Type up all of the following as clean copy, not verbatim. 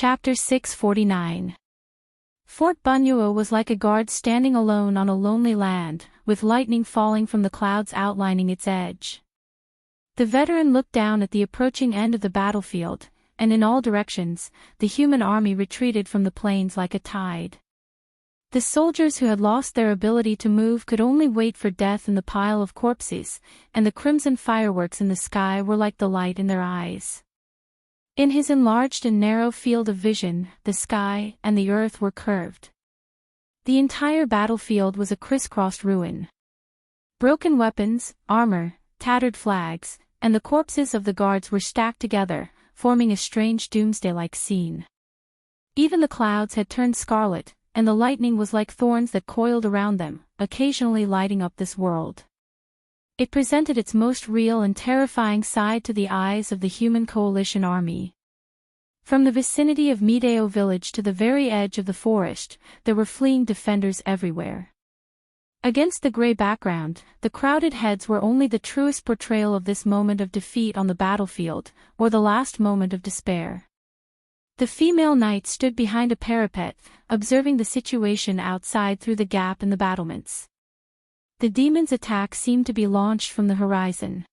Chapter 649. Fort Bunyuo was like a guard standing alone on a lonely land, with lightning falling from the clouds outlining its edge. The veteran looked down at the approaching end of the battlefield, and in all directions, the human army retreated from the plains like a tide. The soldiers who had lost their ability to move could only wait for death in the pile of corpses, and the crimson fireworks in the sky were like the light in their eyes. In his enlarged and narrow field of vision, the sky and the earth were curved. The entire battlefield was a crisscrossed ruin. Broken weapons, armor, tattered flags, and the corpses of the guards were stacked together, forming a strange doomsday-like scene. Even the clouds had turned scarlet, and the lightning was like thorns that coiled around them, occasionally lighting up this world. It presented its most real and terrifying side to the eyes of the human coalition army. From the vicinity of Mideo village to the very edge of the forest, there were fleeing defenders everywhere. Against the gray background, the crowded heads were only the truest portrayal of this moment of defeat on the battlefield, or the last moment of despair. The female knight stood behind a parapet, observing the situation outside through the gap in the battlements. The demon's attack seemed to be launched from the horizon.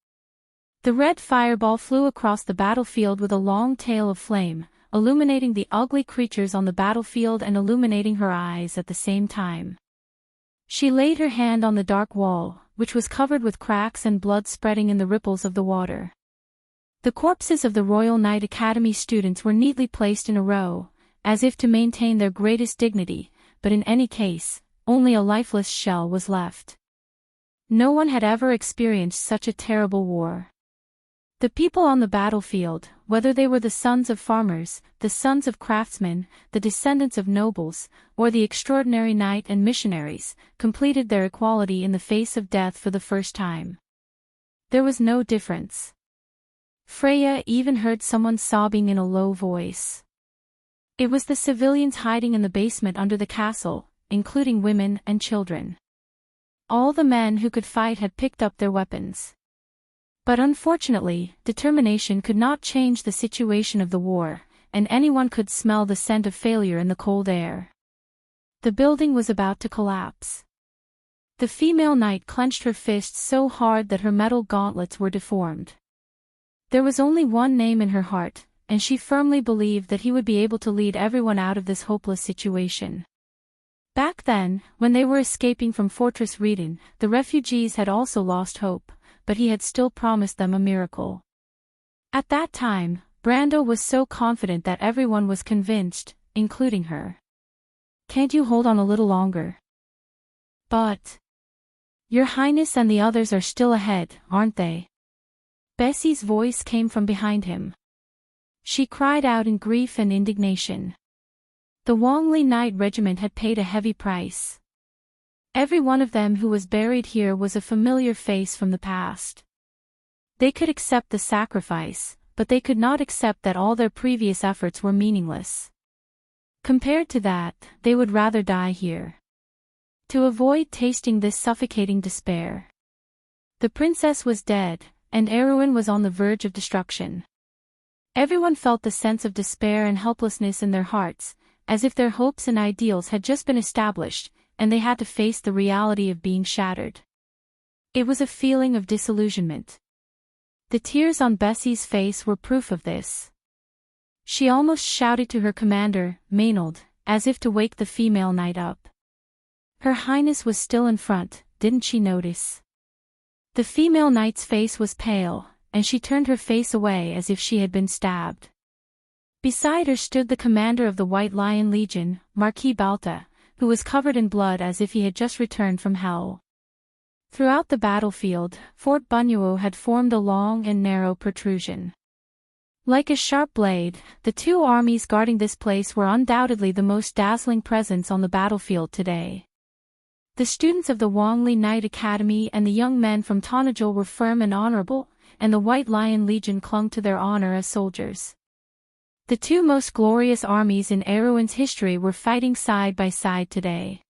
The red fireball flew across the battlefield with a long tail of flame, illuminating the ugly creatures on the battlefield and illuminating her eyes at the same time. She laid her hand on the dark wall, which was covered with cracks and blood spreading in the ripples of the water. The corpses of the Royal Knight Academy students were neatly placed in a row, as if to maintain their greatest dignity, but in any case, only a lifeless shell was left. No one had ever experienced such a terrible war. The people on the battlefield, whether they were the sons of farmers, the sons of craftsmen, the descendants of nobles, or the extraordinary knight and missionaries, completed their equality in the face of death for the first time. There was no difference. Freya even heard someone sobbing in a low voice. It was the civilians hiding in the basement under the castle, including women and children. All the men who could fight had picked up their weapons. But unfortunately, determination could not change the situation of the war, and anyone could smell the scent of failure in the cold air. The building was about to collapse. The female knight clenched her fists so hard that her metal gauntlets were deformed. There was only one name in her heart, and she firmly believed that he would be able to lead everyone out of this hopeless situation. Back then, when they were escaping from Fortress Reden, the refugees had also lost hope, but he had still promised them a miracle. At that time, Brando was so confident that everyone was convinced, including her. "Can't you hold on a little longer?" "But Your Highness and the others are still ahead, aren't they?" Bessie's voice came from behind him. She cried out in grief and indignation. The Wongli Knight Regiment had paid a heavy price. Every one of them who was buried here was a familiar face from the past. They could accept the sacrifice, but they could not accept that all their previous efforts were meaningless. Compared to that, they would rather die here. To avoid tasting this suffocating despair. The princess was dead, and Erwin was on the verge of destruction. Everyone felt the sense of despair and helplessness in their hearts, as if their hopes and ideals had just been established, and they had to face the reality of being shattered. It was a feeling of disillusionment. The tears on Bessie's face were proof of this. She almost shouted to her commander, Maynard, as if to wake the female knight up. Her Highness was still in front, didn't she notice? The female knight's face was pale, and she turned her face away as if she had been stabbed. Beside her stood the commander of the White Lion Legion, Marquis Balta, who was covered in blood as if he had just returned from hell. Throughout the battlefield, Fort Bunyuo had formed a long and narrow protrusion. Like a sharp blade, the two armies guarding this place were undoubtedly the most dazzling presence on the battlefield today. The students of the Wongli Knight Academy and the young men from Tonajul were firm and honorable, and the White Lion Legion clung to their honor as soldiers. The two most glorious armies in Erwin's history were fighting side by side today.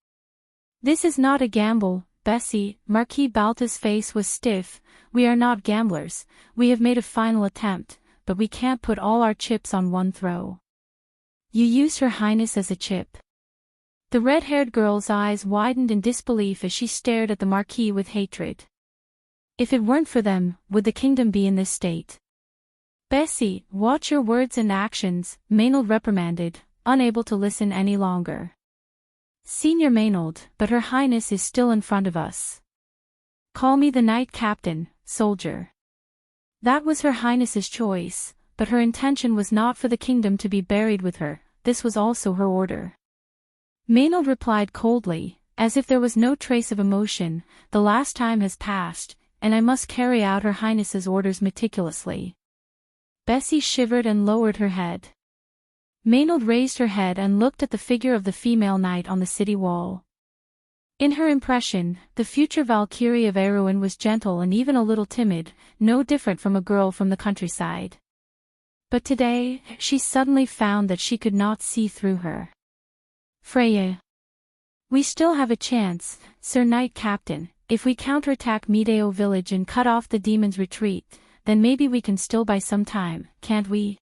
"This is not a gamble, Bessie," Marquis Balta's face was stiff. "We are not gamblers, we have made a final attempt, but we can't put all our chips on one throw." You use Her Highness as a chip. The red-haired girl's eyes widened in disbelief as she stared at the Marquis with hatred. If it weren't for them, would the kingdom be in this state? Bessie, watch your words and actions, Maynard reprimanded, unable to listen any longer. Senior Maynard, but Her Highness is still in front of us. Call me the Knight Captain, soldier. That was Her Highness's choice, but her intention was not for the kingdom to be buried with her, this was also her order. Maynard replied coldly, as if there was no trace of emotion, the last time has passed, and I must carry out Her Highness's orders meticulously. Bessie shivered and lowered her head. Maynard raised her head and looked at the figure of the female knight on the city wall. In her impression, the future Valkyrie of Erewhon was gentle and even a little timid, no different from a girl from the countryside. But today, she suddenly found that she could not see through her. Freya. We still have a chance, Sir Knight Captain, if we counterattack Medeo village and cut off the demon's retreat, then maybe we can still buy some time, can't we?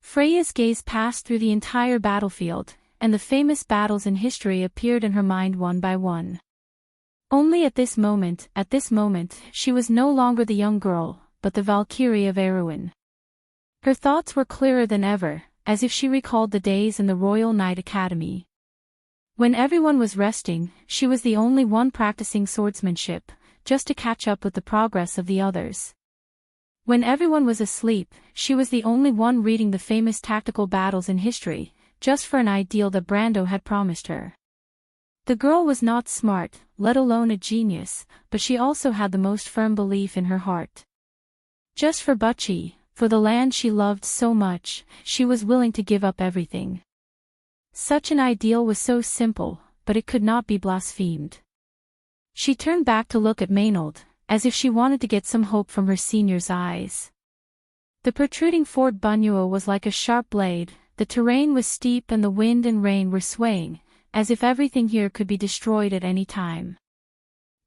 Freya's gaze passed through the entire battlefield, and the famous battles in history appeared in her mind one by one. Only at this moment, she was no longer the young girl, but the Valkyrie of Erewhon. Her thoughts were clearer than ever, as if she recalled the days in the Royal Knight Academy. When everyone was resting, she was the only one practicing swordsmanship, just to catch up with the progress of the others. When everyone was asleep, she was the only one reading the famous tactical battles in history, just for an ideal that Brando had promised her. The girl was not smart, let alone a genius, but she also had the most firm belief in her heart. Just for Butchie, for the land she loved so much, she was willing to give up everything. Such an ideal was so simple, but it could not be blasphemed. She turned back to look at Maynard, as if she wanted to get some hope from her senior's eyes. The protruding Fort Bunuo was like a sharp blade, the terrain was steep and the wind and rain were swaying, as if everything here could be destroyed at any time.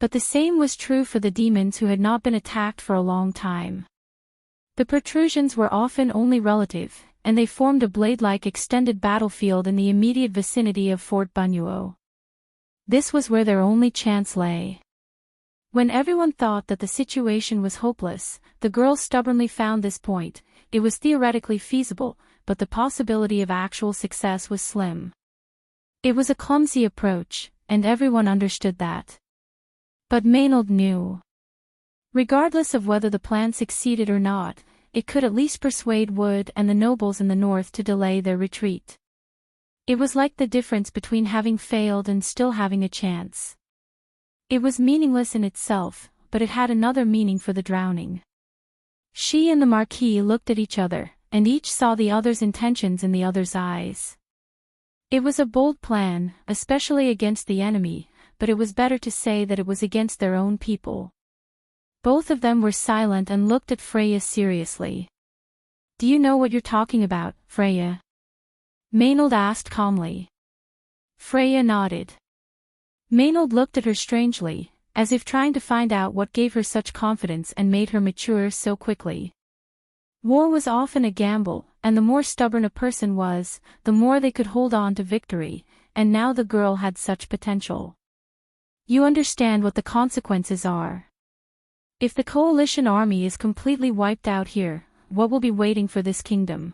But the same was true for the demons who had not been attacked for a long time. The protrusions were often only relative, and they formed a blade-like extended battlefield in the immediate vicinity of Fort Bunuo. This was where their only chance lay. When everyone thought that the situation was hopeless, the girl stubbornly found this point. It was theoretically feasible, but the possibility of actual success was slim. It was a clumsy approach, and everyone understood that. But Maynard knew. Regardless of whether the plan succeeded or not, it could at least persuade Wood and the nobles in the north to delay their retreat. It was like the difference between having failed and still having a chance. It was meaningless in itself, but it had another meaning for the drowning. She and the Marquis looked at each other, and each saw the other's intentions in the other's eyes. It was a bold plan, especially against the enemy, but it was better to say that it was against their own people. Both of them were silent and looked at Freya seriously. Do you know what you're talking about, Freya? Maynard asked calmly. Freya nodded. Maynard looked at her strangely, as if trying to find out what gave her such confidence and made her mature so quickly. War was often a gamble, and the more stubborn a person was, the more they could hold on to victory, and now the girl had such potential. You understand what the consequences are. If the coalition army is completely wiped out here, what will be waiting for this kingdom?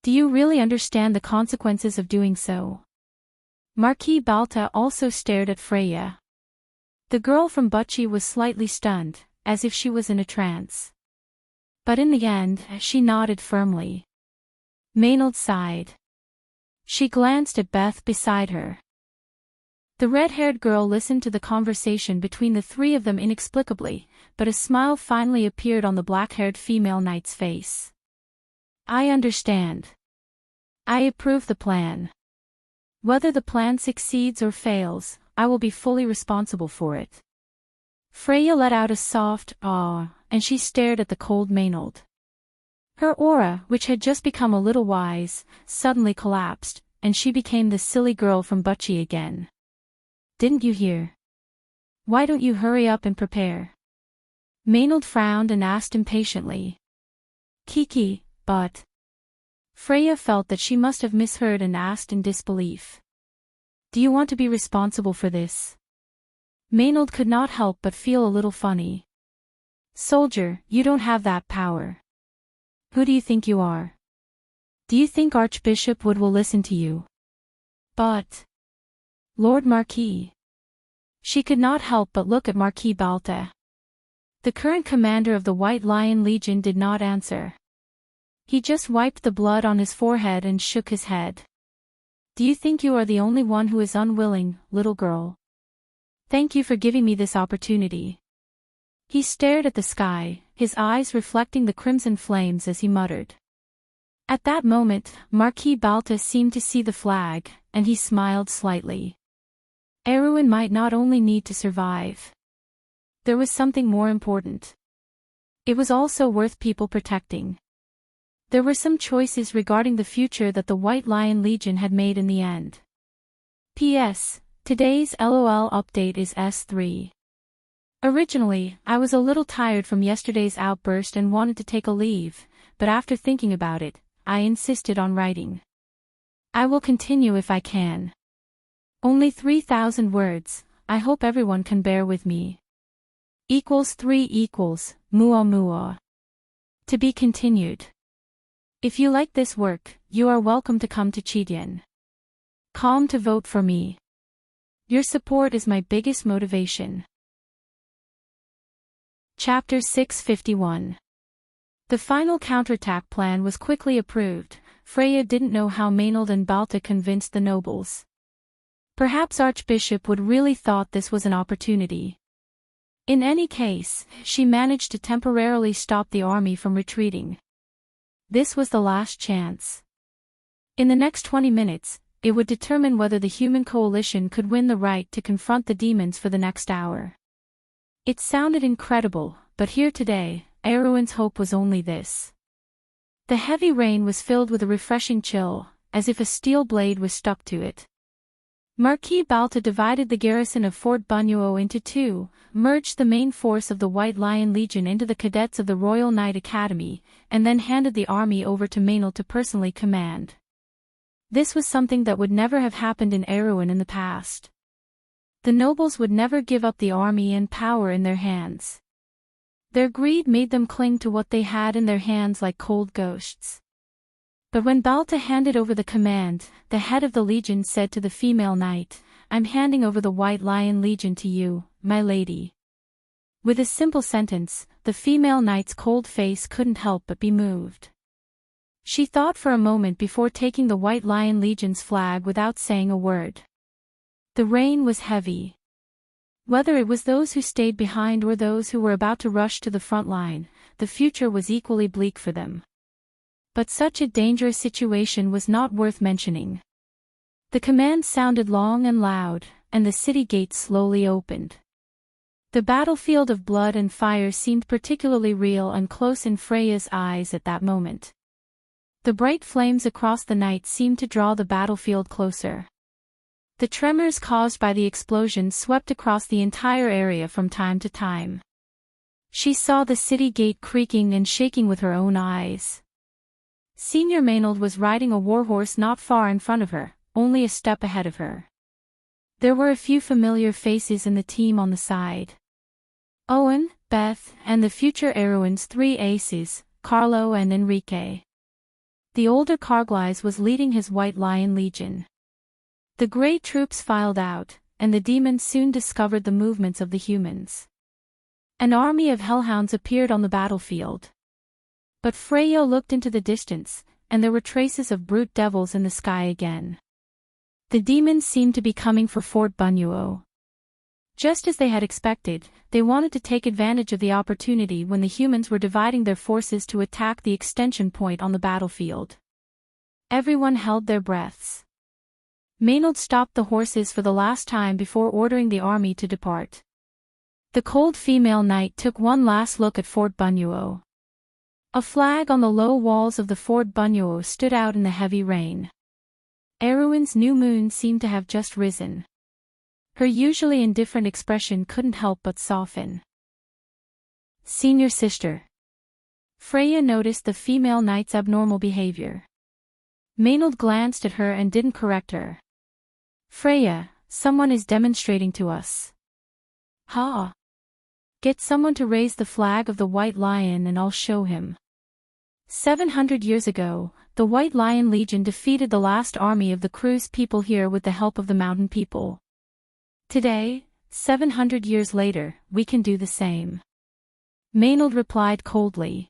Do you really understand the consequences of doing so? Marquis Balta also stared at Freya. The girl from Butchie was slightly stunned, as if she was in a trance. But in the end, she nodded firmly. Maynard sighed. She glanced at Beth beside her. The red-haired girl listened to the conversation between the three of them inexplicably, but a smile finally appeared on the black-haired female knight's face. I understand. I approve the plan. Whether the plan succeeds or fails, I will be fully responsible for it. Freya let out a soft "ah," and she stared at the cold Maynard. Her aura, which had just become a little wise, suddenly collapsed, and she became the silly girl from Butchie again. Didn't you hear? Why don't you hurry up and prepare? Maynard frowned and asked impatiently. Kiki, but... Freya felt that she must have misheard and asked in disbelief. Do you want to be responsible for this? Maynard could not help but feel a little funny. Soldier, you don't have that power. Who do you think you are? Do you think Archbishop Wood will listen to you? But... Lord Marquis. She could not help but look at Marquis Balta. The current commander of the White Lion Legion did not answer. He just wiped the blood on his forehead and shook his head. Do you think you are the only one who is unwilling, little girl? Thank you for giving me this opportunity. He stared at the sky, his eyes reflecting the crimson flames as he muttered. At that moment, Marquis Balta seemed to see the flag, and he smiled slightly. Erwin might not only need to survive. There was something more important. It was also worth people protecting. There were some choices regarding the future that the White Lion Legion had made in the end. P.S. Today's LOL update is S3. Originally, I was a little tired from yesterday's outburst and wanted to take a leave, but after thinking about it, I insisted on writing. I will continue if I can. Only 3,000 words, I hope everyone can bear with me. Equals 3 equals, mua mua. To be continued. If you like this work, you are welcome to come to Chidian. Calm to vote for me. Your support is my biggest motivation. Chapter 651. The final counterattack plan was quickly approved. Freya didn't know how Maynard and Balta convinced the nobles. Perhaps Archbishop Wood really thought this was an opportunity. In any case, she managed to temporarily stop the army from retreating. This was the last chance. In the next 20 minutes, it would determine whether the human coalition could win the right to confront the demons for the next hour. It sounded incredible, but here today, Erwin's hope was only this. The heavy rain was filled with a refreshing chill, as if a steel blade was stuck to it. Marquis Balta divided the garrison of Fort Bunyuo into two, merged the main force of the White Lion Legion into the cadets of the Royal Knight Academy, and then handed the army over to Maynard to personally command. This was something that would never have happened in Erwin in the past. The nobles would never give up the army and power in their hands. Their greed made them cling to what they had in their hands like cold ghosts. But when Balta handed over the command, the head of the legion said to the female knight, I'm handing over the White Lion Legion to you, my lady. With a simple sentence, the female knight's cold face couldn't help but be moved. She thought for a moment before taking the White Lion Legion's flag without saying a word. The rain was heavy. Whether it was those who stayed behind or those who were about to rush to the front line, the future was equally bleak for them. But such a dangerous situation was not worth mentioning. The command sounded long and loud, and the city gates slowly opened. The battlefield of blood and fire seemed particularly real and close in Freya's eyes at that moment. The bright flames across the night seemed to draw the battlefield closer. The tremors caused by the explosion swept across the entire area from time to time. She saw the city gate creaking and shaking with her own eyes. Senior Maynard was riding a warhorse not far in front of her, only a step ahead of her. There were a few familiar faces in the team on the side. Owen, Beth, and the future Erwin's three aces, Carlo and Enrique. The older Carglass was leading his White Lion Legion. The grey troops filed out, and the demons soon discovered the movements of the humans. An army of hellhounds appeared on the battlefield. But Freya looked into the distance, and there were traces of brute devils in the sky again. The demons seemed to be coming for Fort Bunyuo. Just as they had expected, they wanted to take advantage of the opportunity when the humans were dividing their forces to attack the extension point on the battlefield. Everyone held their breaths. Maynard stopped the horses for the last time before ordering the army to depart. The cold female knight took one last look at Fort Bunyuo. A flag on the low walls of the Fort Bunyuo stood out in the heavy rain. Erwin's new moon seemed to have just risen. Her usually indifferent expression couldn't help but soften. Senior sister. Freya noticed the female knight's abnormal behavior. Maynard glanced at her and didn't correct her. Freya, someone is demonstrating to us. Ha! Get someone to raise the flag of the White Lion and I'll show him. 700 years ago, the White Lion Legion defeated the last army of the Cruise people here with the help of the Mountain people. Today, 700 years later, we can do the same. Maynard replied coldly.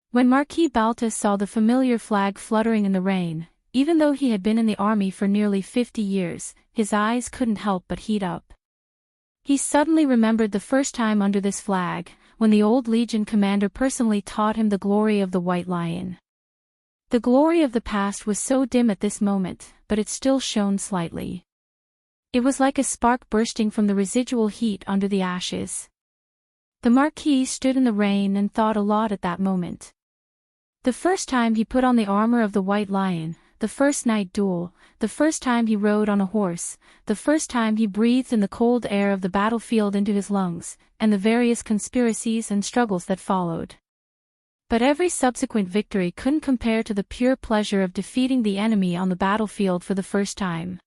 When Marquis Balta saw the familiar flag fluttering in the rain, even though he had been in the army for nearly 50 years, his eyes couldn't help but heat up. He suddenly remembered the first time under this flag, when the old Legion commander personally taught him the glory of the White Lion. The glory of the past was so dim at this moment, but it still shone slightly. It was like a spark bursting from the residual heat under the ashes. The Marquis stood in the rain and thought a lot at that moment. The first time he put on the armor of the White Lion, the first night duel, the first time he rode on a horse, the first time he breathed in the cold air of the battlefield into his lungs, and the various conspiracies and struggles that followed. But every subsequent victory couldn't compare to the pure pleasure of defeating the enemy on the battlefield for the first time.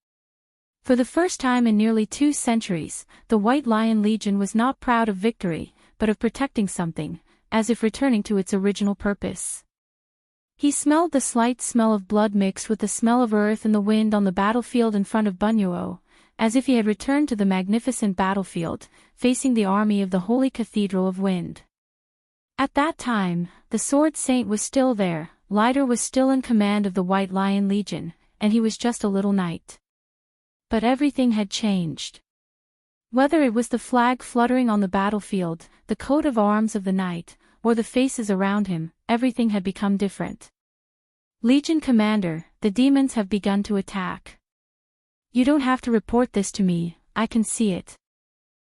For the first time in nearly 2 centuries, the White Lion Legion was not proud of victory, but of protecting something, as if returning to its original purpose. He smelled the slight smell of blood mixed with the smell of earth and the wind on the battlefield in front of Bunyuo, as if he had returned to the magnificent battlefield, facing the army of the Holy Cathedral of Wind. At that time, the Sword Saint was still there, Lighter was still in command of the White Lion Legion, and he was just a little knight. But everything had changed. Whether it was the flag fluttering on the battlefield, the coat of arms of the knight, or the faces around him, everything had become different. Legion Commander, the demons have begun to attack. You don't have to report this to me, I can see it.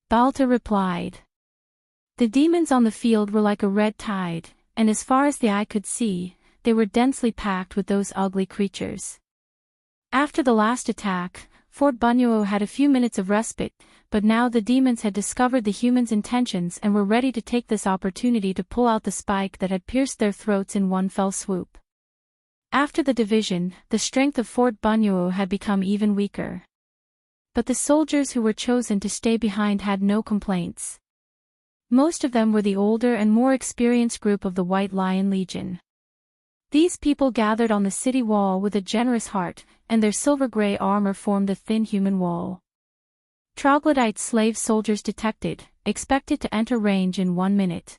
Balta replied. The demons on the field were like a red tide, and as far as the eye could see, they were densely packed with those ugly creatures. After the last attack, Fort Bunyuo had a few minutes of respite, but now the demons had discovered the humans' intentions and were ready to take this opportunity to pull out the spike that had pierced their throats in one fell swoop. After the division, the strength of Fort Bunyuo had become even weaker. But the soldiers who were chosen to stay behind had no complaints. Most of them were the older and more experienced group of the White Lion Legion. These people gathered on the city wall with a generous heart, and their silver-gray armor formed a thin human wall. Troglodyte slave soldiers detected, expected to enter range in 1 minute.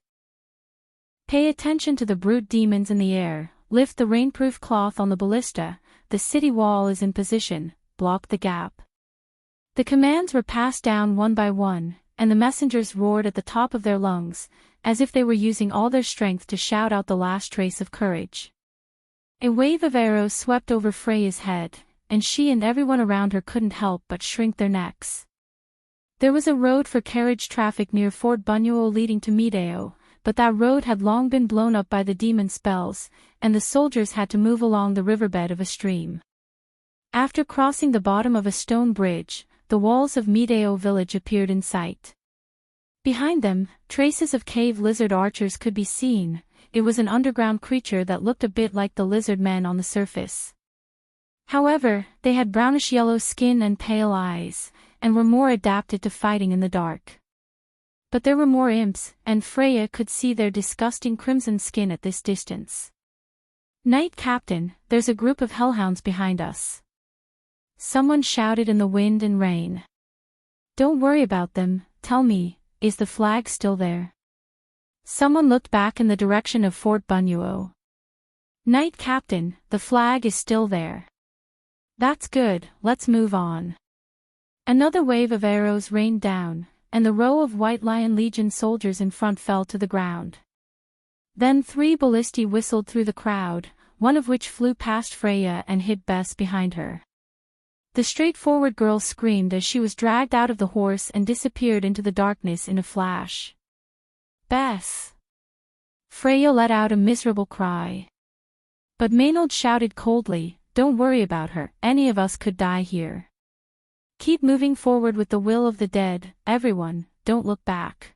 Pay attention to the brute demons in the air, lift the rainproof cloth on the ballista, the city wall is in position, block the gap. The commands were passed down one by one, and the messengers roared at the top of their lungs, as if they were using all their strength to shout out the last trace of courage. A wave of arrows swept over Freya's head, and she and everyone around her couldn't help but shrink their necks. There was a road for carriage traffic near Fort Bunyuo leading to Mideo, but that road had long been blown up by the demon spells, and the soldiers had to move along the riverbed of a stream. After crossing the bottom of a stone bridge, the walls of Mideo village appeared in sight. Behind them, traces of cave lizard archers could be seen. It was an underground creature that looked a bit like the lizard men on the surface. However, they had brownish-yellow skin and pale eyes, and were more adapted to fighting in the dark. But there were more imps, and Freya could see their disgusting crimson skin at this distance. Knight Captain, there's a group of hellhounds behind us. Someone shouted in the wind and rain. Don't worry about them, tell me, is the flag still there? Someone looked back in the direction of Fort Bunyuo. Knight Captain, the flag is still there. That's good, let's move on. Another wave of arrows rained down, and the row of White Lion Legion soldiers in front fell to the ground. Then 3 ballistae whistled through the crowd, one of which flew past Freya and hit Bess behind her. The straightforward girl screamed as she was dragged out of the horse and disappeared into the darkness in a flash. Bess! Freya let out a miserable cry. But Maynard shouted coldly, don't worry about her, any of us could die here. Keep moving forward with the will of the dead, everyone, don't look back.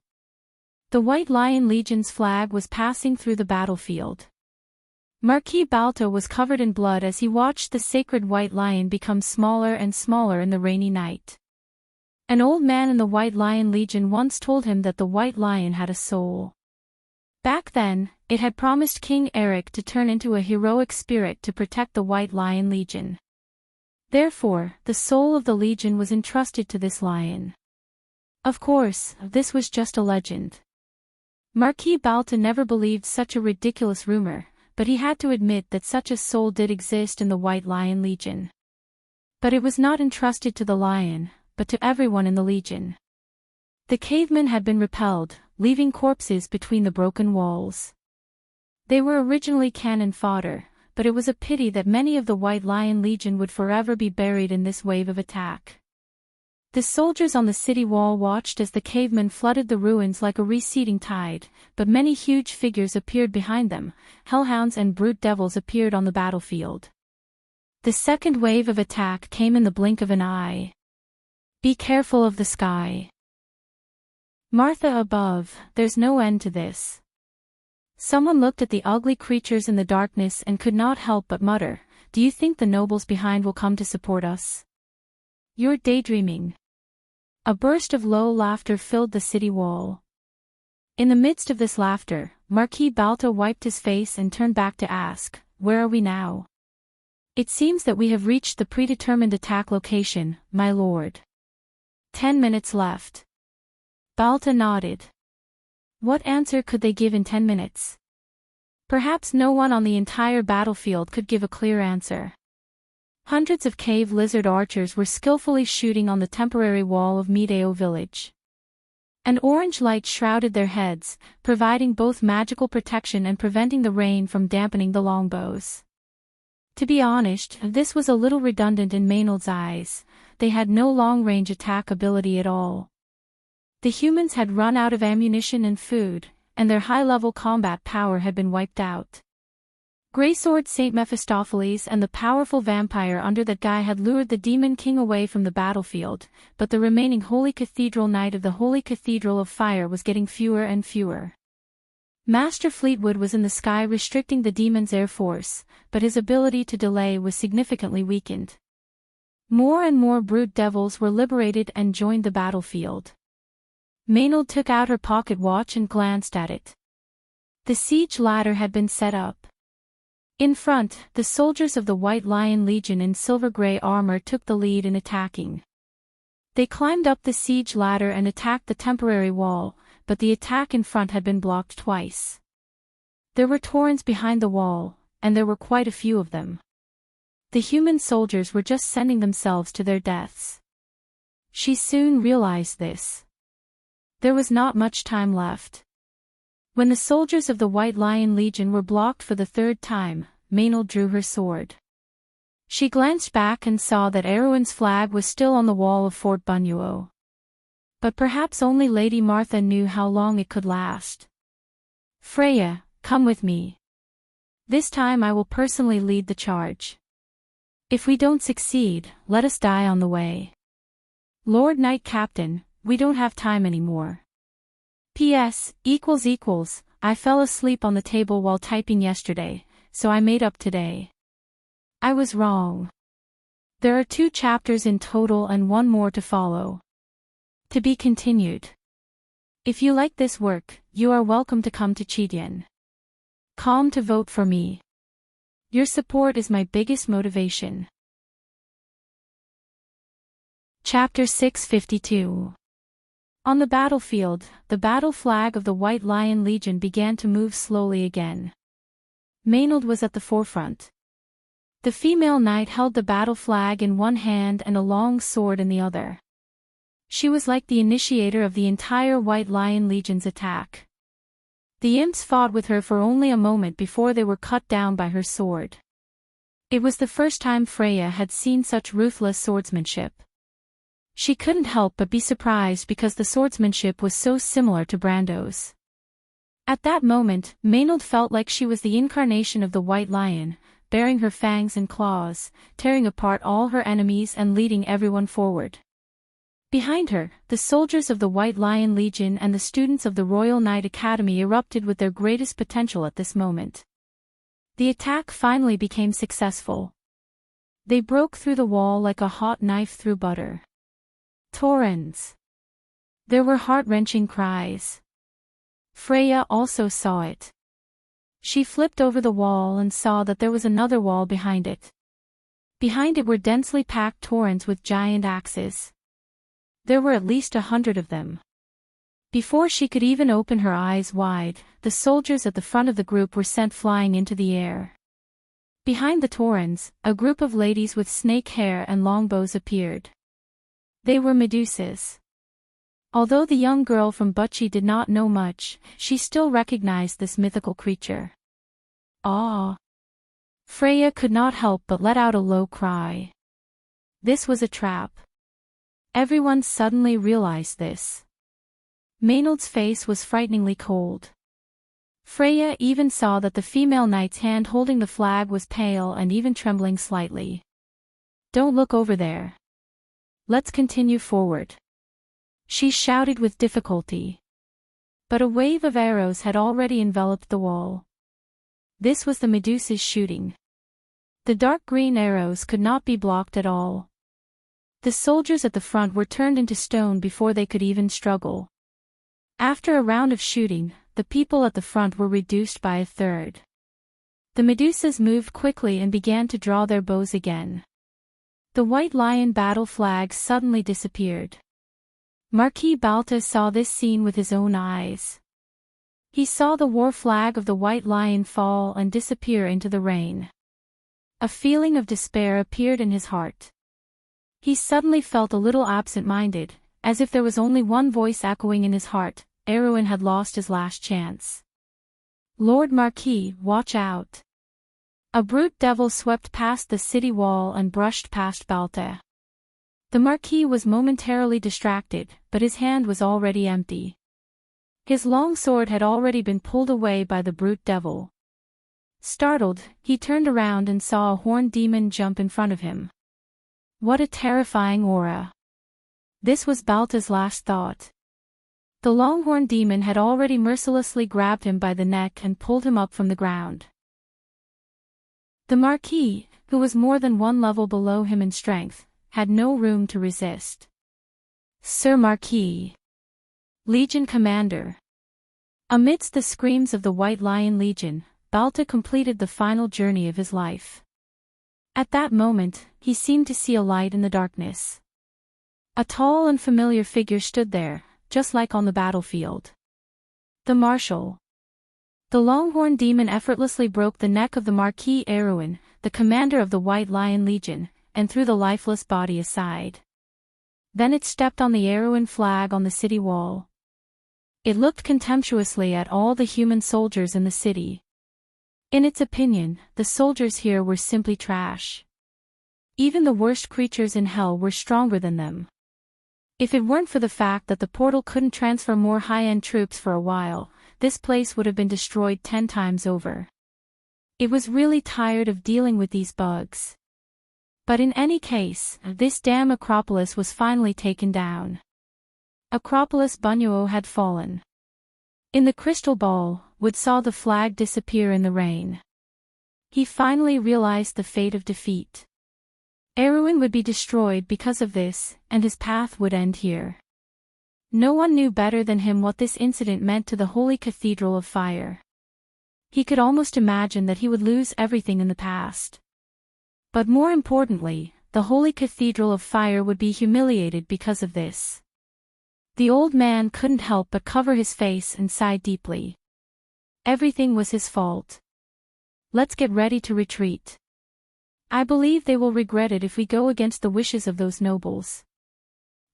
The White Lion Legion's flag was passing through the battlefield. Marquis Balto was covered in blood as he watched the sacred white lion become smaller and smaller in the rainy night. An old man in the White Lion Legion once told him that the white lion had a soul. Back then, it had promised King Eric to turn into a heroic spirit to protect the White Lion Legion. Therefore, the soul of the Legion was entrusted to this lion. Of course, this was just a legend. Marquis Balto never believed such a ridiculous rumor, but he had to admit that such a soul did exist in the White Lion Legion. But it was not entrusted to the lion, but to everyone in the Legion. The cavemen had been repelled, leaving corpses between the broken walls. They were originally cannon fodder, but it was a pity that many of the White Lion Legion would forever be buried in this wave of attack. The soldiers on the city wall watched as the cavemen flooded the ruins like a receding tide, but many huge figures appeared behind them. Hellhounds and brute devils appeared on the battlefield. The second wave of attack came in the blink of an eye. Be careful of the sky. Martha above, there's no end to this. Someone looked at the ugly creatures in the darkness and could not help but mutter, do you think the nobles behind will come to support us? You're daydreaming. A burst of low laughter filled the city wall. In the midst of this laughter, Marquis Balto wiped his face and turned back to ask, where are we now? It seems that we have reached the predetermined attack location, my lord. 10 minutes left. Balto nodded. What answer could they give in 10 minutes? Perhaps no one on the entire battlefield could give a clear answer. Hundreds of cave lizard archers were skillfully shooting on the temporary wall of Medeo village. An orange light shrouded their heads, providing both magical protection and preventing the rain from dampening the longbows. To be honest, this was a little redundant in Maynard's eyes. They had no long-range attack ability at all. The humans had run out of ammunition and food, and their high-level combat power had been wiped out. Greysword Saint Mephistopheles and the powerful vampire under that guy had lured the Demon King away from the battlefield, but the remaining Holy Cathedral Knight of the Holy Cathedral of Fire was getting fewer and fewer. Master Fleetwood was in the sky restricting the demon's air force, but his ability to delay was significantly weakened. More and more brute devils were liberated and joined the battlefield. Maynard took out her pocket watch and glanced at it. The siege ladder had been set up. In front, the soldiers of the White Lion Legion in silver-gray armor took the lead in attacking. They climbed up the siege ladder and attacked the temporary wall, but the attack in front had been blocked twice. There were torrents behind the wall, and there were quite a few of them. The human soldiers were just sending themselves to their deaths. She soon realized this. There was not much time left. When the soldiers of the White Lion Legion were blocked for the third time, Maynard drew her sword. She glanced back and saw that Erwin's flag was still on the wall of Fort Bunuo. But perhaps only Lady Martha knew how long it could last. Freya, come with me. This time I will personally lead the charge. If we don't succeed, let us die on the way. Lord Knight Captain, we don't have time anymore. P.S. I fell asleep on the table while typing yesterday, so I made up today. I was wrong. There are 2 chapters in total and 1 more to follow. To be continued. If you like this work, you are welcome to come to Cheedian.com to vote for me. Your support is my biggest motivation. Chapter 652. On the battlefield, the battle flag of the White Lion Legion began to move slowly again. Maynard was at the forefront. The female knight held the battle flag in one hand and a long sword in the other. She was like the initiator of the entire White Lion Legion's attack. The imps fought with her for only a moment before they were cut down by her sword. It was the first time Freya had seen such ruthless swordsmanship. She couldn't help but be surprised because the swordsmanship was so similar to Brando's. At that moment, Maynard felt like she was the incarnation of the White Lion, baring her fangs and claws, tearing apart all her enemies and leading everyone forward. Behind her, the soldiers of the White Lion Legion and the students of the Royal Knight Academy erupted with their greatest potential at this moment. The attack finally became successful. They broke through the wall like a hot knife through butter. Torrens. There were heart-wrenching cries. Freya also saw it. She flipped over the wall and saw that there was another wall behind it. Behind it were densely packed torrents with giant axes. There were at least 100 of them. Before she could even open her eyes wide, the soldiers at the front of the group were sent flying into the air. Behind the torrents, a group of ladies with snake hair and longbows appeared. They were Medusas. Although the young girl from Butchie did not know much, she still recognized this mythical creature. Ah! Freya could not help but let out a low cry. This was a trap. Everyone suddenly realized this. Maynard's face was frighteningly cold. Freya even saw that the female knight's hand holding the flag was pale and even trembling slightly. "Don't look over there. Let's continue forward," she shouted with difficulty. But a wave of arrows had already enveloped the wall. This was the Medusa's shooting. The dark green arrows could not be blocked at all. The soldiers at the front were turned into stone before they could even struggle. After a round of shooting, the people at the front were reduced by a third. The Medusas moved quickly and began to draw their bows again. The White Lion battle flag suddenly disappeared. Marquis Balta saw this scene with his own eyes. He saw the war flag of the White Lion fall and disappear into the rain. A feeling of despair appeared in his heart. He suddenly felt a little absent-minded, as if there was only one voice echoing in his heart: Erwin had lost his last chance. "Lord Marquis, watch out." A brute devil swept past the city wall and brushed past Balta. The Marquis was momentarily distracted, but his hand was already empty. His long sword had already been pulled away by the brute devil. Startled, he turned around and saw a horned demon jump in front of him. What a terrifying aura. This was Balta's last thought. The longhorn demon had already mercilessly grabbed him by the neck and pulled him up from the ground. The Marquis, who was more than one level below him in strength, had no room to resist. "Sir Marquis. Legion Commander." Amidst the screams of the White Lion Legion, Balta completed the final journey of his life. At that moment, he seemed to see a light in the darkness. A tall and familiar figure stood there, just like on the battlefield. The Marshal. The longhorn demon effortlessly broke the neck of the Marquis Erwin, the commander of the White Lion Legion, and threw the lifeless body aside. Then it stepped on the Erwin flag on the city wall. It looked contemptuously at all the human soldiers in the city. In its opinion, the soldiers here were simply trash. Even the worst creatures in hell were stronger than them. If it weren't for the fact that the portal couldn't transfer more high-end troops for a while, this place would have been destroyed 10 times over. It was really tired of dealing with these bugs. But in any case, this damn Acropolis was finally taken down. Acropolis Bunuo had fallen. In the crystal ball, Wood saw the flag disappear in the rain. He finally realized the fate of defeat. Erwin would be destroyed because of this, and his path would end here. No one knew better than him what this incident meant to the Holy Cathedral of Fire. He could almost imagine that he would lose everything in the past. But more importantly, the Holy Cathedral of Fire would be humiliated because of this. The old man couldn't help but cover his face and sigh deeply. Everything was his fault. Let's get ready to retreat. I believe they will regret it if we go against the wishes of those nobles.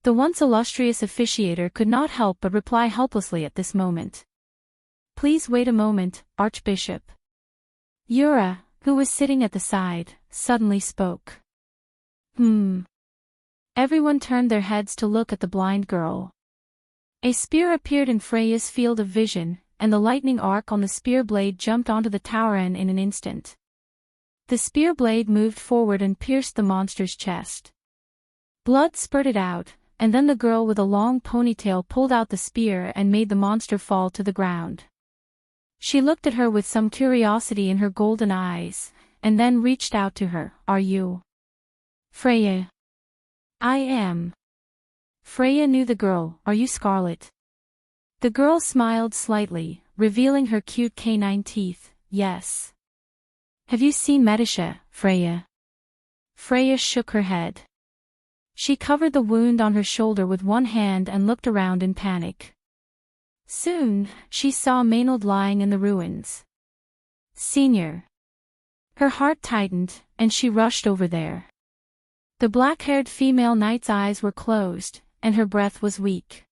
The once illustrious officiator could not help but reply helplessly at this moment. Please wait a moment, Archbishop. Yura, who was sitting at the side, suddenly spoke. Everyone turned their heads to look at the blind girl. A spear appeared in Freya's field of vision, and the lightning arc on the spear blade jumped onto the tower end in an instant. The spear blade moved forward and pierced the monster's chest. Blood spurted out, and then the girl with a long ponytail pulled out the spear and made the monster fall to the ground. She looked at her with some curiosity in her golden eyes, and then reached out to her. Are you Freya? I am. Freya knew the girl. Are you Scarlet? The girl smiled slightly, revealing her cute canine teeth. Yes. Have you seen Medisha, Freya? Freya shook her head. She covered the wound on her shoulder with one hand and looked around in panic. Soon, she saw Maynard lying in the ruins. Senior. Her heart tightened, and she rushed over there. The black-haired female knight's eyes were closed, and her breath was weak.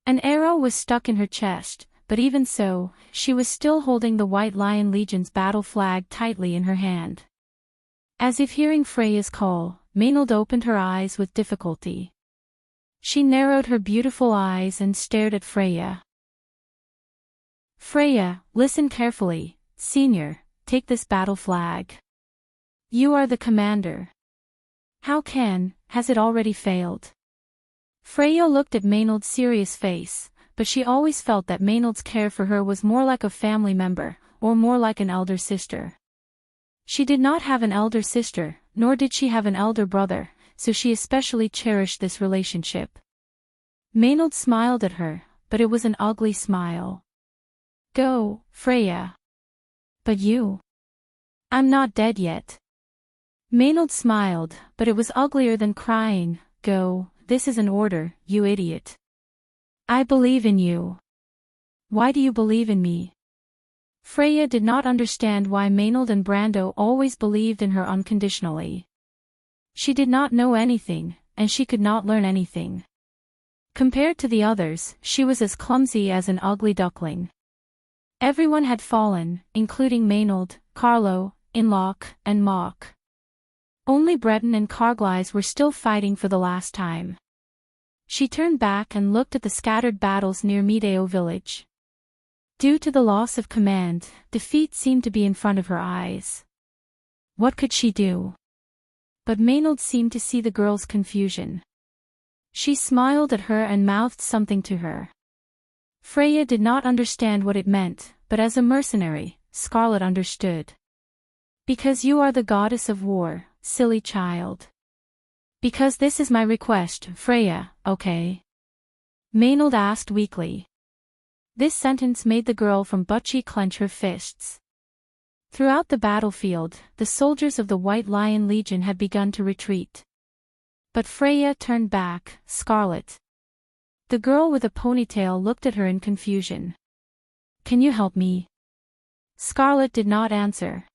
An arrow was stuck in her chest, but even so, she was still holding the White Lion Legion's battle flag tightly in her hand. As if hearing Freya's call, Maynard opened her eyes with difficulty. She narrowed her beautiful eyes and stared at Freya. Freya, listen carefully. Senior, take this battle flag. You are the commander. How has it already failed? Freya looked at Maynard's serious face, but she always felt that Maynard's care for her was more like a family member, or more like an elder sister. She did not have an elder sister, nor did she have an elder brother, so she especially cherished this relationship. Maynard smiled at her, but it was an ugly smile. Go, Freya. But you? I'm not dead yet. Maynard smiled, but it was uglier than crying. Go, this is an order, you idiot. I believe in you. Why do you believe in me? Freya did not understand why Maynard and Brando always believed in her unconditionally. She did not know anything, and she could not learn anything. Compared to the others, she was as clumsy as an ugly duckling. Everyone had fallen, including Maynard, Carlo, Inlock, and Mock. Only Breton and Carglass were still fighting for the last time. She turned back and looked at the scattered battles near Medeo village. Due to the loss of command, defeat seemed to be in front of her eyes. What could she do? But Maynard seemed to see the girl's confusion. She smiled at her and mouthed something to her. Freya did not understand what it meant, but as a mercenary, Scarlet understood. Because you are the goddess of war, silly child. Because this is my request, Freya, okay? Maynard asked weakly. This sentence made the girl from Butchie clench her fists. Throughout the battlefield, the soldiers of the White Lion Legion had begun to retreat. But Freya turned back. Scarlet. The girl with a ponytail looked at her in confusion. Can you help me? Scarlet did not answer.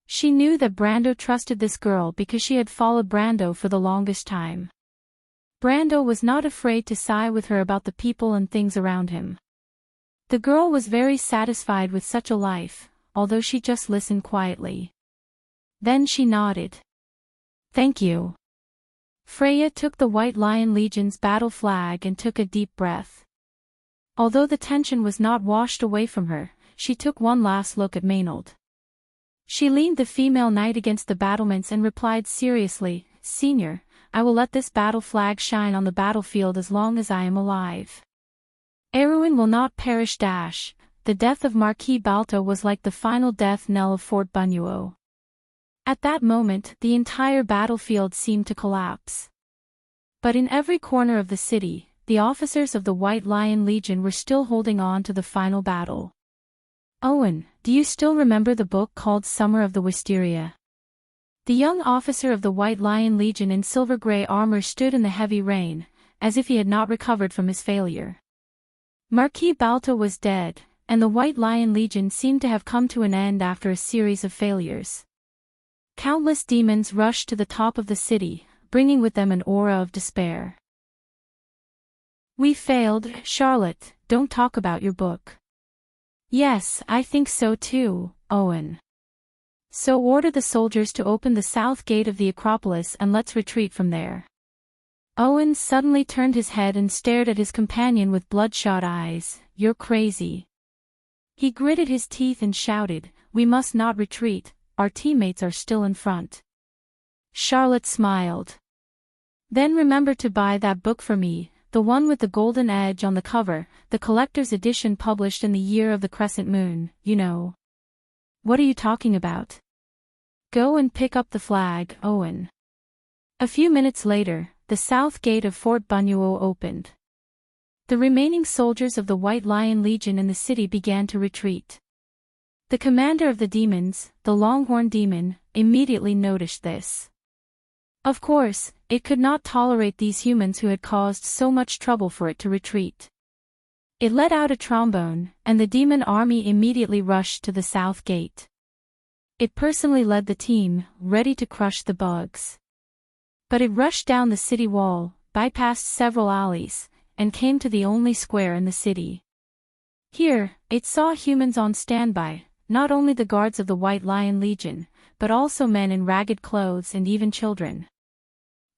She knew that Brando trusted this girl because she had followed Brando for the longest time. Brando was not afraid to sigh with her about the people and things around him. The girl was very satisfied with such a life, although she just listened quietly. Then she nodded. Thank you. Freya took the White Lion Legion's battle flag and took a deep breath. Although the tension was not washed away from her, she took one last look at Maynard. She leaned the female knight against the battlements and replied seriously, Senior, I will let this battle flag shine on the battlefield as long as I am alive. Erwin will not perish. The death of Marquis Balto was like the final death knell of Fort Bunuo. At that moment, the entire battlefield seemed to collapse. But in every corner of the city, the officers of the White Lion Legion were still holding on to the final battle. Owen, do you still remember the book called Summer of the Wisteria? The young officer of the White Lion Legion in silver-gray armor stood in the heavy rain, as if he had not recovered from his failure. Marquis Balto was dead, and the White Lion Legion seemed to have come to an end after a series of failures. Countless demons rushed to the top of the city, bringing with them an aura of despair. We failed, Charlotte, don't talk about your book. Yes, I think so too, Owen. So order the soldiers to open the south gate of the Acropolis and let's retreat from there. Owen suddenly turned his head and stared at his companion with bloodshot eyes. You're crazy. He gritted his teeth and shouted, we must not retreat, our teammates are still in front. Charlotte smiled. Then remember to buy that book for me, the one with the golden edge on the cover, the collector's edition published in the year of the crescent moon, you know. What are you talking about? Go and pick up the flag, Owen. A few minutes later, the south gate of Fort Bunyuo opened. The remaining soldiers of the White Lion Legion in the city began to retreat. The commander of the demons, the Longhorn Demon, immediately noticed this. Of course, it could not tolerate these humans who had caused so much trouble for it to retreat. It let out a trombone, and the demon army immediately rushed to the south gate. It personally led the team, ready to crush the bugs. But it rushed down the city wall, bypassed several alleys, and came to the only square in the city. Here, it saw humans on standby, not only the guards of the White Lion Legion, but also men in ragged clothes and even children.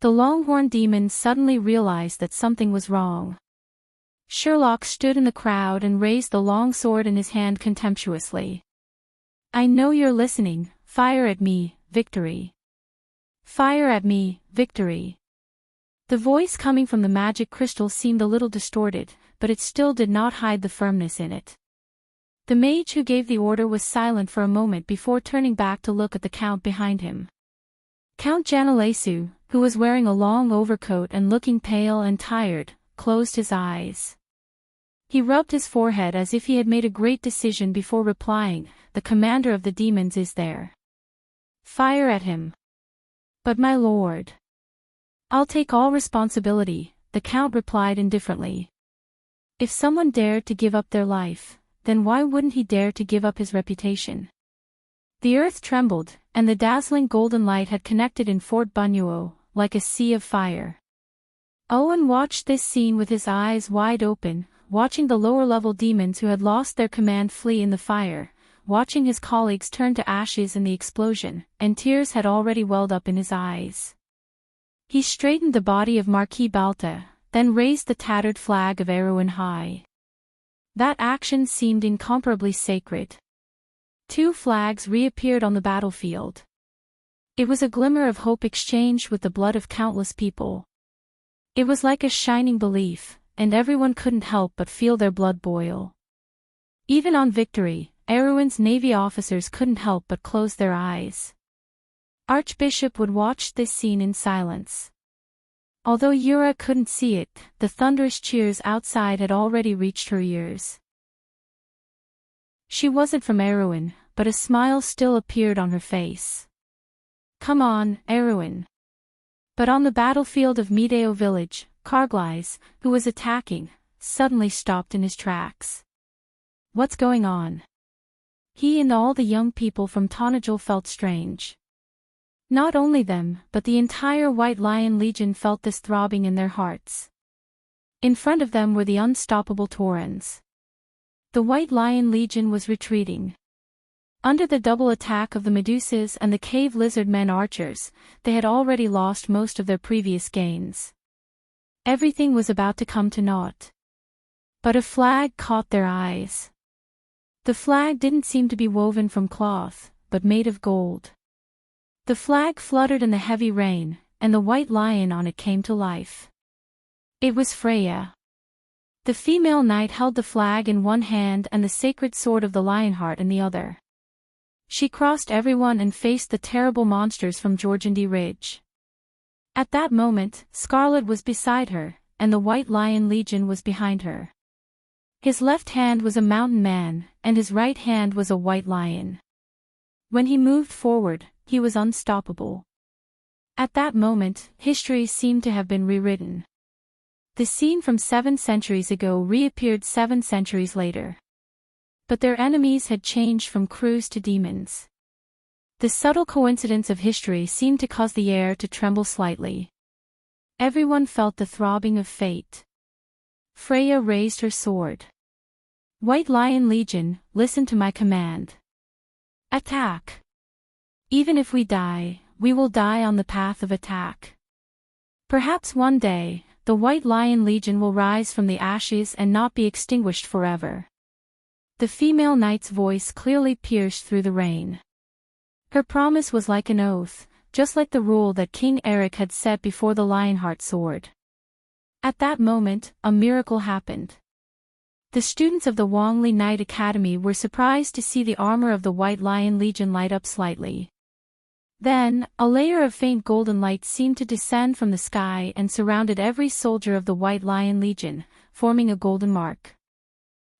The Longhorn Demon suddenly realized that something was wrong. Sherlock stood in the crowd and raised the long sword in his hand contemptuously. I know you're listening, fire at me, Victory. Fire at me, Victory. The voice coming from the magic crystal seemed a little distorted, but it still did not hide the firmness in it. The mage who gave the order was silent for a moment before turning back to look at the count behind him. Count Janalesu, who was wearing a long overcoat and looking pale and tired, closed his eyes. He rubbed his forehead as if he had made a great decision before replying, the commander of the demons is there. Fire at him. But my lord. I'll take all responsibility, the count replied indifferently. If someone dared to give up their life, then why wouldn't he dare to give up his reputation? The earth trembled, and the dazzling golden light had connected in Fort Bunyuo, like a sea of fire. Owen watched this scene with his eyes wide open, watching the lower-level demons who had lost their command flee in the fire, watching his colleagues turn to ashes in the explosion, and tears had already welled up in his eyes. He straightened the body of Marquis Balta, then raised the tattered flag of Erewhon high. That action seemed incomparably sacred. 2 flags reappeared on the battlefield. It was a glimmer of hope exchanged with the blood of countless people. It was like a shining belief, and everyone couldn't help but feel their blood boil. Even on Victory, Erewhon's navy officers couldn't help but close their eyes. Archbishop would watch this scene in silence. Although Yura couldn't see it, the thunderous cheers outside had already reached her ears. She wasn't from Erewhon, but a smile still appeared on her face. Come on, Erewhon. But on the battlefield of Mideo village, Carglass, who was attacking, suddenly stopped in his tracks. What's going on? He and all the young people from Tonajul felt strange. Not only them, but the entire White Lion Legion felt this throbbing in their hearts. In front of them were the unstoppable Taurens. The White Lion Legion was retreating. Under the double attack of the Medusas and the cave lizard men archers, they had already lost most of their previous gains. Everything was about to come to naught. But a flag caught their eyes. The flag didn't seem to be woven from cloth, but made of gold. The flag fluttered in the heavy rain, and the white lion on it came to life. It was Freya. The female knight held the flag in one hand and the sacred sword of the Lionheart in the other. She crossed everyone and faced the terrible monsters from Georgandy Ridge. At that moment, Scarlet was beside her, and the White Lion Legion was behind her. His left hand was a mountain man, and his right hand was a white lion. When he moved forward, he was unstoppable. At that moment, history seemed to have been rewritten. The scene from 7 centuries ago reappeared 7 centuries later. But their enemies had changed from crews to demons. The subtle coincidence of history seemed to cause the air to tremble slightly. Everyone felt the throbbing of fate. Freya raised her sword. White Lion Legion, listen to my command. Attack! Even if we die, we will die on the path of attack. Perhaps one day, the White Lion Legion will rise from the ashes and not be extinguished forever. The female knight's voice clearly pierced through the rain. Her promise was like an oath, just like the rule that King Eric had set before the Lionheart sword. At that moment, a miracle happened. The students of the Wangli Knight Academy were surprised to see the armor of the White Lion Legion light up slightly. Then, a layer of faint golden light seemed to descend from the sky and surrounded every soldier of the White Lion Legion, forming a golden mark.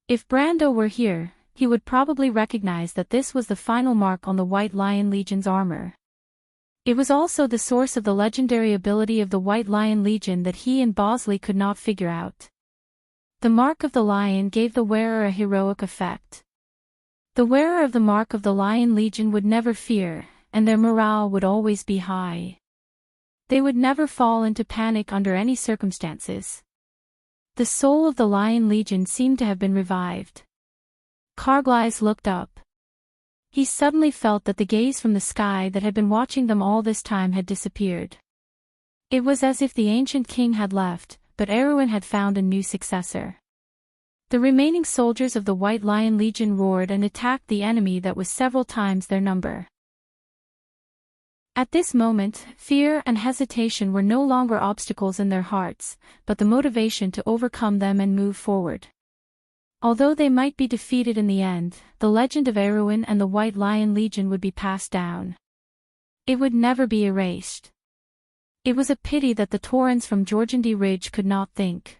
If Brando were here, he would probably recognize that this was the final mark on the White Lion Legion's armor. It was also the source of the legendary ability of the White Lion Legion that he and Bosley could not figure out. The mark of the lion gave the wearer a heroic effect. The wearer of the mark of the Lion Legion would never fear, and their morale would always be high. They would never fall into panic under any circumstances. The soul of the Lion Legion seemed to have been revived. Carglass looked up. He suddenly felt that the gaze from the sky that had been watching them all this time had disappeared. It was as if the ancient king had left, but Erwin had found a new successor. The remaining soldiers of the White Lion Legion roared and attacked the enemy that was several times their number. At this moment, fear and hesitation were no longer obstacles in their hearts, but the motivation to overcome them and move forward. Although they might be defeated in the end, the legend of Erwin and the White Lion Legion would be passed down. It would never be erased. It was a pity that the Taurens from Jorgandi Ridge could not think.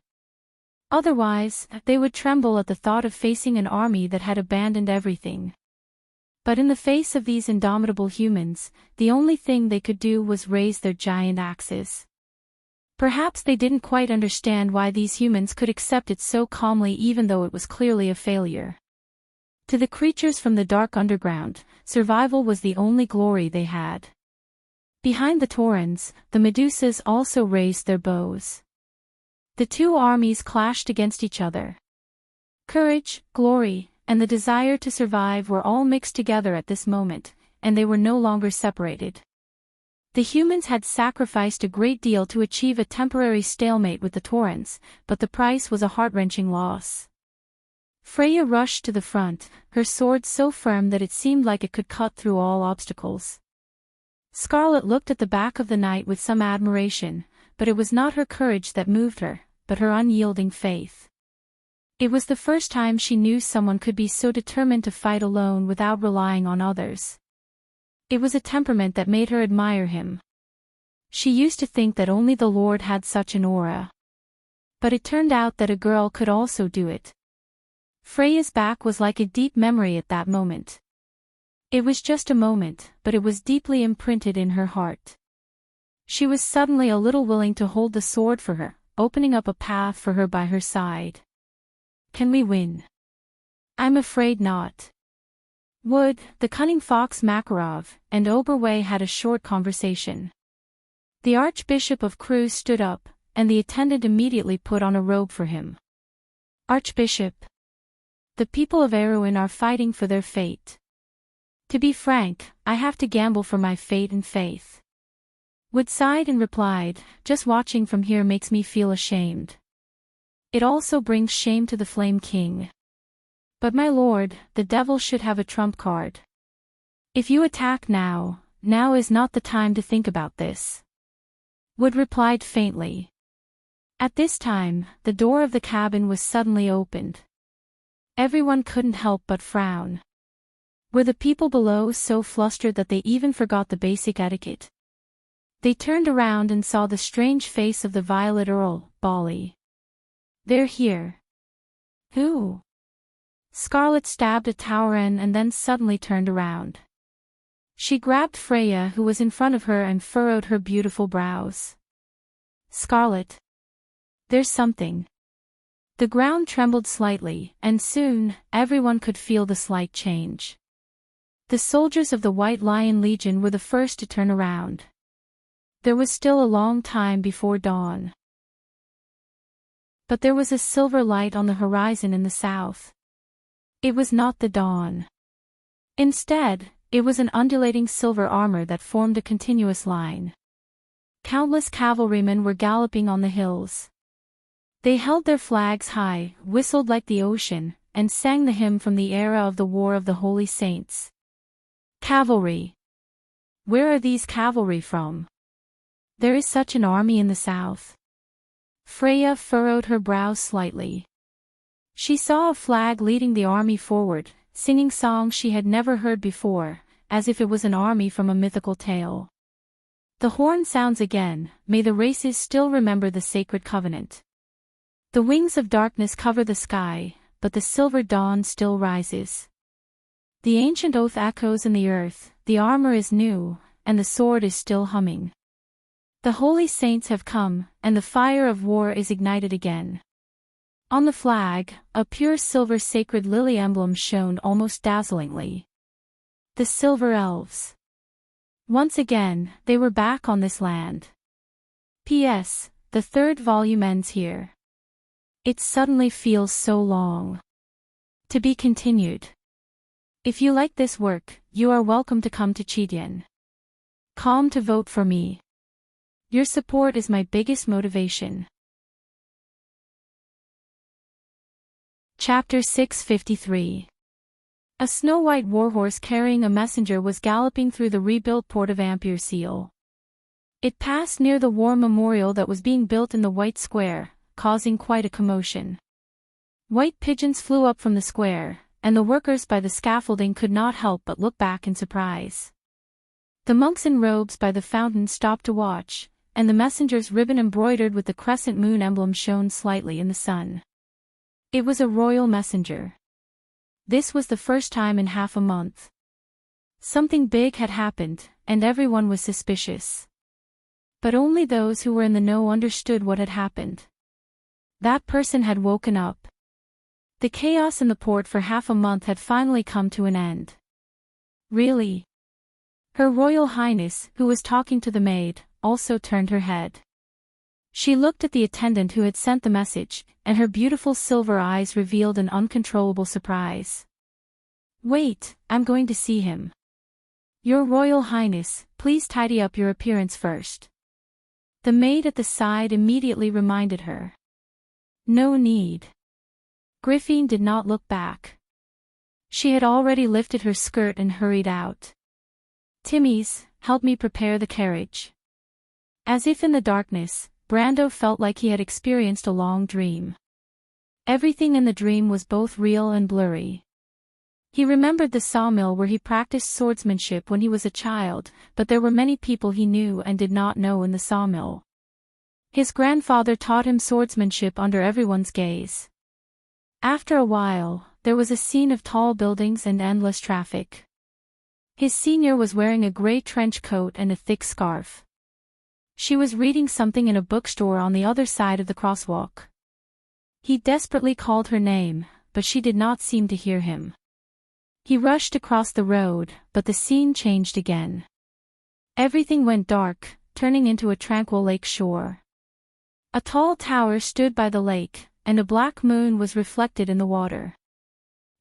Otherwise, they would tremble at the thought of facing an army that had abandoned everything. But in the face of these indomitable humans, the only thing they could do was raise their giant axes. Perhaps they didn't quite understand why these humans could accept it so calmly even though it was clearly a failure. To the creatures from the dark underground, survival was the only glory they had. Behind the Taurens, the Medusas also raised their bows. The two armies clashed against each other. Courage, glory, and the desire to survive were all mixed together at this moment, and they were no longer separated. The humans had sacrificed a great deal to achieve a temporary stalemate with the Taurens, but the price was a heart-wrenching loss. Freya rushed to the front, her sword so firm that it seemed like it could cut through all obstacles. Scarlet looked at the back of the knight with some admiration, but it was not her courage that moved her, but her unyielding faith. It was the first time she knew someone could be so determined to fight alone without relying on others. It was a temperament that made her admire him. She used to think that only the Lord had such an aura. But it turned out that a girl could also do it. Freya's back was like a deep memory at that moment. It was just a moment, but it was deeply imprinted in her heart. She was suddenly a little willing to hold the sword for her, opening up a path for her by her side. Can we win? I'm afraid not. Wood, the cunning fox Makarov, and Oberway had a short conversation. The Archbishop of Cruz stood up, and the attendant immediately put on a robe for him. Archbishop. The people of Erwin are fighting for their fate. To be frank, I have to gamble for my fate and faith. Wood sighed and replied, just watching from here makes me feel ashamed. It also brings shame to the Flame King. But my lord, the devil should have a trump card. If you attack now is not the time to think about this. Wood replied faintly. At this time, the door of the cabin was suddenly opened. Everyone couldn't help but frown. Were the people below so flustered that they even forgot the basic etiquette? They turned around and saw the strange face of the Violet Earl, Bolly. They're here. Who? Scarlet stabbed at Tauren and then suddenly turned around. She grabbed Freya who was in front of her and furrowed her beautiful brows. Scarlet. There's something. The ground trembled slightly, and soon, everyone could feel the slight change. The soldiers of the White Lion Legion were the first to turn around. There was still a long time before dawn. But there was a silver light on the horizon in the south. It was not the dawn. Instead, it was an undulating silver armor that formed a continuous line. Countless cavalrymen were galloping on the hills. They held their flags high, whistled like the ocean, and sang the hymn from the era of the War of the Holy Saints. Cavalry. Where are these cavalry from? There is such an army in the south. Freya furrowed her brows slightly. She saw a flag leading the army forward, singing songs she had never heard before, as if it was an army from a mythical tale. The horn sounds again, may the races still remember the sacred covenant. The wings of darkness cover the sky, but the silver dawn still rises. The ancient oath echoes in the earth, the armor is new, and the sword is still humming. The holy saints have come, and the fire of war is ignited again. On the flag, a pure silver sacred lily emblem shone almost dazzlingly. The Silver Elves. Once again, they were back on this land. P.S. The third volume ends here. It suddenly feels so long. To be continued. If you like this work, you are welcome to come to Cheetian.com to vote for me. Your support is my biggest motivation. Chapter 653. A snow-white warhorse carrying a messenger was galloping through the rebuilt port of Ampere-Seal. It passed near the war memorial that was being built in the White Square, causing quite a commotion. White pigeons flew up from the square, and the workers by the scaffolding could not help but look back in surprise. The monks in robes by the fountain stopped to watch, and the messenger's ribbon embroidered with the crescent moon emblem shone slightly in the sun. It was a royal messenger. This was the first time in half a month. Something big had happened, and everyone was suspicious. But only those who were in the know understood what had happened. That person had woken up. The chaos in the port for half a month had finally come to an end. Really? Her Royal Highness, who was talking to the maid, also turned her head. She looked at the attendant who had sent the message, and her beautiful silver eyes revealed an uncontrollable surprise. Wait, I'm going to see him. Your Royal Highness, please tidy up your appearance first. The maid at the side immediately reminded her. No need. Griffin did not look back. She had already lifted her skirt and hurried out. Timmy's, help me prepare the carriage. As if in the darkness, Brando felt like he had experienced a long dream. Everything in the dream was both real and blurry. He remembered the sawmill where he practiced swordsmanship when he was a child, but there were many people he knew and did not know in the sawmill. His grandfather taught him swordsmanship under everyone's gaze. After a while, there was a scene of tall buildings and endless traffic. His senior was wearing a gray trench coat and a thick scarf. She was reading something in a bookstore on the other side of the crosswalk. He desperately called her name, but she did not seem to hear him. He rushed across the road, but the scene changed again. Everything went dark, turning into a tranquil lake shore. A tall tower stood by the lake, and a black moon was reflected in the water.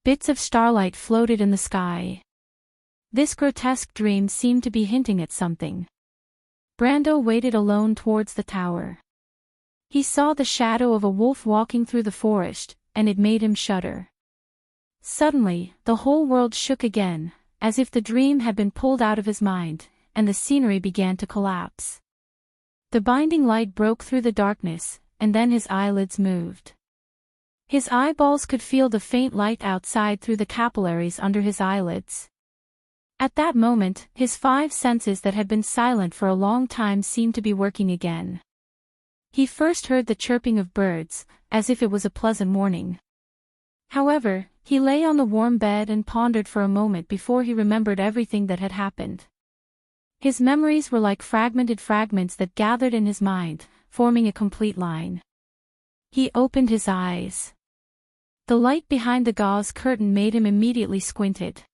Bits of starlight floated in the sky. This grotesque dream seemed to be hinting at something. Brando waded alone towards the tower. He saw the shadow of a wolf walking through the forest, and it made him shudder. Suddenly, the whole world shook again, as if the dream had been pulled out of his mind, and the scenery began to collapse. The binding light broke through the darkness, and then his eyelids moved. His eyeballs could feel the faint light outside through the capillaries under his eyelids. At that moment, his 5 senses that had been silent for a long time seemed to be working again. He first heard the chirping of birds, as if it was a pleasant morning. However, he lay on the warm bed and pondered for a moment before he remembered everything that had happened. His memories were like fragmented fragments that gathered in his mind, forming a complete line. He opened his eyes. The light behind the gauze curtain made him immediately squinted.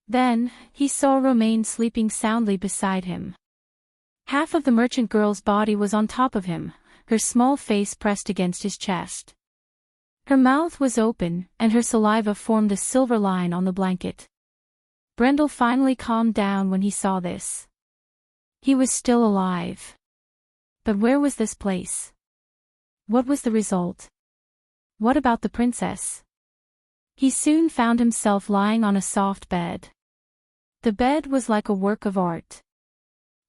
Then, he saw Romaine sleeping soundly beside him. Half of the merchant girl's body was on top of him, her small face pressed against his chest. Her mouth was open, and her saliva formed a silver line on the blanket. Brendel finally calmed down when he saw this. He was still alive. But where was this place? What was the result? What about the princess? He soon found himself lying on a soft bed. The bed was like a work of art.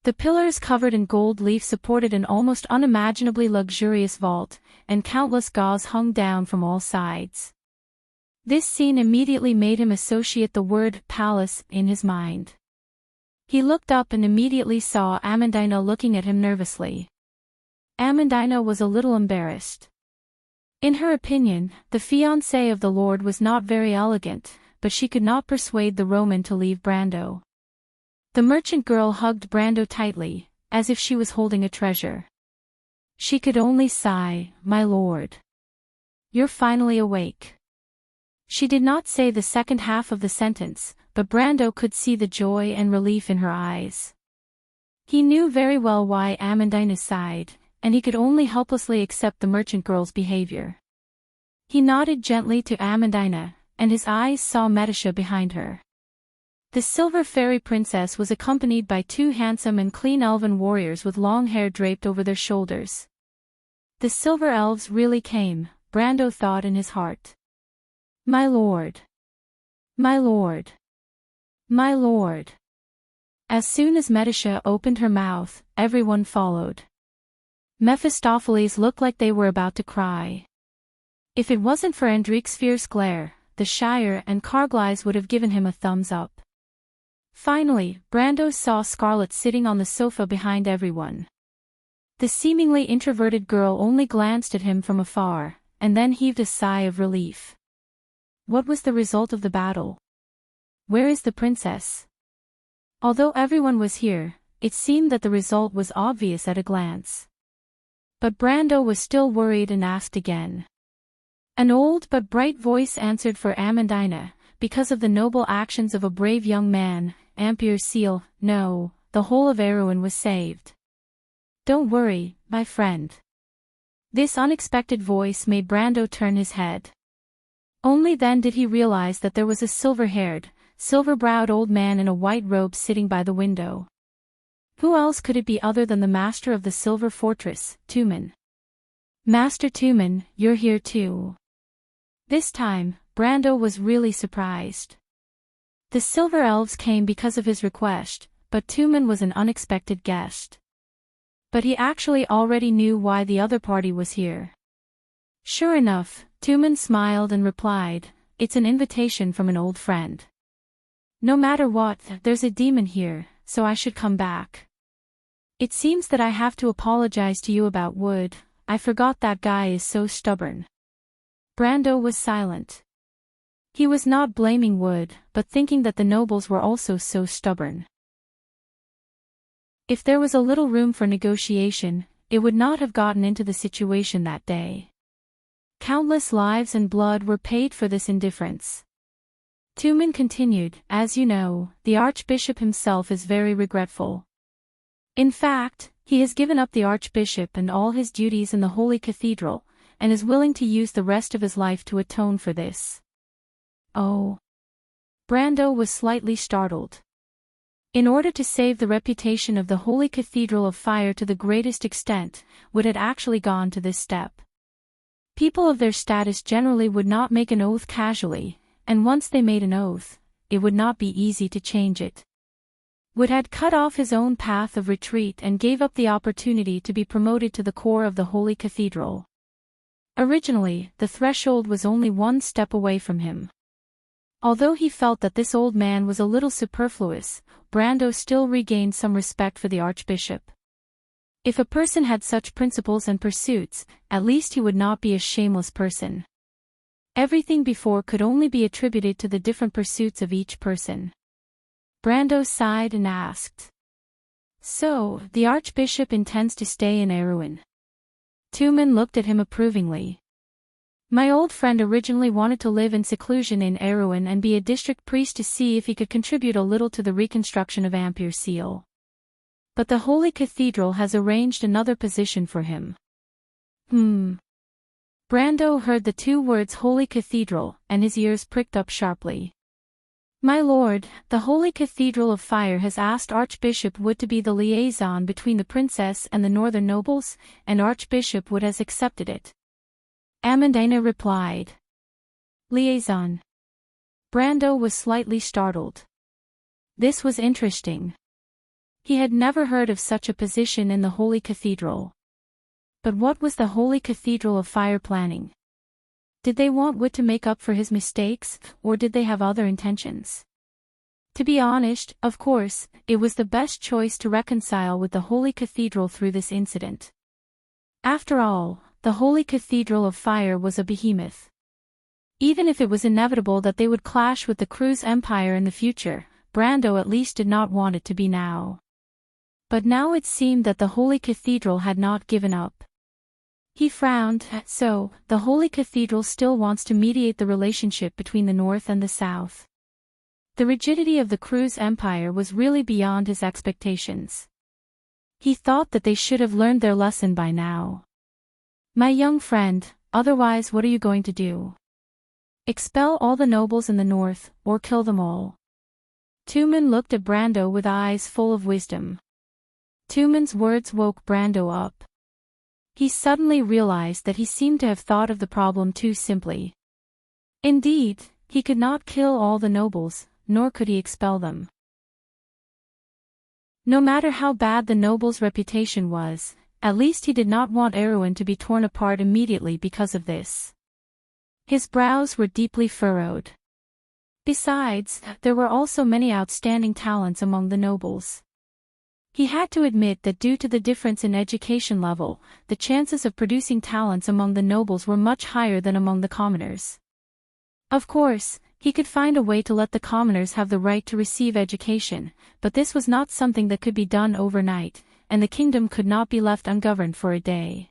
The pillars covered in gold leaf supported an almost unimaginably luxurious vault, and countless gauze hung down from all sides. This scene immediately made him associate the word palace in his mind. He looked up and immediately saw Amandina looking at him nervously. Amandina was a little embarrassed. In her opinion, the fiancé of the Lord was not very elegant, but she could not persuade the Roman to leave Brando. The merchant girl hugged Brando tightly, as if she was holding a treasure. She could only sigh, "My lord. You're finally awake." She did not say the second half of the sentence, but Brando could see the joy and relief in her eyes. He knew very well why Amandina sighed, and he could only helplessly accept the merchant girl's behavior. He nodded gently to Amandina, and his eyes saw Medisha behind her. The silver fairy princess was accompanied by two handsome and clean elven warriors with long hair draped over their shoulders. The silver elves really came, Brando thought in his heart. "My lord. My lord. My lord." As soon as Medisha opened her mouth, everyone followed. Mephistopheles looked like they were about to cry. If it wasn't for Enrich's fierce glare, the Shire and Carglass would have given him a thumbs up. Finally, Brando saw Scarlet sitting on the sofa behind everyone. The seemingly introverted girl only glanced at him from afar, and then heaved a sigh of relief. What was the result of the battle? Where is the princess? Although everyone was here, it seemed that the result was obvious at a glance. But Brando was still worried and asked again. An old but bright voice answered for Amandina, because of the noble actions of a brave young man, Ampere Seal, no, the whole of Erewhon was saved. Don't worry, my friend. This unexpected voice made Brando turn his head. Only then did he realize that there was a silver-haired, silver-browed old man in a white robe sitting by the window. Who else could it be other than the master of the Silver Fortress, Tumen? "Master Tumen, you're here too." This time, Brando was really surprised. The Silver Elves came because of his request, but Tumen was an unexpected guest. But he actually already knew why the other party was here. Sure enough, Tumen smiled and replied, "It's an invitation from an old friend. No matter what, there's a demon here, so I should come back. It seems that I have to apologize to you about Wood. I forgot that guy is so stubborn." Brando was silent. He was not blaming Wood, but thinking that the nobles were also so stubborn. If there was a little room for negotiation, it would not have gotten into the situation that day. Countless lives and blood were paid for this indifference. Tumen continued, "As you know, the Archbishop himself is very regretful. In fact, he has given up the Archbishop and all his duties in the Holy Cathedral, and is willing to use the rest of his life to atone for this." Oh. Brando was slightly startled. In order to save the reputation of the Holy Cathedral of Fire to the greatest extent, Wood had actually gone to this step. People of their status generally would not make an oath casually, and once they made an oath, it would not be easy to change it. Wood had cut off his own path of retreat and gave up the opportunity to be promoted to the core of the Holy Cathedral. Originally, the threshold was only one step away from him. Although he felt that this old man was a little superfluous, Brando still regained some respect for the Archbishop. If a person had such principles and pursuits, at least he would not be a shameless person. Everything before could only be attributed to the different pursuits of each person. Brando sighed and asked. "So, the Archbishop intends to stay in Erewhon?" Tumen looked at him approvingly. "My old friend originally wanted to live in seclusion in Erewhon and be a district priest to see if he could contribute a little to the reconstruction of Ampere Seal. But the Holy Cathedral has arranged another position for him." Brando heard the two words Holy Cathedral, and his ears pricked up sharply. "My lord, the Holy Cathedral of Fire has asked Archbishop Wood to be the liaison between the princess and the northern nobles, and Archbishop Wood has accepted it." Amandina replied. "Liaison." Brando was slightly startled. This was interesting. He had never heard of such a position in the Holy Cathedral. But what was the Holy Cathedral of Fire planning? Did they want Wood to make up for his mistakes, or did they have other intentions? To be honest, of course, it was the best choice to reconcile with the Holy Cathedral through this incident. After all, the Holy Cathedral of Fire was a behemoth. Even if it was inevitable that they would clash with the Cruz Empire in the future, Brando at least did not want it to be now. But now it seemed that the Holy Cathedral had not given up. He frowned. So, the Holy Cathedral still wants to mediate the relationship between the North and the South. The rigidity of the Cruz Empire was really beyond his expectations. He thought that they should have learned their lesson by now. My young friend, otherwise what are you going to do? Expel all the nobles in the North, or kill them all? Tumen looked at Brando with eyes full of wisdom. Tumen's words woke Brando up. He suddenly realized that he seemed to have thought of the problem too simply. Indeed, he could not kill all the nobles, nor could he expel them. No matter how bad the noble's reputation was, at least he did not want Erewhon to be torn apart immediately because of this. His brows were deeply furrowed. Besides, there were also many outstanding talents among the nobles. He had to admit that due to the difference in education level, the chances of producing talents among the nobles were much higher than among the commoners. Of course, he could find a way to let the commoners have the right to receive education, but this was not something that could be done overnight, and the kingdom could not be left ungoverned for a day.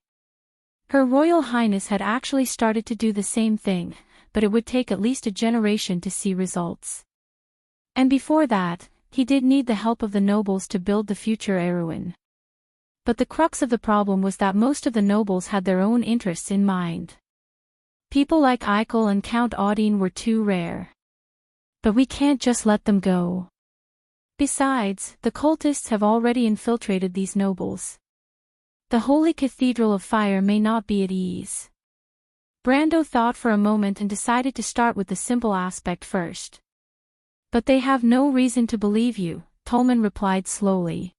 Her Royal Highness had actually started to do the same thing, but it would take at least a generation to see results. And before that, he did need the help of the nobles to build the future Erewhon. But the crux of the problem was that most of the nobles had their own interests in mind. People like Eichel and Count Audine were too rare. But we can't just let them go. Besides, the cultists have already infiltrated these nobles. The Holy Cathedral of Fire may not be at ease. Brando thought for a moment and decided to start with the simple aspect first. But they have no reason to believe you, Tolman replied slowly.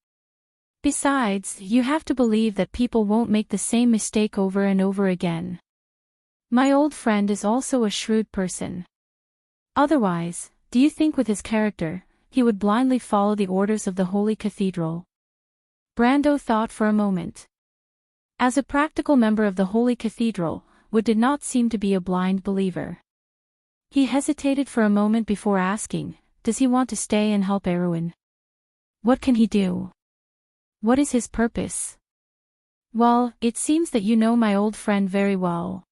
Besides, you have to believe that people won't make the same mistake over and over again. My old friend is also a shrewd person. Otherwise, do you think with his character, he would blindly follow the orders of the Holy Cathedral? Brando thought for a moment. As a practical member of the Holy Cathedral, Wood did not seem to be a blind believer. He hesitated for a moment before asking, does he want to stay and help Erewhon? What can he do? What is his purpose? Well, it seems that you know my old friend very well.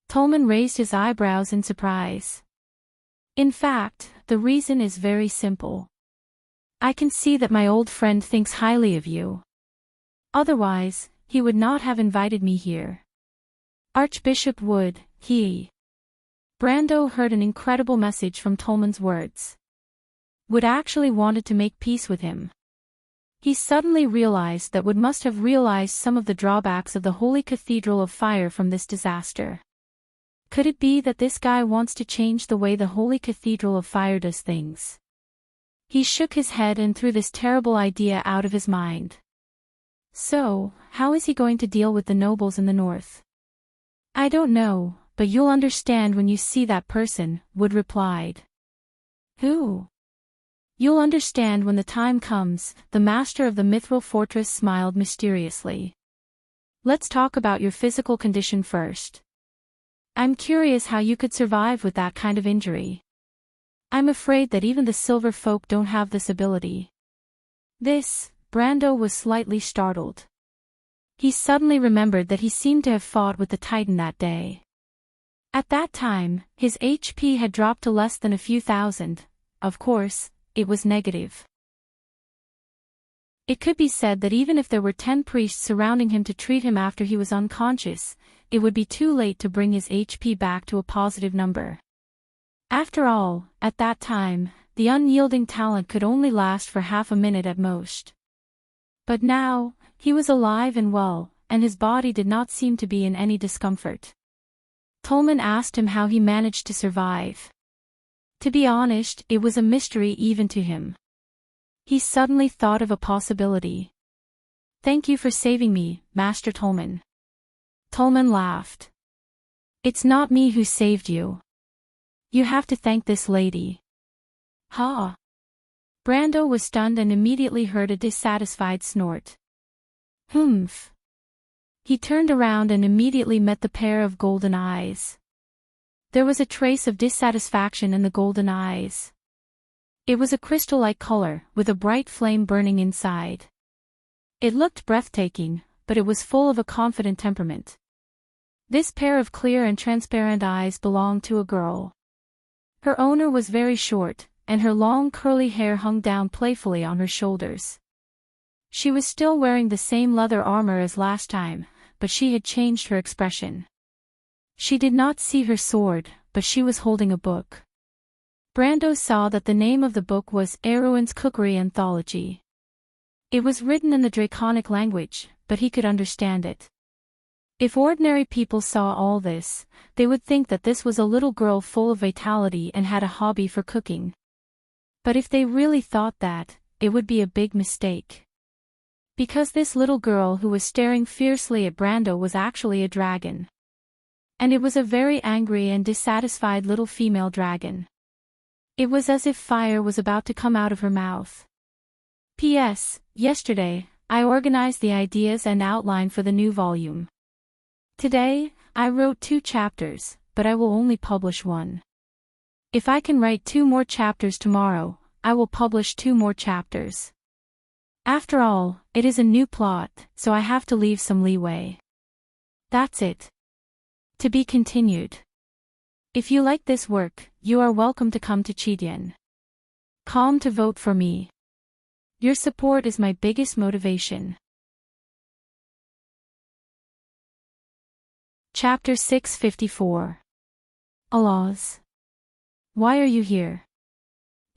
Tolman raised his eyebrows in surprise. In fact, the reason is very simple. I can see that my old friend thinks highly of you. Otherwise, he would not have invited me here. Archbishop Wood, he. Brando heard an incredible message from Tolman's words. Wood actually wanted to make peace with him. He suddenly realized that Wood must have realized some of the drawbacks of the Holy Cathedral of Fire from this disaster. Could it be that this guy wants to change the way the Holy Cathedral of Fire does things? He shook his head and threw this terrible idea out of his mind. So, how is he going to deal with the nobles in the north? I don't know, but you'll understand when you see that person, Wood replied. Who? You'll understand when the time comes, the master of the Mithril Fortress smiled mysteriously. Let's talk about your physical condition first. I'm curious how you could survive with that kind of injury. I'm afraid that even the silver folk don't have this ability. Brando was slightly startled. He suddenly remembered that he seemed to have fought with the Titan that day. At that time, his HP had dropped to less than a few thousand. Of course, it was negative. It could be said that even if there were 10 priests surrounding him to treat him after he was unconscious, it would be too late to bring his HP back to a positive number. After all, at that time, the unyielding talent could only last for half a minute at most. But now, he was alive and well, and his body did not seem to be in any discomfort. Tolman asked him how he managed to survive. To be honest, it was a mystery even to him. He suddenly thought of a possibility. "Thank you for saving me, Master Tolman." Tolman laughed. "It's not me who saved you. You have to thank this lady." "Ha!" Brando was stunned and immediately heard a dissatisfied snort. "Humph." He turned around and immediately met the pair of golden eyes. There was a trace of dissatisfaction in the golden eyes. It was a crystal-like color, with a bright flame burning inside. It looked breathtaking, but it was full of a confident temperament. This pair of clear and transparent eyes belonged to a girl. Her owner was very short, and her long curly hair hung down playfully on her shoulders. She was still wearing the same leather armor as last time, but she had changed her expression. She did not see her sword, but she was holding a book. Brando saw that the name of the book was Erwin's Cookery Anthology. It was written in the Draconic language, but he could understand it. If ordinary people saw all this, they would think that this was a little girl full of vitality and had a hobby for cooking. But if they really thought that, it would be a big mistake. Because this little girl who was staring fiercely at Brando was actually a dragon. And it was a very angry and dissatisfied little female dragon. It was as if fire was about to come out of her mouth. P.S. Yesterday, I organized the ideas and outline for the new volume. Today, I wrote 2 chapters, but I will only publish 1. If I can write 2 more chapters tomorrow, I will publish 2 more chapters. After all, it is a new plot, so I have to leave some leeway. That's it. To be continued. If you like this work, you are welcome to come to Chidian. Come to vote for me. Your support is my biggest motivation. Chapter 654. Alas. Why are you here?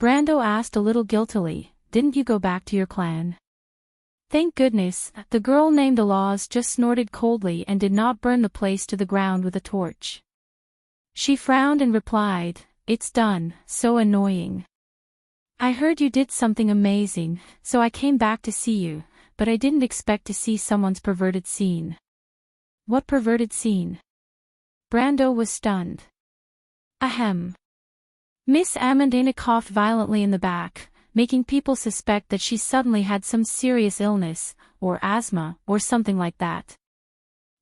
Brando asked a little guiltily, didn't you go back to your clan? Thank goodness, the girl named Alas just snorted coldly and did not burn the place to the ground with a torch. She frowned and replied, it's done, so annoying. I heard you did something amazing, so I came back to see you, but I didn't expect to see someone's perverted scene. What perverted scene? Brando was stunned. Ahem. Miss Amandina coughed violently in the back, making people suspect that she suddenly had some serious illness, or asthma, or something like that.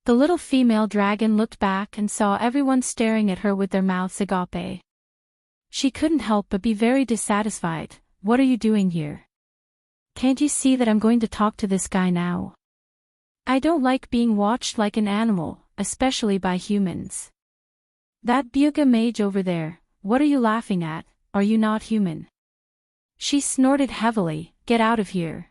The little female dragon looked back and saw everyone staring at her with their mouths agape. She couldn't help but be very dissatisfied. What are you doing here? Can't you see that I'm going to talk to this guy now? I don't like being watched like an animal, especially by humans. That Buga mage over there, what are you laughing at? Are you not human? She snorted heavily, get out of here.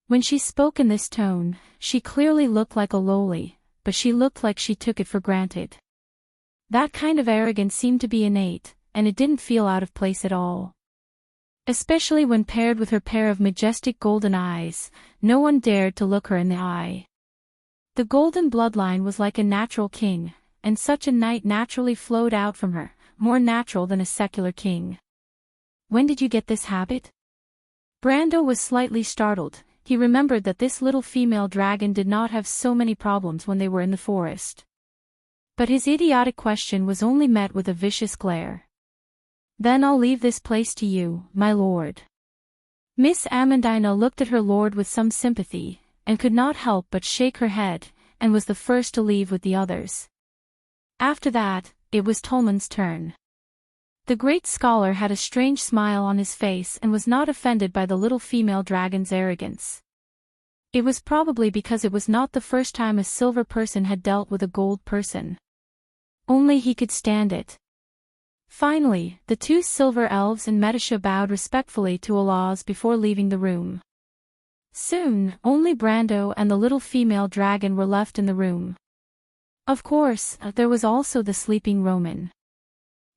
When she spoke in this tone, she clearly looked like a loli, but she looked like she took it for granted. That kind of arrogance seemed to be innate, and it didn't feel out of place at all. Especially when paired with her pair of majestic golden eyes, no one dared to look her in the eye. The golden bloodline was like a natural king, and such a knight naturally flowed out from her, more natural than a secular king. When did you get this habit? Brando was slightly startled. He remembered that this little female dragon did not have so many problems when they were in the forest. But his idiotic question was only met with a vicious glare. Then I'll leave this place to you, my lord. Miss Amandina looked at her lord with some sympathy, and could not help but shake her head, and was the first to leave with the others. After that, it was Tolman's turn. The great scholar had a strange smile on his face and was not offended by the little female dragon's arrogance. It was probably because it was not the first time a silver person had dealt with a gold person. Only he could stand it. Finally, the 2 silver elves and Medisha bowed respectfully to Alas before leaving the room. Soon, only Brando and the little female dragon were left in the room. Of course, there was also the sleeping Roman.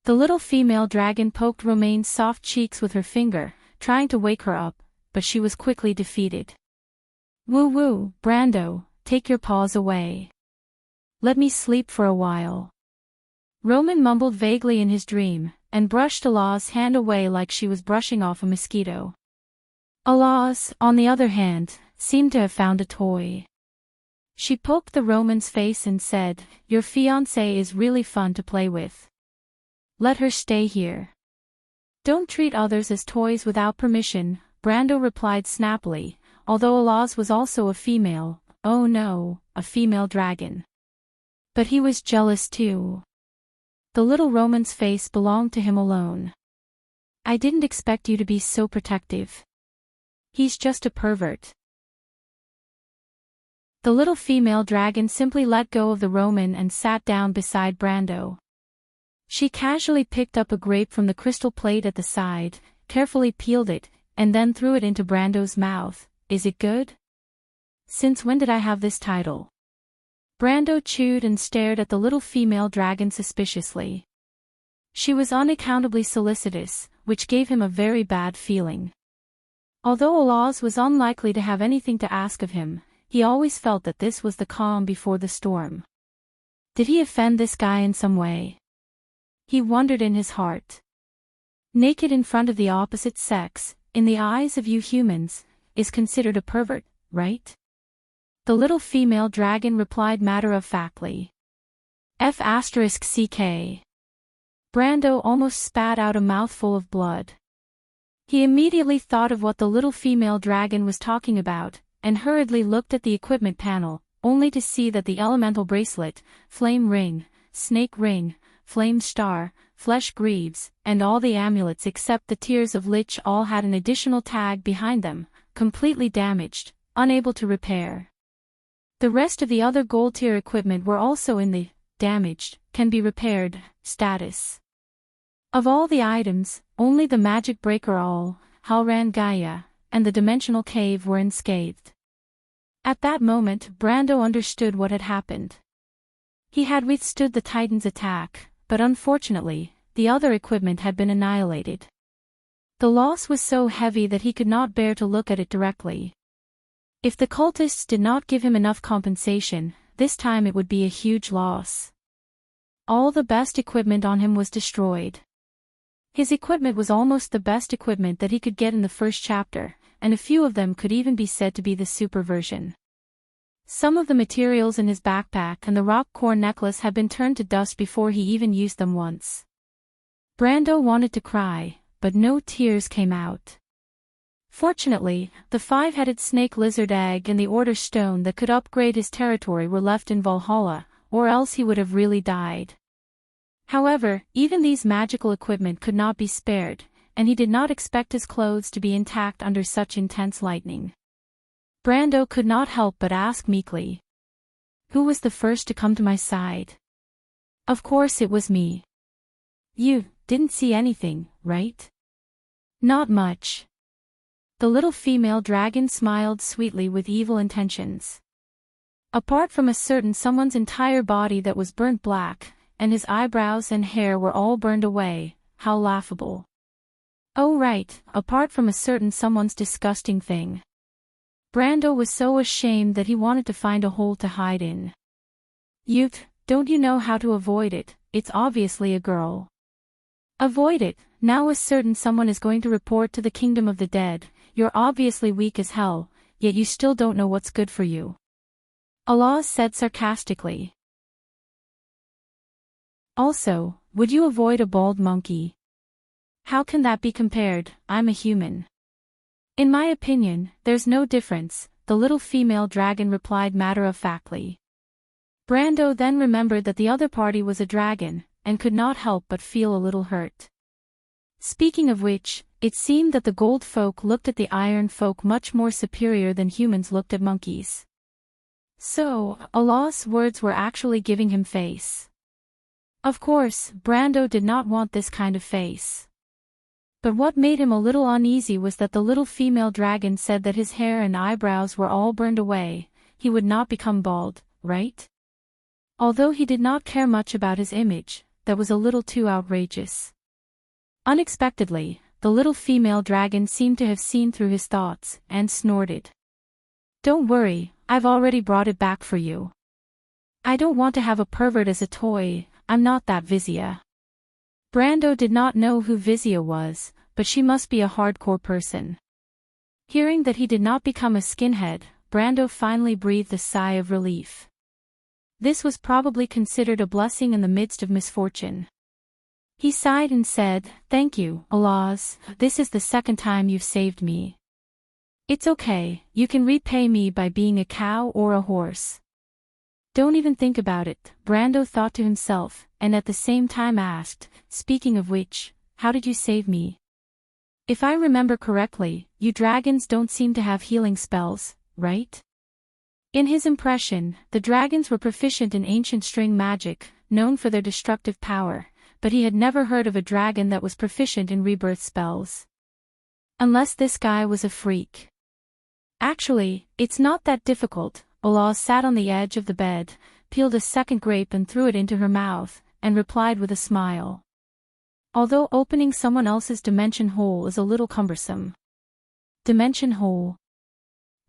The little female dragon poked Romaine's soft cheeks with her finger, trying to wake her up, but she was quickly defeated. Woo-woo, Brando, take your paws away. Let me sleep for a while. Roman mumbled vaguely in his dream, and brushed Alas's hand away like she was brushing off a mosquito. Alas, on the other hand, seemed to have found a toy. She poked the Roman's face and said, "Your fiancée is really fun to play with. Let her stay here." "Don't treat others as toys without permission," Brando replied snappily, although Alas was also a female, oh no, a female dragon. But he was jealous too. The little Roman's face belonged to him alone. "I didn't expect you to be so protective. He's just a pervert." The little female dragon simply let go of the Roman and sat down beside Brando. She casually picked up a grape from the crystal plate at the side, carefully peeled it, and then threw it into Brando's mouth. "Is it good? Since when did I have this title?" Brando chewed and stared at the little female dragon suspiciously. She was unaccountably solicitous, which gave him a very bad feeling. Although Alas was unlikely to have anything to ask of him, he always felt that this was the calm before the storm. Did he offend this guy in some way? He wondered in his heart. Naked in front of the opposite sex, in the eyes of you humans, is considered a pervert, right? The little female dragon replied matter-of-factly. F***ck. Brando almost spat out a mouthful of blood. He immediately thought of what the little female dragon was talking about, and hurriedly looked at the equipment panel, only to see that the elemental bracelet, flame ring, snake ring, flame star, flesh greaves, and all the amulets except the tears of Lich all had an additional tag behind them, completely damaged, unable to repair. The rest of the other gold-tier equipment were also in the damaged, can be repaired status. Of all the items, only the magic breaker all, Halran Gaia, and the dimensional cave were unscathed. At that moment, Brando understood what had happened. He had withstood the Titan's attack, but unfortunately, the other equipment had been annihilated. The loss was so heavy that he could not bear to look at it directly. If the cultists did not give him enough compensation, this time it would be a huge loss. All the best equipment on him was destroyed. His equipment was almost the best equipment that he could get in the first chapter, and a few of them could even be said to be the super version. Some of the materials in his backpack and the rock core necklace had been turned to dust before he even used them once. Brando wanted to cry, but no tears came out. Fortunately, the 5-headed snake lizard egg and the order stone that could upgrade his territory were left in Valhalla, or else he would have really died. However, even these magical equipment could not be spared, and he did not expect his clothes to be intact under such intense lightning. Brando could not help but ask meekly. "Who was the first to come to my side?" "Of course it was me." "You didn't see anything, right?" "Not much." The little female dragon smiled sweetly with evil intentions. "Apart from a certain someone's entire body that was burnt black, and his eyebrows and hair were all burned away, how laughable." "Oh right, apart from a certain someone's disgusting thing." Brando was so ashamed that he wanted to find a hole to hide in. Don't you know how to avoid it? It's obviously a girl." "Avoid it? Now a certain someone is going to report to the kingdom of the dead. You're obviously weak as hell, yet you still don't know what's good for you," Alas said sarcastically. "Also, would you avoid a bald monkey?" "How can that be compared? I'm a human." "In my opinion, there's no difference," the little female dragon replied matter-of-factly. Brando then remembered that the other party was a dragon, and could not help but feel a little hurt. Speaking of which, it seemed that the gold folk looked at the iron folk much more superior than humans looked at monkeys. So, Alas' words were actually giving him face. Of course, Brando did not want this kind of face. But what made him a little uneasy was that the little female dragon said that his hair and eyebrows were all burned away, he would not become bald, right? Although he did not care much about his image, that was a little too outrageous. Unexpectedly, the little female dragon seemed to have seen through his thoughts, and snorted. "Don't worry, I've already brought it back for you. I don't want to have a pervert as a toy, I'm not that Vizia." Brando did not know who Vizia was, but she must be a hardcore person. Hearing that he did not become a skinhead, Brando finally breathed a sigh of relief. This was probably considered a blessing in the midst of misfortune. He sighed and said, "Thank you, Allahs, this is the second time you've saved me. It's okay, you can repay me by being a cow or a horse." "Don't even think about it," Brando thought to himself, and at the same time asked, "Speaking of which, how did you save me? If I remember correctly, you dragons don't seem to have healing spells, right?" In his impression, the dragons were proficient in ancient string magic, known for their destructive power, but he had never heard of a dragon that was proficient in rebirth spells. Unless this guy was a freak. "Actually, it's not that difficult." Ola sat on the edge of the bed, peeled a second grape and threw it into her mouth, and replied with a smile. "Although opening someone else's dimension hole is a little cumbersome." "Dimension hole?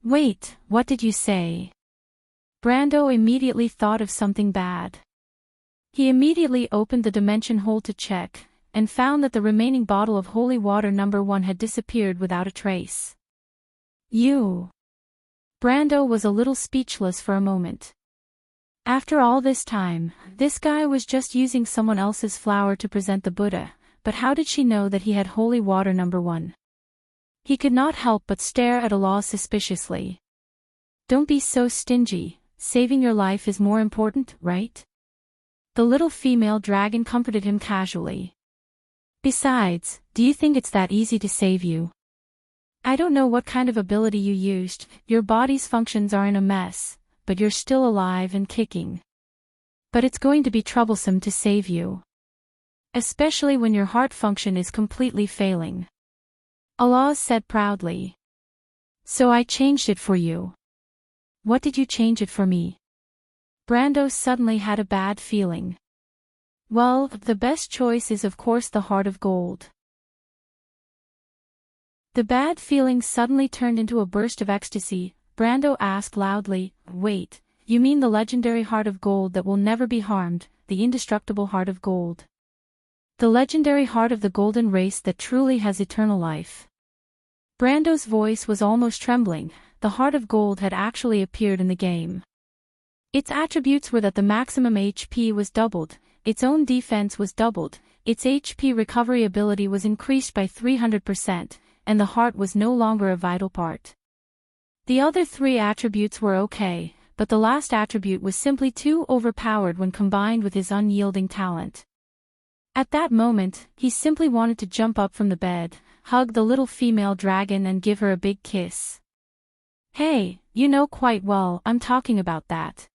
Wait, what did you say?" Brando immediately thought of something bad. He immediately opened the dimension hole to check, and found that the remaining bottle of holy water number 1 had disappeared without a trace. "You..." Brando was a little speechless for a moment. After all this time, this guy was just using someone else's flower to present the Buddha, but how did she know that he had holy water number 1? He could not help but stare at Allah suspiciously. "Don't be so stingy, saving your life is more important, right?" The little female dragon comforted him casually. "Besides, do you think it's that easy to save you? I don't know what kind of ability you used, your body's functions are in a mess, but you're still alive and kicking. But it's going to be troublesome to save you. Especially when your heart function is completely failing." Allah said proudly. "So I changed it for you." "What did you change it for me?" Brando suddenly had a bad feeling. "Well, the best choice is of course the heart of gold." The bad feeling suddenly turned into a burst of ecstasy. Brando asked loudly, "Wait, you mean the legendary heart of gold that will never be harmed, the indestructible heart of gold? The legendary heart of the golden race that truly has eternal life?" Brando's voice was almost trembling. The heart of gold had actually appeared in the game. Its attributes were that the maximum HP was doubled, its own defense was doubled, its HP recovery ability was increased by 300%, and the heart was no longer a vital part. The other 3 attributes were okay, but the last attribute was simply too overpowered when combined with his unyielding talent. At that moment, he simply wanted to jump up from the bed, hug the little female dragon and give her a big kiss. "Hey, you know quite well I'm talking about that.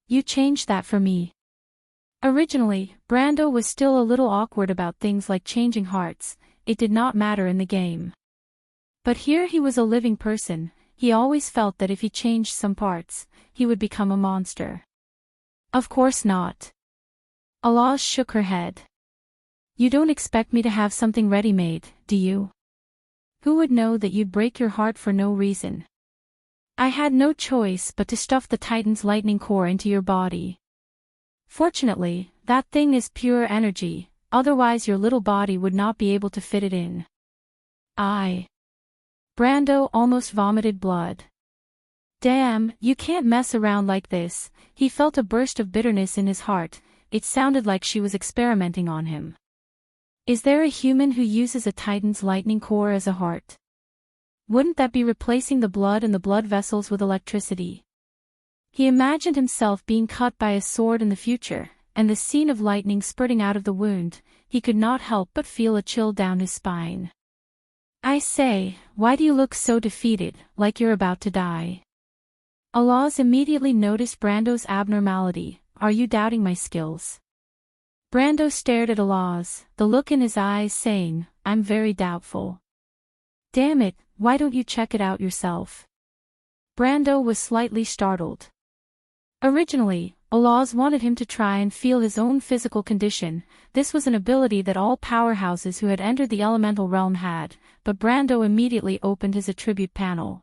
You changed that for me." Originally, Brando was still a little awkward about things like changing hearts. It did not matter in the game. But here he was a living person. He always felt that if he changed some parts, he would become a monster. "Of course not." Allah shook her head. "You don't expect me to have something ready-made, do you? Who would know that you'd break your heart for no reason? I had no choice but to stuff the Titan's lightning core into your body. Fortunately, that thing is pure energy, otherwise your little body would not be able to fit it in." Brando almost vomited blood. "Damn, you can't mess around like this." He felt a burst of bitterness in his heart. It sounded like she was experimenting on him. Is there a human who uses a Titan's lightning core as a heart? Wouldn't that be replacing the blood and the blood vessels with electricity? He imagined himself being cut by a sword in the future, and the scene of lightning spurting out of the wound. He could not help but feel a chill down his spine. "I say, why do you look so defeated, like you're about to die?" Allahs immediately noticed Brando's abnormality. "Are you doubting my skills?" Brando stared at Allahs, the look in his eyes saying, "I'm very doubtful." "Damn it, why don't you check it out yourself?" Brando was slightly startled. Originally, Allahs wanted him to try and feel his own physical condition. This was an ability that all powerhouses who had entered the elemental realm had, but Brando immediately opened his attribute panel.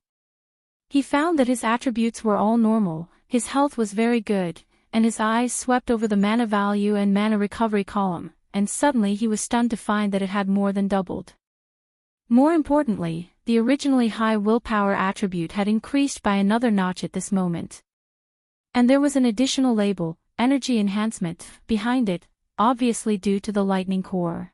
He found that his attributes were all normal, his health was very good, and his eyes swept over the mana value and mana recovery column, and suddenly he was stunned to find that it had more than doubled. More importantly, the originally high willpower attribute had increased by another notch at this moment. And there was an additional label, Energy Enhancement, behind it, obviously due to the Lightning Core.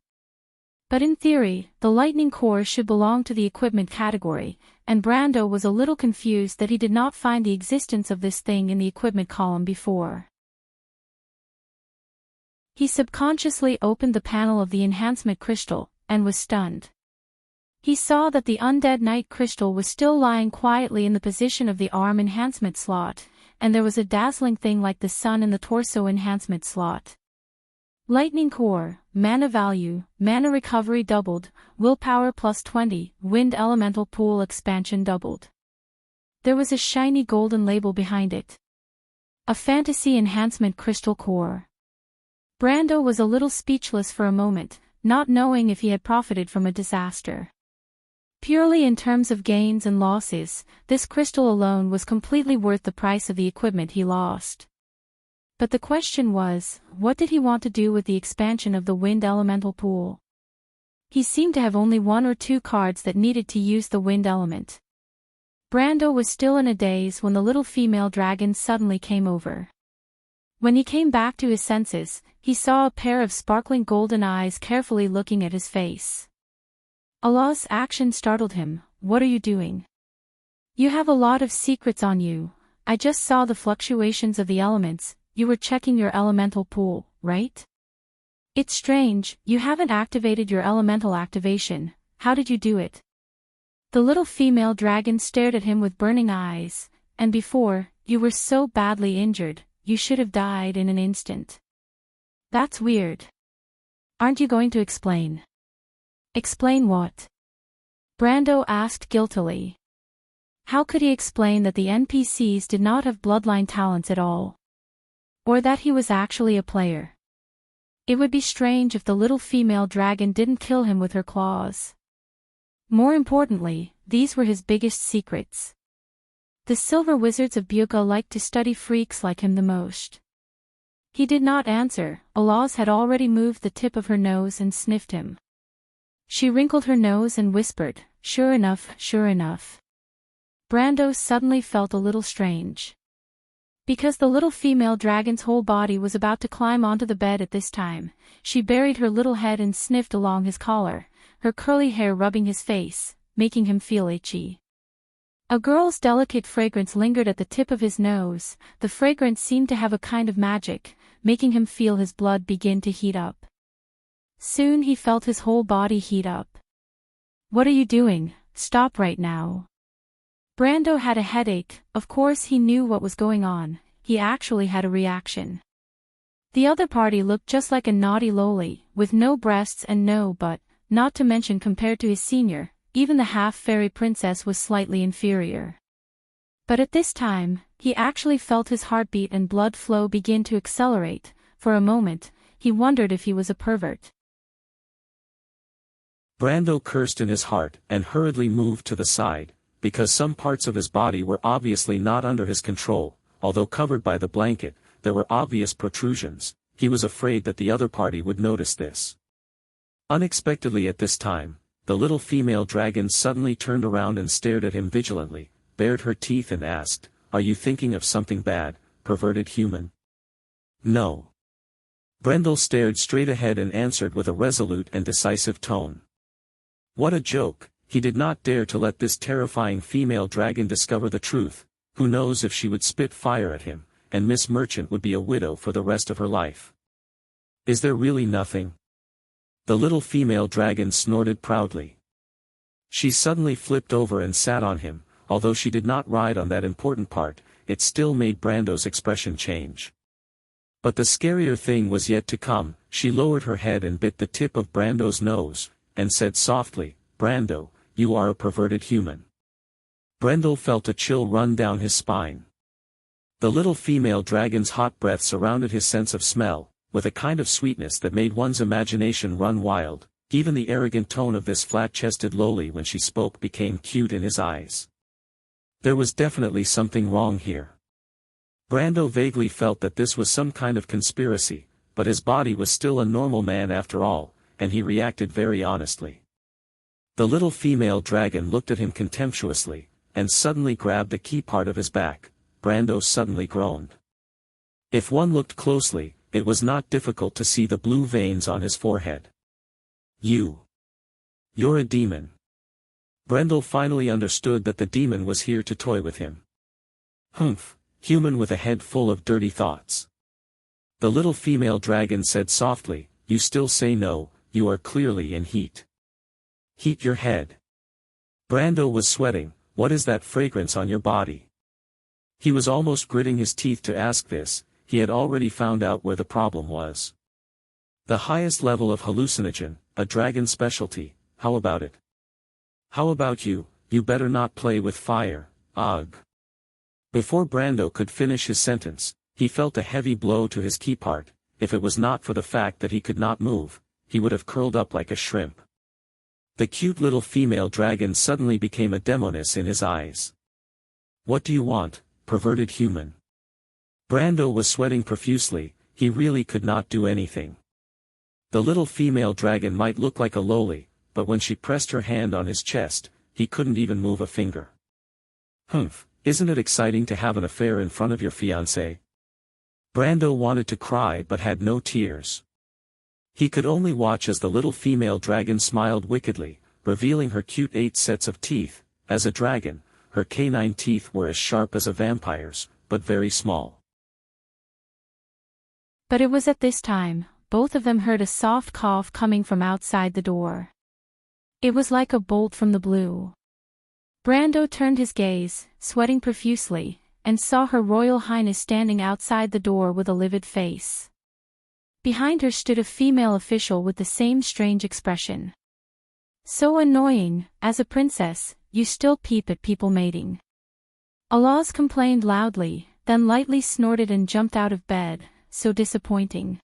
But in theory, the Lightning Core should belong to the equipment category, and Brando was a little confused that he did not find the existence of this thing in the equipment column before. He subconsciously opened the panel of the enhancement crystal, and was stunned. He saw that the Undead Knight crystal was still lying quietly in the position of the arm enhancement slot, and there was a dazzling thing like the sun in the torso enhancement slot. Lightning Core, mana value, mana recovery doubled, willpower plus 20, wind elemental pool expansion doubled. There was a shiny golden label behind it. A fantasy enhancement crystal core. Brando was a little speechless for a moment, not knowing if he had profited from a disaster. Purely in terms of gains and losses, this crystal alone was completely worth the price of the equipment he lost. But the question was, what did he want to do with the expansion of the wind elemental pool? He seemed to have only 1 or 2 cards that needed to use the wind element. Brando was still in a daze when the little female dragon suddenly came over. When he came back to his senses, he saw a pair of sparkling golden eyes carefully looking at his face. Allah's action startled him. What are you doing? You have a lot of secrets on you. I just saw the fluctuations of the elements. You were checking your elemental pool, right? It's strange, you haven't activated your elemental activation. How did you do it? The little female dragon stared at him with burning eyes, and before, you were so badly injured, you should have died in an instant. That's weird. Aren't you going to explain? Explain what? Brando asked guiltily. How could he explain that the NPCs did not have bloodline talents at all? Or that he was actually a player? It would be strange if the little female dragon didn't kill him with her claws. More importantly, these were his biggest secrets. The silver wizards of Buga liked to study freaks like him the most. He did not answer. Alaz had already moved the tip of her nose and sniffed him. She wrinkled her nose and whispered, "Sure enough, sure enough." Brando suddenly felt a little strange. Because the little female dragon's whole body was about to climb onto the bed at this time, she buried her little head and sniffed along his collar, her curly hair rubbing his face, making him feel itchy. A girl's delicate fragrance lingered at the tip of his nose. The fragrance seemed to have a kind of magic, making him feel his blood begin to heat up. Soon he felt his whole body heat up. What are you doing? Stop right now. Brando had a headache. Of course he knew what was going on. He actually had a reaction. The other party looked just like a naughty loli, with no breasts and no butt, not to mention compared to his senior, even the half-fairy princess was slightly inferior. But at this time, he actually felt his heartbeat and blood flow begin to accelerate. For a moment, he wondered if he was a pervert. Brando cursed in his heart and hurriedly moved to the side, because some parts of his body were obviously not under his control. Although covered by the blanket, there were obvious protrusions. He was afraid that the other party would notice this. Unexpectedly at this time, the little female dragon suddenly turned around and stared at him vigilantly, bared her teeth and asked, "Are you thinking of something bad, perverted human?" "No." Brendel stared straight ahead and answered with a resolute and decisive tone. What a joke! He did not dare to let this terrifying female dragon discover the truth. Who knows if she would spit fire at him, and Miss Merchant would be a widow for the rest of her life. Is there really nothing? The little female dragon snorted proudly. She suddenly flipped over and sat on him. Although she did not ride on that important part, it still made Brando's expression change. But the scarier thing was yet to come. She lowered her head and bit the tip of Brando's nose, and said softly, "Brando, you are a perverted human." Brendel felt a chill run down his spine. The little female dragon's hot breath surrounded his sense of smell, with a kind of sweetness that made one's imagination run wild. Even the arrogant tone of this flat-chested loli when she spoke became cute in his eyes. There was definitely something wrong here. Brando vaguely felt that this was some kind of conspiracy, but his body was still a normal man after all, and he reacted very honestly. The little female dragon looked at him contemptuously, and suddenly grabbed the key part of his back. Brando suddenly groaned. If one looked closely, it was not difficult to see the blue veins on his forehead. You're a demon. Brendel finally understood that the demon was here to toy with him. Humph, human with a head full of dirty thoughts. The little female dragon said softly, you still say no, you are clearly in heat. Heat your head. Brando was sweating, what is that fragrance on your body? He was almost gritting his teeth to ask this, he had already found out where the problem was. The highest level of hallucinogen, a dragon specialty, how about it? How about you better not play with fire, ugh. Before Brando could finish his sentence, he felt a heavy blow to his key part. If it was not for the fact that he could not move, he would have curled up like a shrimp. The cute little female dragon suddenly became a demoness in his eyes. What do you want, perverted human? Brando was sweating profusely, he really could not do anything. The little female dragon might look like a loli, but when she pressed her hand on his chest, he couldn't even move a finger. Humph, isn't it exciting to have an affair in front of your fiancé? Brando wanted to cry but had no tears. He could only watch as the little female dragon smiled wickedly, revealing her cute 8 sets of teeth. As a dragon, her canine teeth were as sharp as a vampire's, but very small. But it was at this time, both of them heard a soft cough coming from outside the door. It was like a bolt from the blue. Brando turned his gaze, sweating profusely, and saw Her Royal Highness standing outside the door with a livid face. Behind her stood a female official with the same strange expression. So annoying, as a princess, you still peep at people mating. Alaz complained loudly, then lightly snorted and jumped out of bed, so disappointing.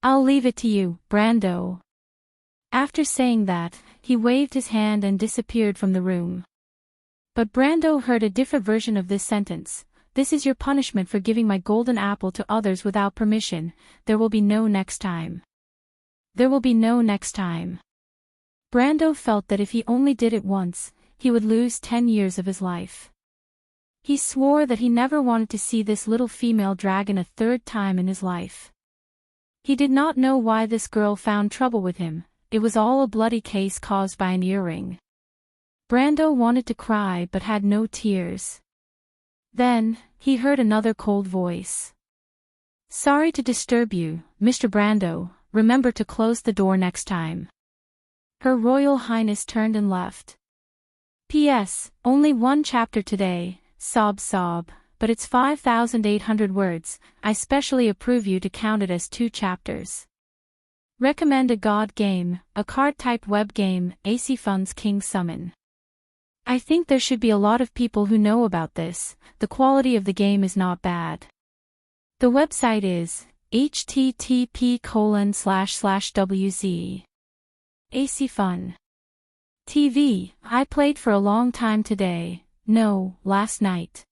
I'll leave it to you, Brando. After saying that, he waved his hand and disappeared from the room. But Brando heard a different version of this sentence. This is your punishment for giving my golden apple to others without permission. There will be no next time. There will be no next time. Brando felt that if he only did it once, he would lose 10 years of his life. He swore that he never wanted to see this little female dragon a third time in his life. He did not know why this girl found trouble with him. It was all a bloody case caused by an earring. Brando wanted to cry but had no tears. Then, he heard another cold voice. Sorry to disturb you, Mr. Brando, remember to close the door next time. Her Royal Highness turned and left. P.S. Only 1 chapter today, sob, but it's 5,800 words, I specially approve you to count it as 2 chapters. Recommend a god game, a card-type web game, AC Funds King Summon. I think there should be a lot of people who know about this. The quality of the game is not bad. The website is http://wz. AC Fun. TV, I played for a long time today, no, last night.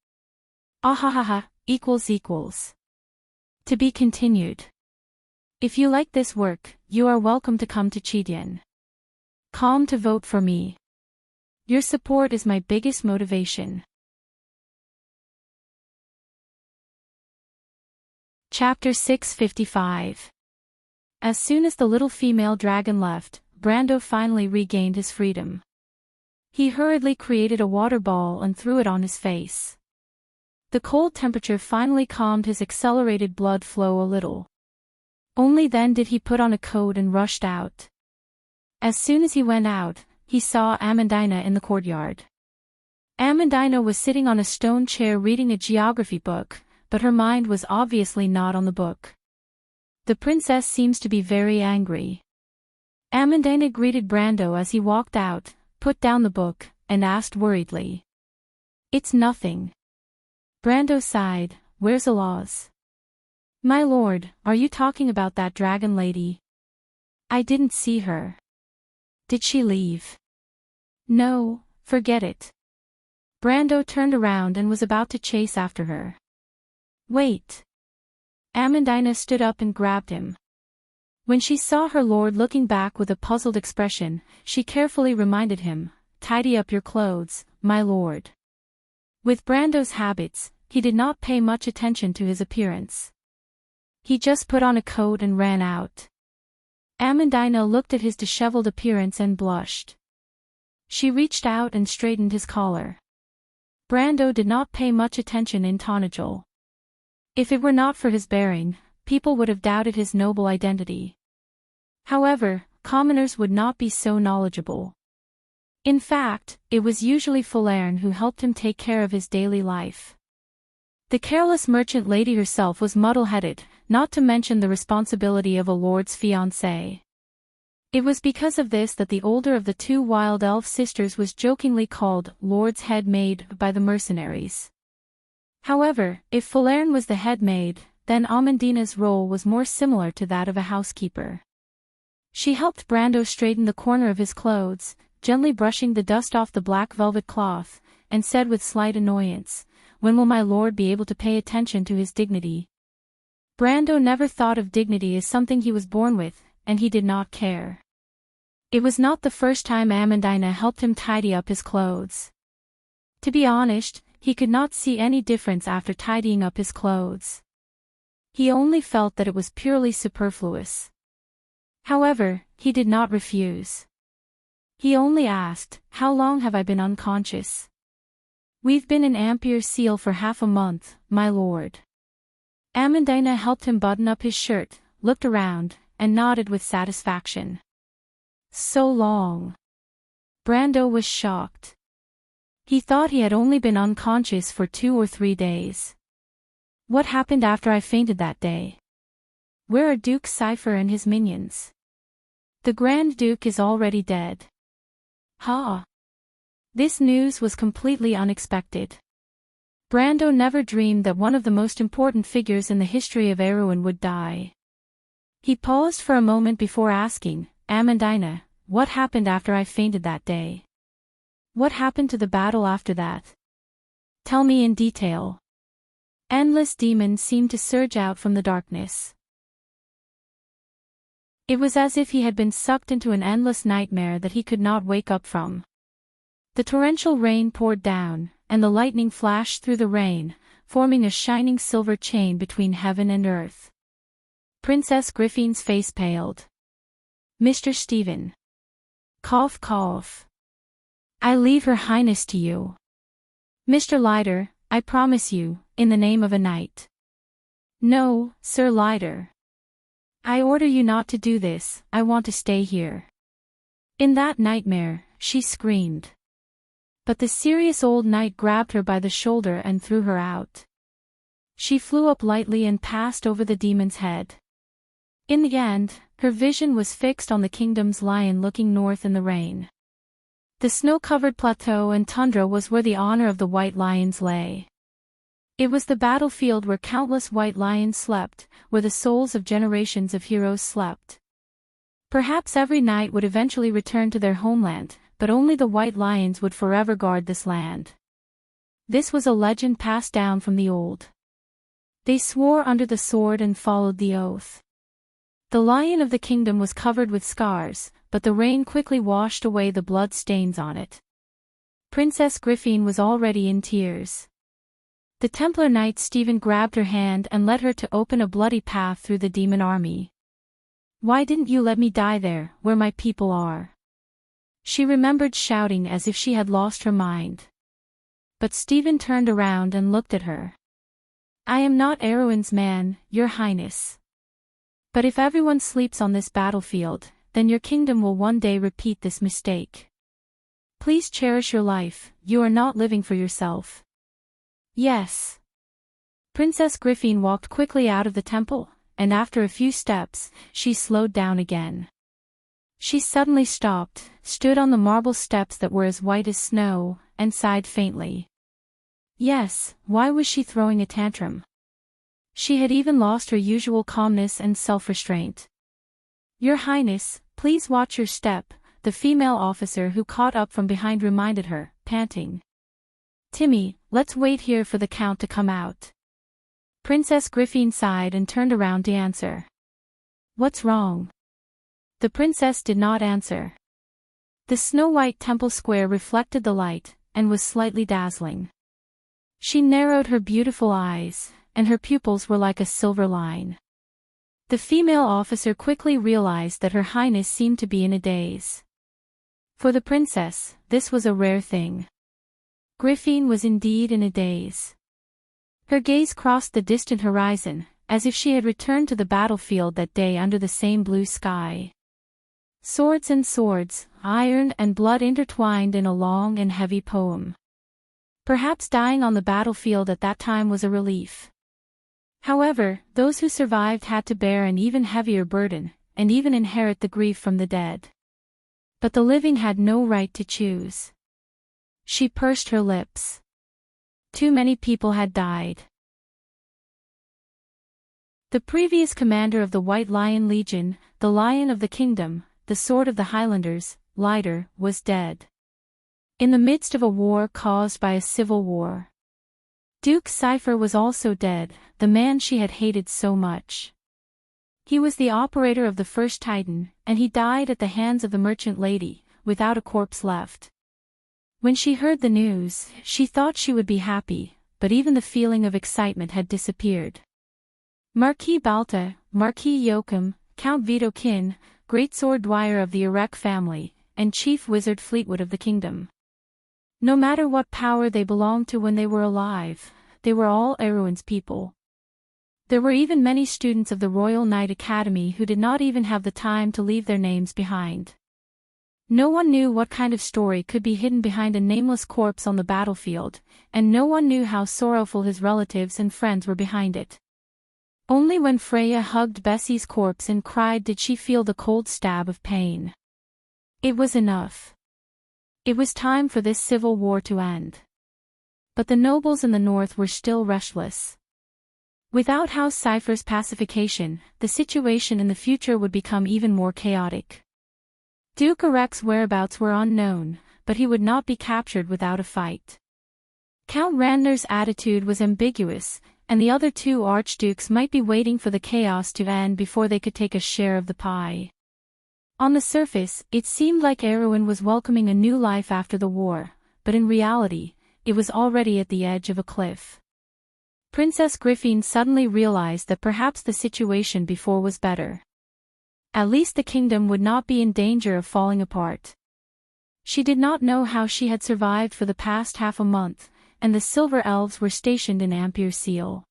Ahahaha, equals. To be continued. If you like this work, you are welcome to come to Chidian.com to vote for me. Your support is my biggest motivation. Chapter 655. As soon as the little female dragon left, Brando finally regained his freedom. He hurriedly created a water ball and threw it on his face. The cold temperature finally calmed his accelerated blood flow a little. Only then did he put on a coat and rushed out. As soon as he went out, he saw Amandina in the courtyard. Amandina was sitting on a stone chair reading a geography book, but her mind was obviously not on the book. The princess seems to be very angry. Amandina greeted Brando as he walked out, put down the book, and asked worriedly. It's nothing. Brando sighed, where's Alaz? My lord, are you talking about that dragon lady? I didn't see her. Did she leave? No, forget it. Brando turned around and was about to chase after her. Wait. Amandina stood up and grabbed him. When she saw her lord looking back with a puzzled expression, she carefully reminded him, "Tidy up your clothes, my lord." With Brando's habits, he did not pay much attention to his appearance. He just put on a coat and ran out. Amandina looked at his disheveled appearance and blushed. She reached out and straightened his collar. Brando did not pay much attention in Tonajol. If it were not for his bearing, people would have doubted his noble identity. However, commoners would not be so knowledgeable. In fact, it was usually Falerne who helped him take care of his daily life. The careless merchant lady herself was muddle-headed, not to mention the responsibility of a lord's fiancée. It was because of this that the older of the two wild elf sisters was jokingly called Lord's head maid by the mercenaries. However, if Falerne was the head maid, then Amandina's role was more similar to that of a housekeeper. She helped Brando straighten the corner of his clothes, gently brushing the dust off the black velvet cloth, and said with slight annoyance, "When will my lord be able to pay attention to his dignity?" Brando never thought of dignity as something he was born with, and he did not care. It was not the first time Amandina helped him tidy up his clothes. To be honest, he could not see any difference after tidying up his clothes. He only felt that it was purely superfluous. However, he did not refuse. He only asked, "How long have I been unconscious?" "We've been in Ampere Seal for half a month, my lord." Amandina helped him button up his shirt, looked around, and nodded with satisfaction. So long. Brando was shocked. He thought he had only been unconscious for 2 or 3 days. "What happened after I fainted that day? Where are Duke Cypher and his minions?" "The Grand Duke is already dead." "Ha!" This news was completely unexpected. Brando never dreamed that one of the most important figures in the history of Erewhon would die. He paused for a moment before asking, "Amandina, what happened after I fainted that day? What happened to the battle after that? Tell me in detail." Endless demons seemed to surge out from the darkness. It was as if he had been sucked into an endless nightmare that he could not wake up from. The torrential rain poured down, and the lightning flashed through the rain, forming a shining silver chain between heaven and earth. Princess Griffin's face paled. "Mr. Stephen. Cough cough. I leave Her Highness to you. Mr. Leiter, I promise you, in the name of a knight." "No, Sir Leiter. I order you not to do this, I want to stay here." In that nightmare, she screamed. But the serious old knight grabbed her by the shoulder and threw her out. She flew up lightly and passed over the demon's head. In the end, her vision was fixed on the kingdom's lion looking north in the rain. The snow-covered plateau and tundra was where the honor of the white lions lay. It was the battlefield where countless white lions slept, where the souls of generations of heroes slept. Perhaps every knight would eventually return to their homeland, but only the white lions would forever guard this land. This was a legend passed down from the old. They swore under the sword and followed the oath. The lion of the kingdom was covered with scars, but the rain quickly washed away the blood stains on it. Princess Griffin was already in tears. The Templar Knight Stephen grabbed her hand and led her to open a bloody path through the demon army. "Why didn't you let me die there, where my people are?" She remembered shouting as if she had lost her mind. But Stephen turned around and looked at her. "I am not Erewhon's man, Your Highness. But if everyone sleeps on this battlefield, then your kingdom will one day repeat this mistake. Please cherish your life, you are not living for yourself." "Yes." Princess Griffin walked quickly out of the temple, and after a few steps, she slowed down again. She suddenly stopped, stood on the marble steps that were as white as snow, and sighed faintly. Yes, why was she throwing a tantrum? She had even lost her usual calmness and self-restraint. "Your Highness, please watch your step," the female officer who caught up from behind reminded her, panting. "Timmy, let's wait here for the Count to come out." Princess Griffin sighed and turned around to answer. "What's wrong?" The princess did not answer. The snow-white temple square reflected the light, and was slightly dazzling. She narrowed her beautiful eyes, and her pupils were like a silver line. The female officer quickly realized that Her Highness seemed to be in a daze. For the princess, this was a rare thing. Griffin was indeed in a daze. Her gaze crossed the distant horizon, as if she had returned to the battlefield that day under the same blue sky. Swords and swords, iron and blood intertwined in a long and heavy poem. Perhaps dying on the battlefield at that time was a relief. However, those who survived had to bear an even heavier burden, and even inherit the grief from the dead. But the living had no right to choose. She pursed her lips. Too many people had died. The previous commander of the White Lion Legion, the Lion of the Kingdom, the Sword of the Highlanders, Lighter, was dead. In the midst of a war caused by a civil war. Duke Cypher was also dead, the man she had hated so much. He was the operator of the first Titan, and he died at the hands of the merchant lady, without a corpse left. When she heard the news, she thought she would be happy, but even the feeling of excitement had disappeared. Marquis Balta, Marquis Joachim, Count Vitokin, Great Sword Dwyer of the Erech family, and Chief Wizard Fleetwood of the kingdom. No matter what power they belonged to when they were alive, they were all Erewhon's people. There were even many students of the Royal Knight Academy who did not even have the time to leave their names behind. No one knew what kind of story could be hidden behind a nameless corpse on the battlefield, and no one knew how sorrowful his relatives and friends were behind it. Only when Freya hugged Bessie's corpse and cried did she feel the cold stab of pain. It was enough. It was time for this civil war to end. But the nobles in the north were still restless. Without House Cypher's pacification, the situation in the future would become even more chaotic. Duke Erech's whereabouts were unknown, but he would not be captured without a fight. Count Randner's attitude was ambiguous, and the other two archdukes might be waiting for the chaos to end before they could take a share of the pie. On the surface, it seemed like Erewhon was welcoming a new life after the war, but in reality, it was already at the edge of a cliff. Princess Griffin suddenly realized that perhaps the situation before was better. At least the kingdom would not be in danger of falling apart. She did not know how she had survived for the past half a month, and the Silver Elves were stationed in Ampere Seal.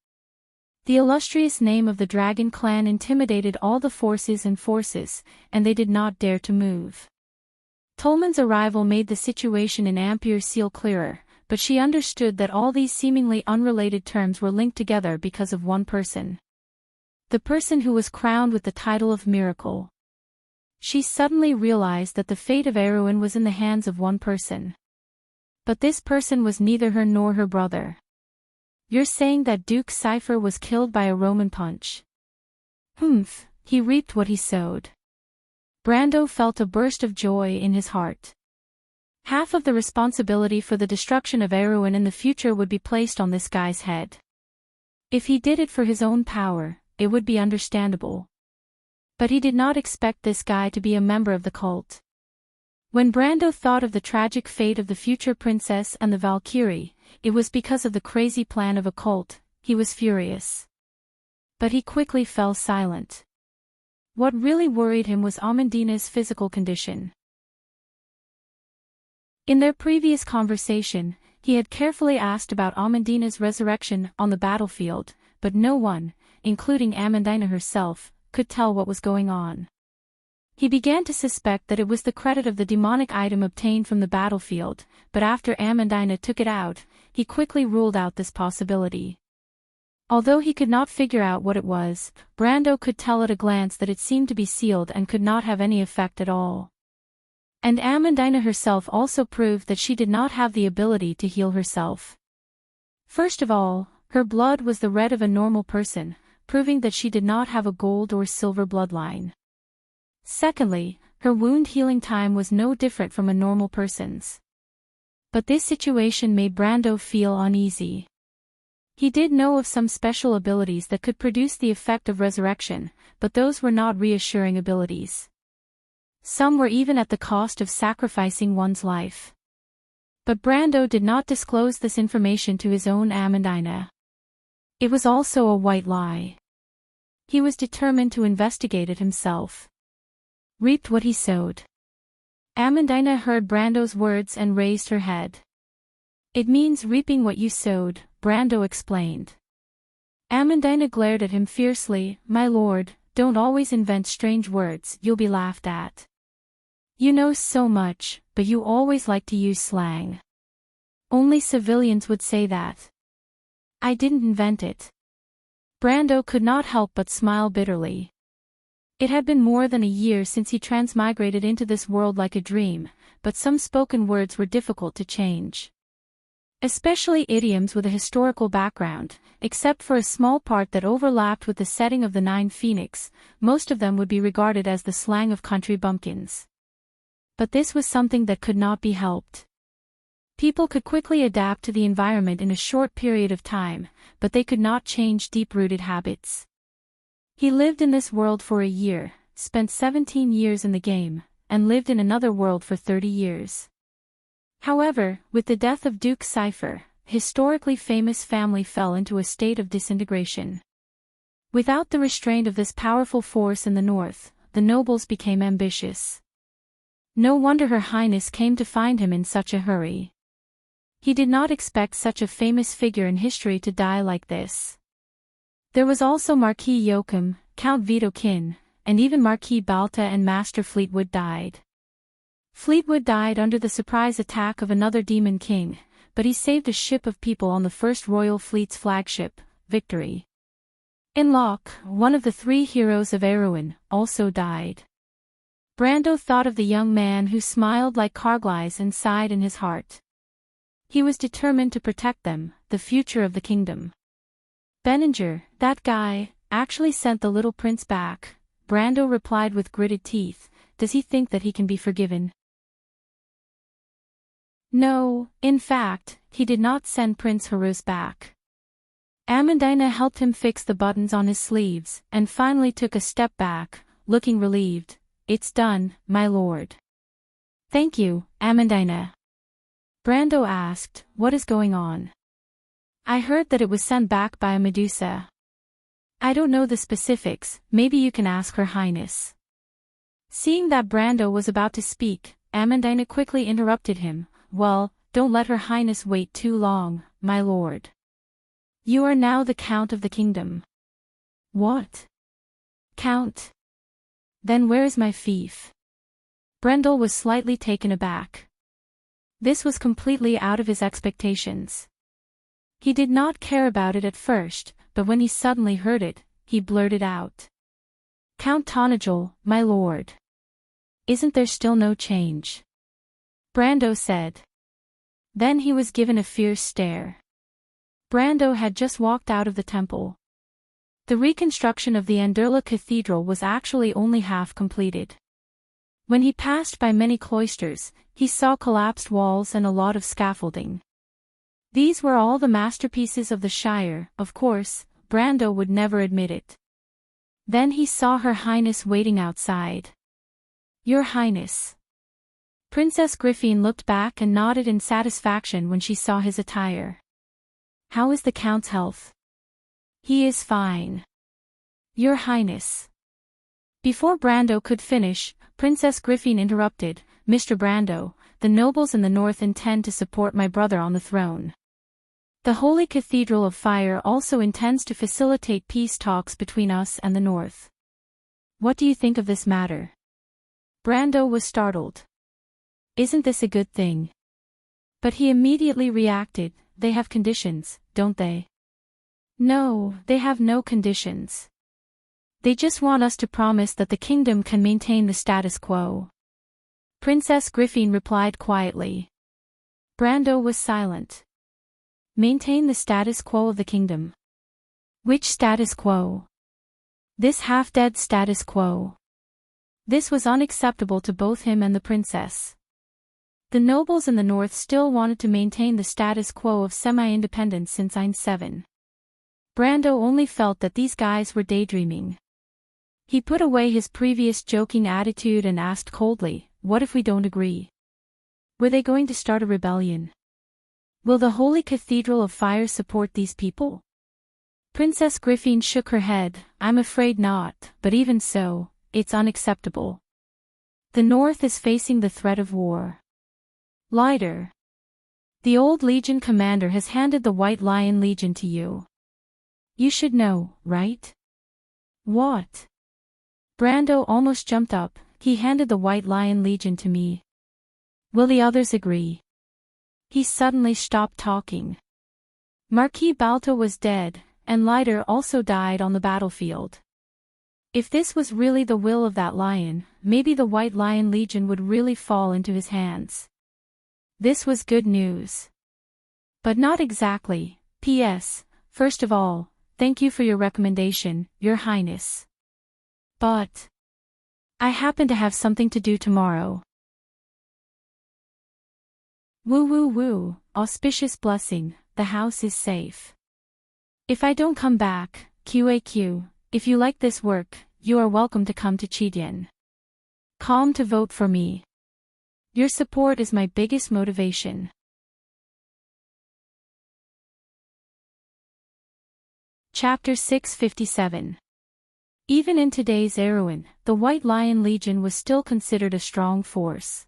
The illustrious name of the Dragon clan intimidated all the forces, and they did not dare to move. Tolman's arrival made the situation in Ampere Seal clearer, but she understood that all these seemingly unrelated terms were linked together because of one person. The person who was crowned with the title of Miracle. She suddenly realized that the fate of Erewhon was in the hands of one person. But this person was neither her nor her brother. You're saying that Duke Cypher was killed by a Roman punch? Humph, he reaped what he sowed. Brando felt a burst of joy in his heart. Half of the responsibility for the destruction of Erewhon in the future would be placed on this guy's head. If he did it for his own power, it would be understandable. But he did not expect this guy to be a member of the cult. When Brando thought of the tragic fate of the future princess and the Valkyrie, it was because of the crazy plan of a cult. He was furious. But he quickly fell silent. What really worried him was Amandina's physical condition. In their previous conversation, he had carefully asked about Amandina's resurrection on the battlefield, but no one, including Amandina herself, could tell what was going on. He began to suspect that it was the credit of the demonic item obtained from the battlefield, but after Amandina took it out, he quickly ruled out this possibility. Although he could not figure out what it was, Brando could tell at a glance that it seemed to be sealed and could not have any effect at all. And Amandina herself also proved that she did not have the ability to heal herself. First of all, her blood was the red of a normal person, proving that she did not have a gold or silver bloodline. Secondly, her wound healing time was no different from a normal person's. But this situation made Brando feel uneasy. He did know of some special abilities that could produce the effect of resurrection, but those were not reassuring abilities. Some were even at the cost of sacrificing one's life. But Brando did not disclose this information to his own Amandina. It was also a white lie. He was determined to investigate it himself. Reaped what he sowed. Amandina heard Brando's words and raised her head. It means reaping what you sowed, Brando explained. Amandina glared at him fiercely. My lord, don't always invent strange words, you'll be laughed at. You know so much, but you always like to use slang. Only civilians would say that. I didn't invent it. Brando could not help but smile bitterly. It had been more than a year since he transmigrated into this world like a dream, but some spoken words were difficult to change. Especially idioms with a historical background, except for a small part that overlapped with the setting of the Nine Phoenix, most of them would be regarded as the slang of country bumpkins. But this was something that could not be helped. People could quickly adapt to the environment in a short period of time, but they could not change deep-rooted habits. He lived in this world for a year, spent 17 years in the game, and lived in another world for 30 years. However, with the death of Duke Cypher, a historically famous family fell into a state of disintegration. Without the restraint of this powerful force in the north, the nobles became ambitious. No wonder Her Highness came to find him in such a hurry. He did not expect such a famous figure in history to die like this. There was also Marquis Joachim, Count Vitokin, and even Marquis Balta and Master Fleetwood died. Fleetwood died under the surprise attack of another demon king, but he saved a ship of people on the First Royal Fleet's flagship, Victory. Inlock, one of the 3 heroes of Erewhon, also died. Brando thought of the young man who smiled like Carglass and sighed in his heart. He was determined to protect them, the future of the kingdom. Benninger, that guy, actually sent the little prince back, Brando replied with gritted teeth. Does he think that he can be forgiven? No, in fact, he did not send Prince Haruz back. Amandina helped him fix the buttons on his sleeves, and finally took a step back, looking relieved. It's done, my lord. Thank you, Amandina. Brando asked, what is going on? I heard that it was sent back by a Medusa. I don't know the specifics, maybe you can ask Her Highness. Seeing that Brando was about to speak, Amandina quickly interrupted him. Well, don't let Her Highness wait too long, my lord. You are now the Count of the kingdom. What? Count? Then where is my fief? Brendel was slightly taken aback. This was completely out of his expectations. He did not care about it at first, but when he suddenly heard it, he blurted out. Count Tonagel, my lord. Isn't there still no change? Brando said. Then he was given a fierce stare. Brando had just walked out of the temple. The reconstruction of the Anderla Cathedral was actually only half completed. When he passed by many cloisters, he saw collapsed walls and a lot of scaffolding. These were all the masterpieces of the Shire, of course, Brando would never admit it. Then he saw Her Highness waiting outside. Your Highness. Princess Griffin looked back and nodded in satisfaction when she saw his attire. How is the Count's health? He is fine. Your Highness. Before Brando could finish, Princess Griffin interrupted. Mr. Brando, the nobles in the north intend to support my brother on the throne. The Holy Cathedral of Fire also intends to facilitate peace talks between us and the north. What do you think of this matter? Brando was startled. Isn't this a good thing? But he immediately reacted. They have conditions, don't they? No, they have no conditions. They just want us to promise that the kingdom can maintain the status quo. Princess Griffin replied quietly. Brando was silent. Maintain the status quo of the kingdom. Which status quo? This half-dead status quo. This was unacceptable to both him and the princess. The nobles in the north still wanted to maintain the status quo of semi-independence since Ein 7. Brando only felt that these guys were daydreaming. He put away his previous joking attitude and asked coldly, "What if we don't agree? Were they going to start a rebellion? Will the Holy Cathedral of Fire support these people?" Princess Griffin shook her head. "I'm afraid not, but even so, it's unacceptable. The North is facing the threat of war. Lighter. The old Legion commander has handed the White Lion Legion to you. You should know, right?" "What?" Brando almost jumped up. "He handed the White Lion Legion to me. Will the others agree?" He suddenly stopped talking. Marquis Balto was dead, and Lighter also died on the battlefield. If this was really the will of that lion, maybe the White Lion Legion would really fall into his hands. This was good news. But not exactly. P.S. First of all, thank you for your recommendation, Your Highness. But I happen to have something to do tomorrow. Woo woo woo, auspicious blessing, the house is safe. If I don't come back, QAQ, if you like this work, you are welcome to come to Chidian. Calm to vote for me. Your support is my biggest motivation. Chapter 657. Even in today's Erewhon, the White Lion Legion was still considered a strong force.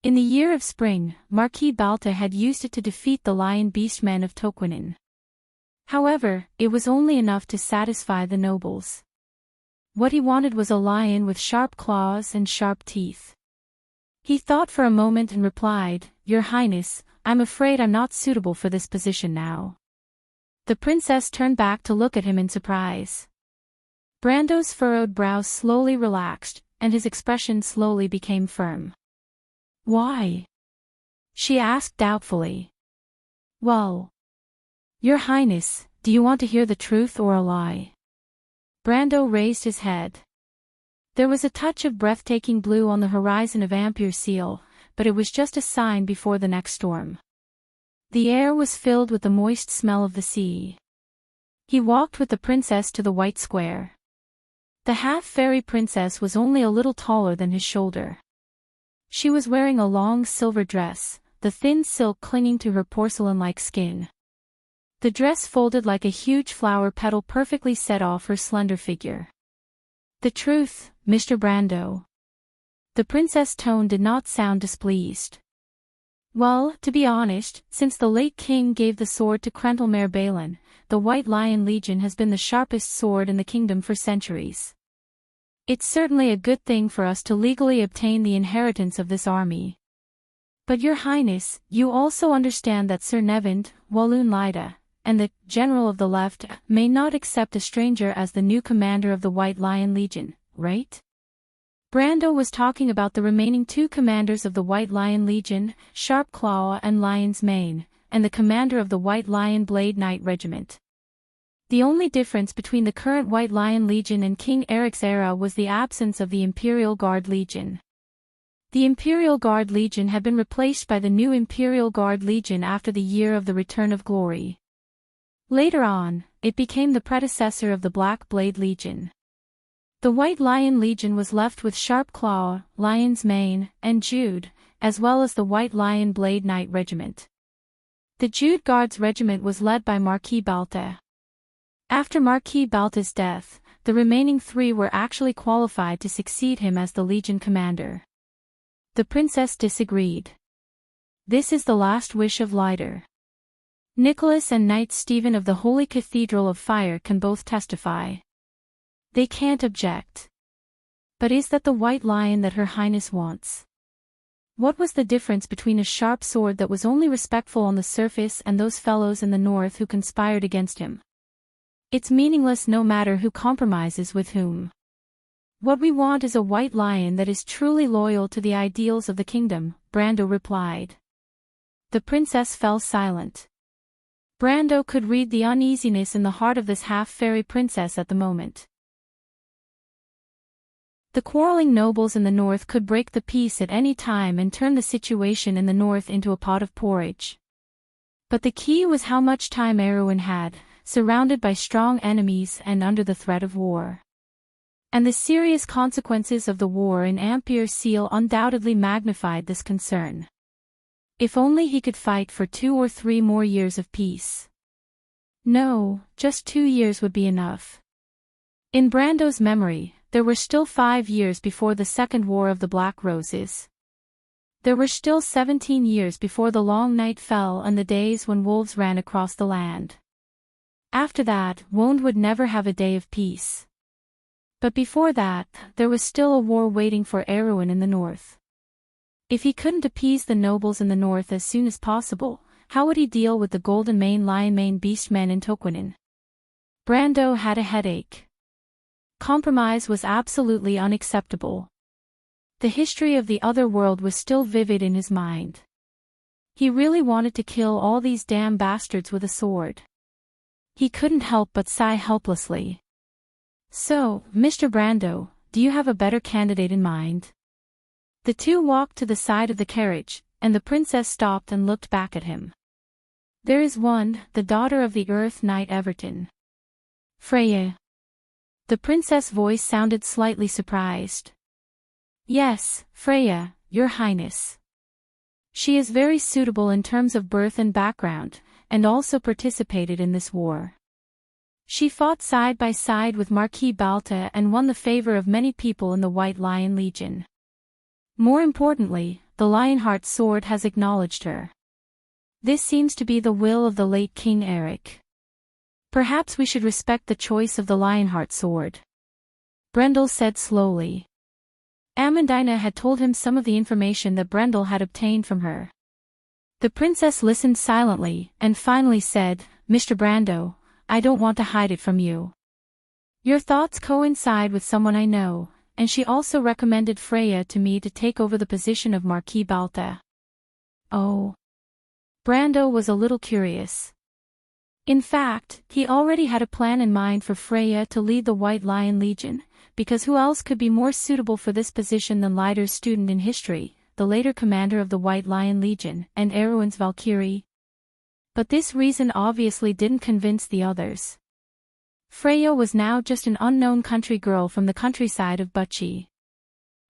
In the year of spring, Marquis Balta had used it to defeat the Lion Beastmen of Toquinin. However, it was only enough to satisfy the nobles. What he wanted was a lion with sharp claws and sharp teeth. He thought for a moment and replied, "Your Highness, I'm afraid I'm not suitable for this position now." The princess turned back to look at him in surprise. Brando's furrowed brows slowly relaxed, and his expression slowly became firm. "Why?" she asked doubtfully. "Well, Your Highness, do you want to hear the truth or a lie?" Brando raised his head. There was a touch of breathtaking blue on the horizon of Ampere Seal, but it was just a sign before the next storm. The air was filled with the moist smell of the sea. He walked with the princess to the white square. The half-fairy princess was only a little taller than his shoulder. She was wearing a long silver dress, the thin silk clinging to her porcelain-like skin. The dress folded like a huge flower petal perfectly set off her slender figure. "The truth, Mr. Brando." The princess' tone did not sound displeased. "Well, to be honest, since the late king gave the sword to Krentelmare Balin, the White Lion Legion has been the sharpest sword in the kingdom for centuries. It's certainly a good thing for us to legally obtain the inheritance of this army. But Your Highness, you also understand that Sir Nevint, Walloon Lida, and the General of the Left may not accept a stranger as the new commander of the White Lion Legion, right?" Brando was talking about the remaining two commanders of the White Lion Legion, Sharp Claw and Lion's Mane, and the commander of the White Lion Blade Knight Regiment. The only difference between the current White Lion Legion and King Eric's era was the absence of the Imperial Guard Legion. The Imperial Guard Legion had been replaced by the new Imperial Guard Legion after the Year of the Return of Glory. Later on, it became the predecessor of the Black Blade Legion. The White Lion Legion was left with Sharp Claw, Lion's Mane, and Jude, as well as the White Lion Blade Knight Regiment. The Jude Guards Regiment was led by Marquis Balta. After Marquis Balta's death, the remaining three were actually qualified to succeed him as the Legion commander. The princess disagreed. "This is the last wish of Lighter. Nicholas and Knight Stephen of the Holy Cathedral of Fire can both testify. They can't object. But is that the White Lion that Her Highness wants? What was the difference between a sharp sword that was only respectful on the surface and those fellows in the north who conspired against him? It's meaningless no matter who compromises with whom. What we want is a White Lion that is truly loyal to the ideals of the kingdom," Brando replied. The princess fell silent. Brando could read the uneasiness in the heart of this half-fairy princess at the moment. The quarreling nobles in the north could break the peace at any time and turn the situation in the north into a pot of porridge. But the key was how much time Erewhon had, surrounded by strong enemies and under the threat of war. And the serious consequences of the war in Ampere Seal undoubtedly magnified this concern. If only he could fight for 2 or 3 more years of peace. No, just 2 years would be enough. In Brando's memory, there were still 5 years before the Second War of the Black Roses. There were still 17 years before the long night fell and the days when wolves ran across the land. After that, Wond would never have a day of peace. But before that, there was still a war waiting for Erwin in the north. If he couldn't appease the nobles in the north as soon as possible, how would he deal with the Golden Mane Lion Mane Beastmen in Toquinen? Brando had a headache. Compromise was absolutely unacceptable. The history of the other world was still vivid in his mind. He really wanted to kill all these damn bastards with a sword. He couldn't help but sigh helplessly. So, Mr. Brando, do you have a better candidate in mind? The two walked to the side of the carriage, and the princess stopped and looked back at him. There is one, the daughter of the Earth Knight Everton. Freya. The princess' voice sounded slightly surprised. Yes, Freya, your highness. She is very suitable in terms of birth and background, and also participated in this war. She fought side by side with Marquis Balta and won the favor of many people in the White Lion Legion. More importantly, the Lionheart sword has acknowledged her. This seems to be the will of the late King Eric. Perhaps we should respect the choice of the Lionheart sword. Brendel said slowly. Amandina had told him some of the information that Brendel had obtained from her. The princess listened silently, and finally said, Mr. Brando, I don't want to hide it from you. Your thoughts coincide with someone I know, and she also recommended Freya to me to take over the position of Marquis Balta. Oh. Brando was a little curious. In fact, he already had a plan in mind for Freya to lead the White Lion Legion, because who else could be more suitable for this position than Leiter's student in history, the later commander of the White Lion Legion, and Erwin's Valkyrie? But this reason obviously didn't convince the others. Freya was now just an unknown country girl from the countryside of Butchie.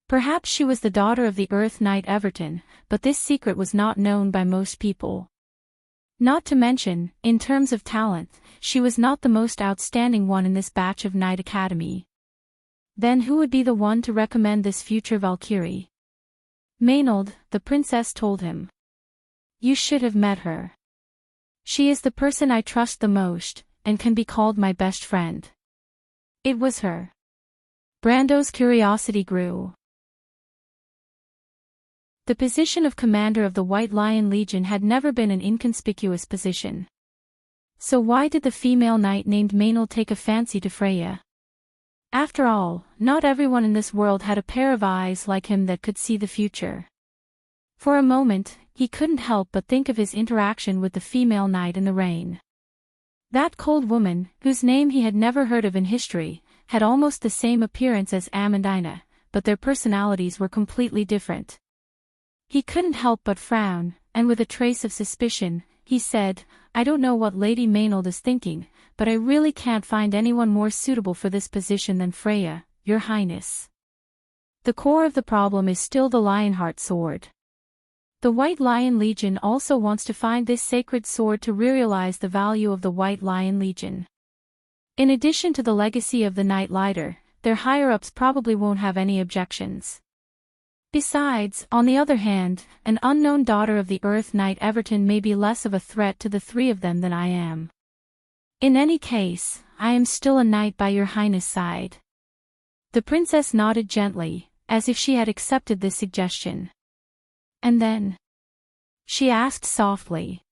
Perhaps she was the daughter of the Earth Knight Everton, but this secret was not known by most people. Not to mention, in terms of talent, she was not the most outstanding one in this batch of Knight Academy. Then who would be the one to recommend this future Valkyrie? Maynard, the princess told him. You should have met her. She is the person I trust the most, and can be called my best friend. It was her. Brando's curiosity grew. The position of commander of the White Lion Legion had never been an inconspicuous position. So why did the female knight named Maynard take a fancy to Freya? After all, not everyone in this world had a pair of eyes like him that could see the future. For a moment, he couldn't help but think of his interaction with the female knight in the rain. That cold woman, whose name he had never heard of in history, had almost the same appearance as Amandina, but their personalities were completely different. He couldn't help but frown, and with a trace of suspicion, he said, I don't know what Lady Maynard is thinking, but I really can't find anyone more suitable for this position than Freya, your highness. The core of the problem is still the Lionheart sword. The White Lion Legion also wants to find this sacred sword to realize the value of the White Lion Legion. In addition to the legacy of the Knight Leiter, their higher-ups probably won't have any objections. Besides, on the other hand, an unknown daughter of the Earth Knight Everton may be less of a threat to the three of them than I am. In any case, I am still a knight by your highness' side. The princess nodded gently, as if she had accepted this suggestion. And then? She asked softly.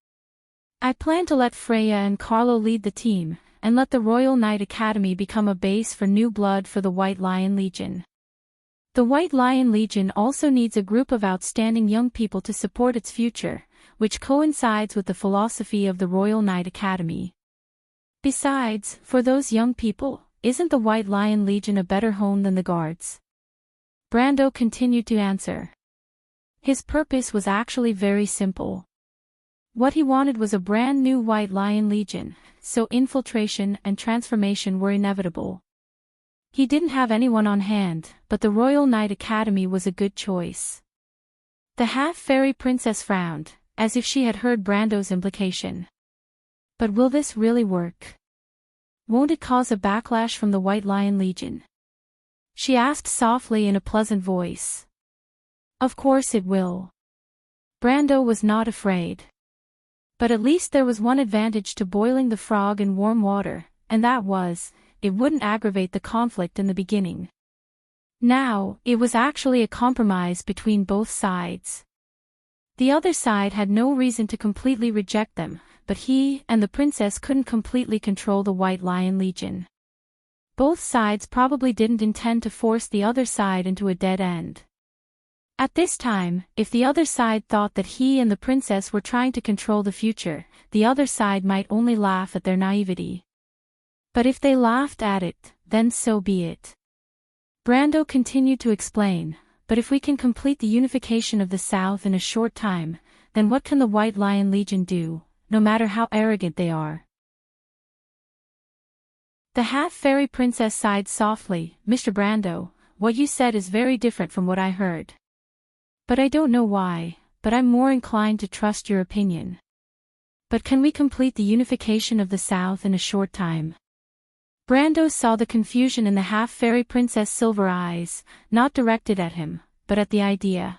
I plan to let Freya and Carlo lead the team, and let the Royal Knight Academy become a base for new blood for the White Lion Legion. The White Lion Legion also needs a group of outstanding young people to support its future, which coincides with the philosophy of the Royal Knight Academy. Besides, for those young people, isn't the White Lion Legion a better home than the Guards? Brando continued to answer. His purpose was actually very simple. What he wanted was a brand new White Lion Legion, so infiltration and transformation were inevitable. He didn't have anyone on hand, but the Royal Knight Academy was a good choice. The half-fairy princess frowned, as if she had heard Brando's implication. But will this really work? Won't it cause a backlash from the White Lion Legion? She asked softly in a pleasant voice. Of course it will. Brando was not afraid. But at least there was one advantage to boiling the frog in warm water, and that was, it wouldn't aggravate the conflict in the beginning. Now, it was actually a compromise between both sides. The other side had no reason to completely reject them, but he and the princess couldn't completely control the White Lion Legion. Both sides probably didn't intend to force the other side into a dead end. At this time, if the other side thought that he and the princess were trying to control the future, the other side might only laugh at their naivety. But if they laughed at it, then so be it. Brando continued to explain, but if we can complete the unification of the South in a short time, then what can the White Lion Legion do, no matter how arrogant they are? The half-fairy princess sighed softly. Mr. Brando, what you said is very different from what I heard. But I don't know why, but I'm more inclined to trust your opinion. But can we complete the unification of the South in a short time? Brando saw the confusion in the half-fairy princess' silver eyes, not directed at him, but at the idea.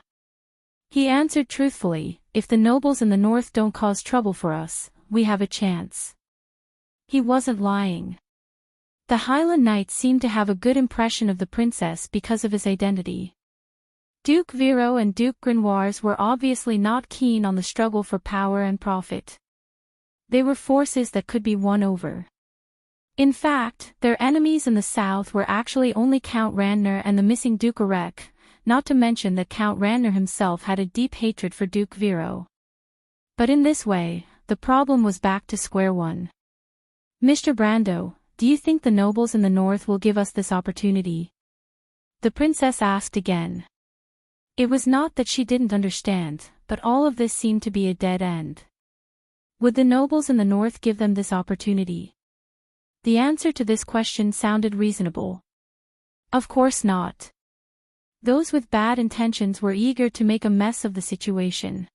He answered truthfully, if the nobles in the north don't cause trouble for us, we have a chance. He wasn't lying. The Highland Knight seemed to have a good impression of the princess because of his identity. Duke Vero and Duke Grenoires were obviously not keen on the struggle for power and profit. They were forces that could be won over. In fact, their enemies in the south were actually only Count Randner and the missing Duke Erec, not to mention that Count Randner himself had a deep hatred for Duke Vero. But in this way, the problem was back to square one. Mr. Brando, do you think the nobles in the north will give us this opportunity? The princess asked again. It was not that she didn't understand, but all of this seemed to be a dead end. Would the nobles in the north give them this opportunity? The answer to this question sounded reasonable. Of course not. Those with bad intentions were eager to make a mess of the situation.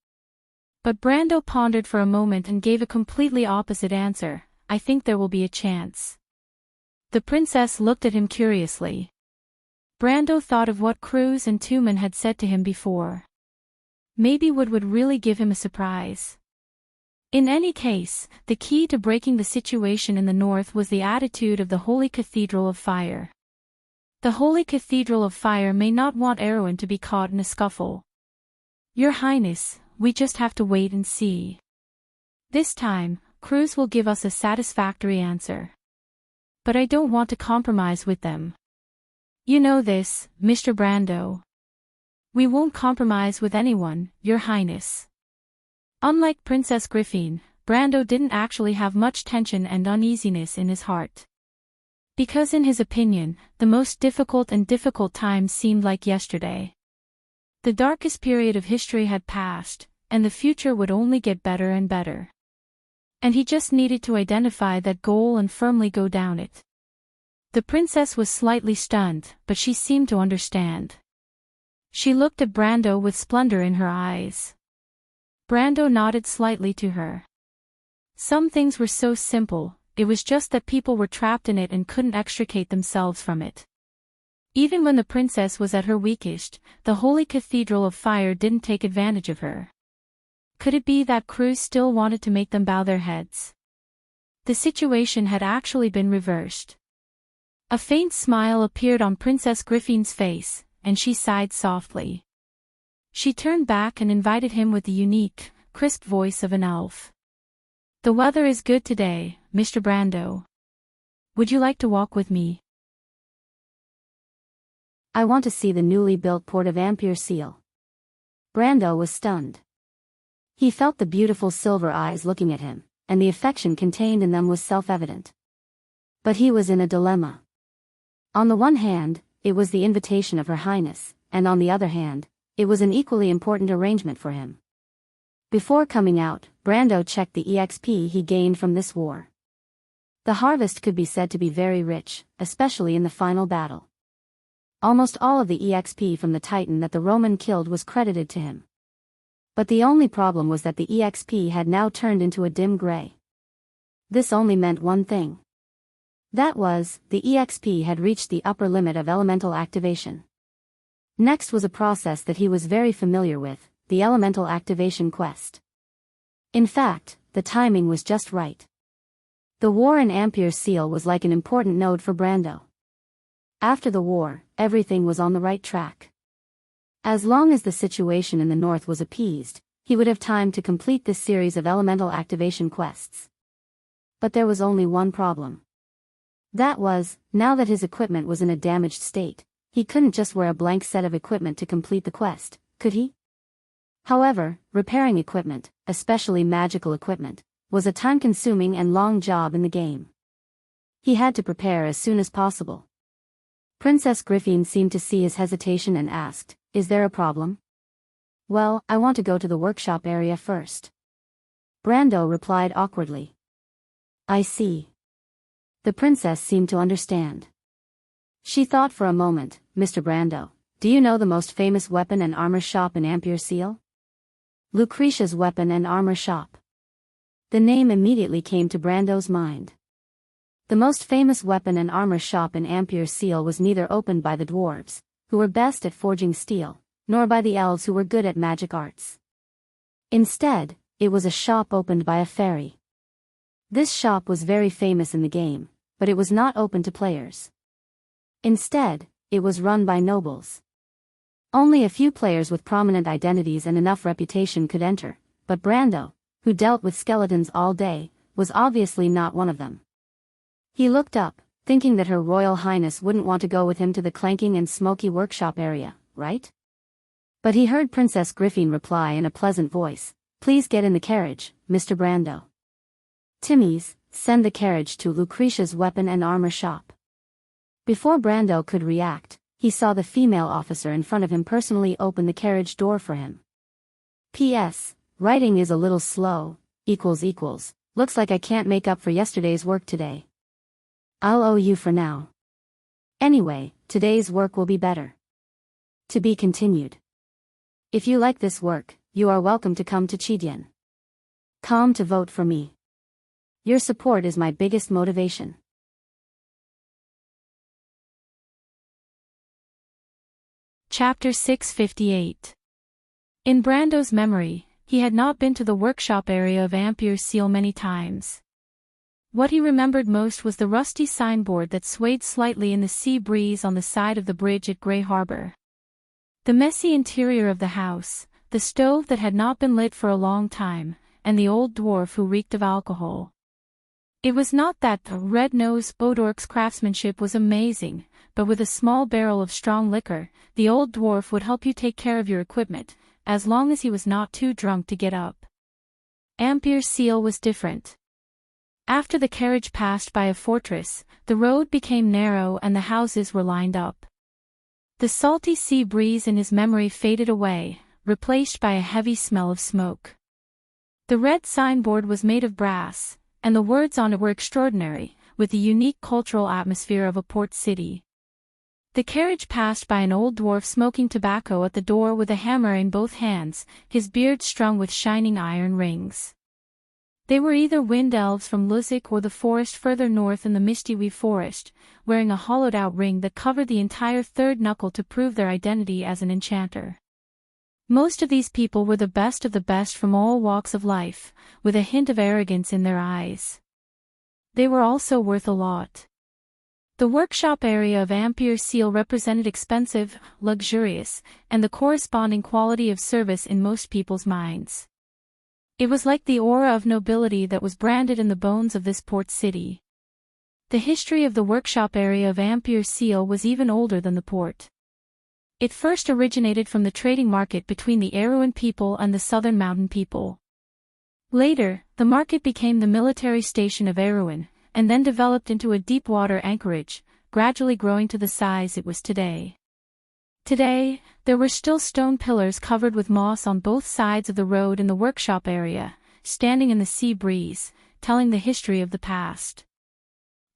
But Brando pondered for a moment and gave a completely opposite answer. I think there will be a chance. The princess looked at him curiously. Brando thought of what Cruz and Tuman had said to him before. Maybe Wood would really give him a surprise. In any case, the key to breaking the situation in the north was the attitude of the Holy Cathedral of Fire. The Holy Cathedral of Fire may not want Erwin to be caught in a scuffle. Your Highness, we just have to wait and see. This time, Cruz will give us a satisfactory answer. But I don't want to compromise with them. You know this, Mr. Brando. We won't compromise with anyone, Your Highness. Unlike Princess Griffin, Brando didn't actually have much tension and uneasiness in his heart. Because in his opinion, the most difficult times seemed like yesterday. The darkest period of history had passed, and the future would only get better and better. And he just needed to identify that goal and firmly go down it. The princess was slightly stunned, but she seemed to understand. She looked at Brando with splendor in her eyes. Brando nodded slightly to her. Some things were so simple, it was just that people were trapped in it and couldn't extricate themselves from it. Even when the princess was at her weakest, the Holy Cathedral of Fire didn't take advantage of her. Could it be that Cruz still wanted to make them bow their heads? The situation had actually been reversed. A faint smile appeared on Princess Griffin's face, and she sighed softly. She turned back and invited him with the unique, crisp voice of an elf. The weather is good today, Mr. Brando. Would you like to walk with me? I want to see the newly built port of Ampere Seal. Brando was stunned. He felt the beautiful silver eyes looking at him, and the affection contained in them was self-evident. But he was in a dilemma. On the one hand, it was the invitation of Her Highness, and on the other hand, it was an equally important arrangement for him. Before coming out, Brando checked the EXP he gained from this war. The harvest could be said to be very rich, especially in the final battle. Almost all of the EXP from the Titan that the Roman killed was credited to him. But the only problem was that the EXP had now turned into a dim gray. This only meant one thing. That was, the EXP had reached the upper limit of elemental activation. Next was a process that he was very familiar with, the elemental activation quest. In fact, the timing was just right. The war in Ampere Seal was like an important node for Brando. After the war, everything was on the right track. As long as the situation in the north was appeased, he would have time to complete this series of elemental activation quests. But there was only one problem. That was, now that his equipment was in a damaged state, he couldn't just wear a blank set of equipment to complete the quest, could he? However, repairing equipment, especially magical equipment, was a time-consuming and long job in the game. He had to prepare as soon as possible. Princess Griffin seemed to see his hesitation and asked, "Is there a problem?" "Well, I want to go to the workshop area first." Brando replied awkwardly. "I see." The princess seemed to understand. She thought for a moment, "Mr. Brando, do you know the most famous weapon and armor shop in Ampere Seal?" Lucretia's Weapon and Armor Shop. The name immediately came to Brando's mind. The most famous weapon and armor shop in Ampere Seal was neither opened by the dwarves, who were best at forging steel, nor by the elves who were good at magic arts. Instead, it was a shop opened by a fairy. This shop was very famous in the game, but it was not open to players. Instead, it was run by nobles. Only a few players with prominent identities and enough reputation could enter, but Brando, who dealt with skeletons all day, was obviously not one of them. He looked up, thinking that Her Royal Highness wouldn't want to go with him to the clanking and smoky workshop area, right? But he heard Princess Griffin reply in a pleasant voice, "Please get in the carriage, Mr. Brando. Timmy's, send the carriage to Lucretia's Weapon and Armor Shop." Before Brando could react, he saw the female officer in front of him personally open the carriage door for him. P.S. Writing is a little slow, .. Looks like I can't make up for yesterday's work today. I'll owe you for now. Anyway, today's work will be better. To be continued. If you like this work, you are welcome to come to Chidian. Come to vote for me. Your support is my biggest motivation. Chapter 658. In Brando's memory, he had not been to the workshop area of Ampere Seal many times. What he remembered most was the rusty signboard that swayed slightly in the sea breeze on the side of the bridge at Grey Harbor. The messy interior of the house, the stove that had not been lit for a long time, and the old dwarf who reeked of alcohol. It was not that the red-nosed Bodork's craftsmanship was amazing, but with a small barrel of strong liquor, the old dwarf would help you take care of your equipment, as long as he was not too drunk to get up. Ampere Seal was different. After the carriage passed by a fortress, the road became narrow and the houses were lined up. The salty sea breeze in his memory faded away, replaced by a heavy smell of smoke. The red signboard was made of brass, and the words on it were extraordinary, with the unique cultural atmosphere of a port city. The carriage passed by an old dwarf smoking tobacco at the door with a hammer in both hands, his beard strung with shining iron rings. They were either wind elves from Luzik or the forest further north in the Misty Forest, wearing a hollowed-out ring that covered the entire third knuckle to prove their identity as an enchanter. Most of these people were the best of the best from all walks of life, with a hint of arrogance in their eyes. They were also worth a lot. The workshop area of Ampere Seal represented expensive, luxurious, and the corresponding quality of service in most people's minds. It was like the aura of nobility that was branded in the bones of this port city. The history of the workshop area of Ampere Seal was even older than the port. It first originated from the trading market between the Erewhon people and the Southern Mountain people. Later, the market became the military station of Erewhon, and then developed into a deep-water anchorage, gradually growing to the size it was today. Today, there were still stone pillars covered with moss on both sides of the road in the workshop area, standing in the sea breeze, telling the history of the past.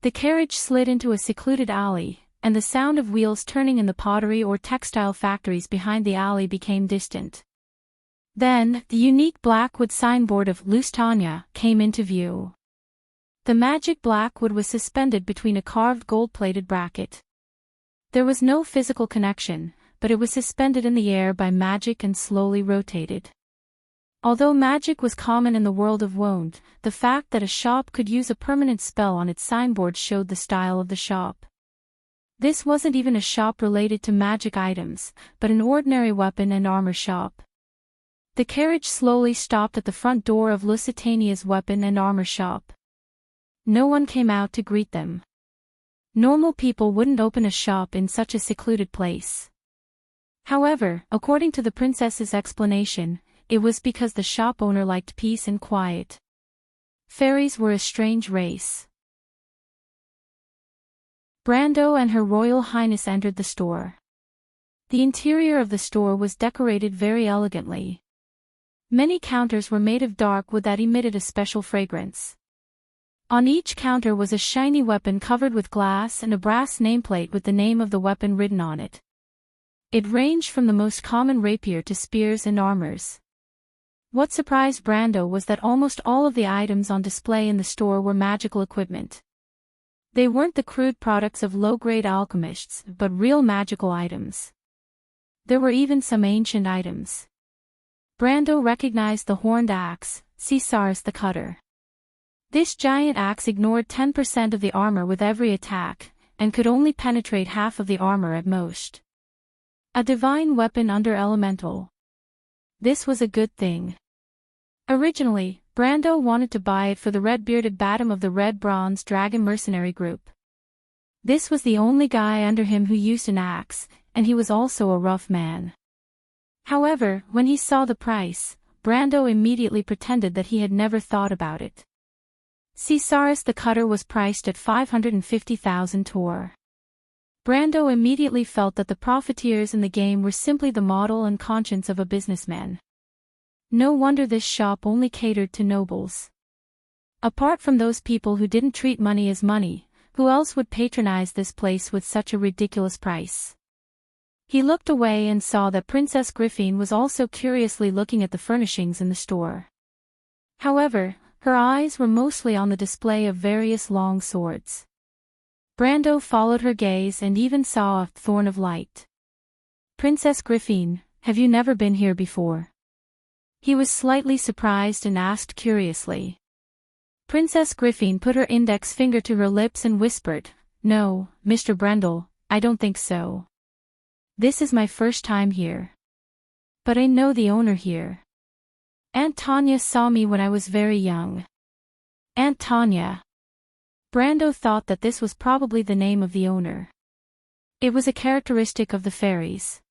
The carriage slid into a secluded alley, and the sound of wheels turning in the pottery or textile factories behind the alley became distant. Then, the unique black wood signboard of Lusitania came into view. The magic black wood was suspended between a carved gold-plated bracket. There was no physical connection, but it was suspended in the air by magic and slowly rotated. Although magic was common in the world of Woned, the fact that a shop could use a permanent spell on its signboard showed the style of the shop. This wasn't even a shop related to magic items, but an ordinary weapon and armor shop. The carriage slowly stopped at the front door of Lusitania's weapon and armor shop. No one came out to greet them. Normal people wouldn't open a shop in such a secluded place. However, according to the princess's explanation, it was because the shop owner liked peace and quiet. Fairies were a strange race. Brando and Her Royal Highness entered the store. The interior of the store was decorated very elegantly. Many counters were made of dark wood that emitted a special fragrance. On each counter was a shiny weapon covered with glass and a brass nameplate with the name of the weapon written on it. It ranged from the most common rapier to spears and armors. What surprised Brando was that almost all of the items on display in the store were magical equipment. They weren't the crude products of low-grade alchemists, but real magical items. There were even some ancient items. Brando recognized the horned axe, Caesar's the cutter. This giant axe ignored 10% of the armor with every attack, and could only penetrate half of the armor at most. A divine weapon under elemental. This was a good thing. Originally, Brando wanted to buy it for the red-bearded Batum of the Red Bronze Dragon mercenary group. This was the only guy under him who used an axe, and he was also a rough man. However, when he saw the price, Brando immediately pretended that he had never thought about it. Caesar's the cutter was priced at 550,000 tor. Brando immediately felt that the profiteers in the game were simply the model and conscience of a businessman. No wonder this shop only catered to nobles. Apart from those people who didn't treat money as money, who else would patronize this place with such a ridiculous price? He looked away and saw that Princess Griffin was also curiously looking at the furnishings in the store. However, her eyes were mostly on the display of various long swords. Brando followed her gaze and even saw a thorn of light. "Princess Griffin, have you never been here before?" He was slightly surprised and asked curiously. Princess Griffin put her index finger to her lips and whispered, "No, Mr. Brendel, I don't think so. This is my first time here. But I know the owner here. Aunt Tanya saw me when I was very young." Aunt Tanya. Brando thought that this was probably the name of the owner. It was a characteristic of the fairies.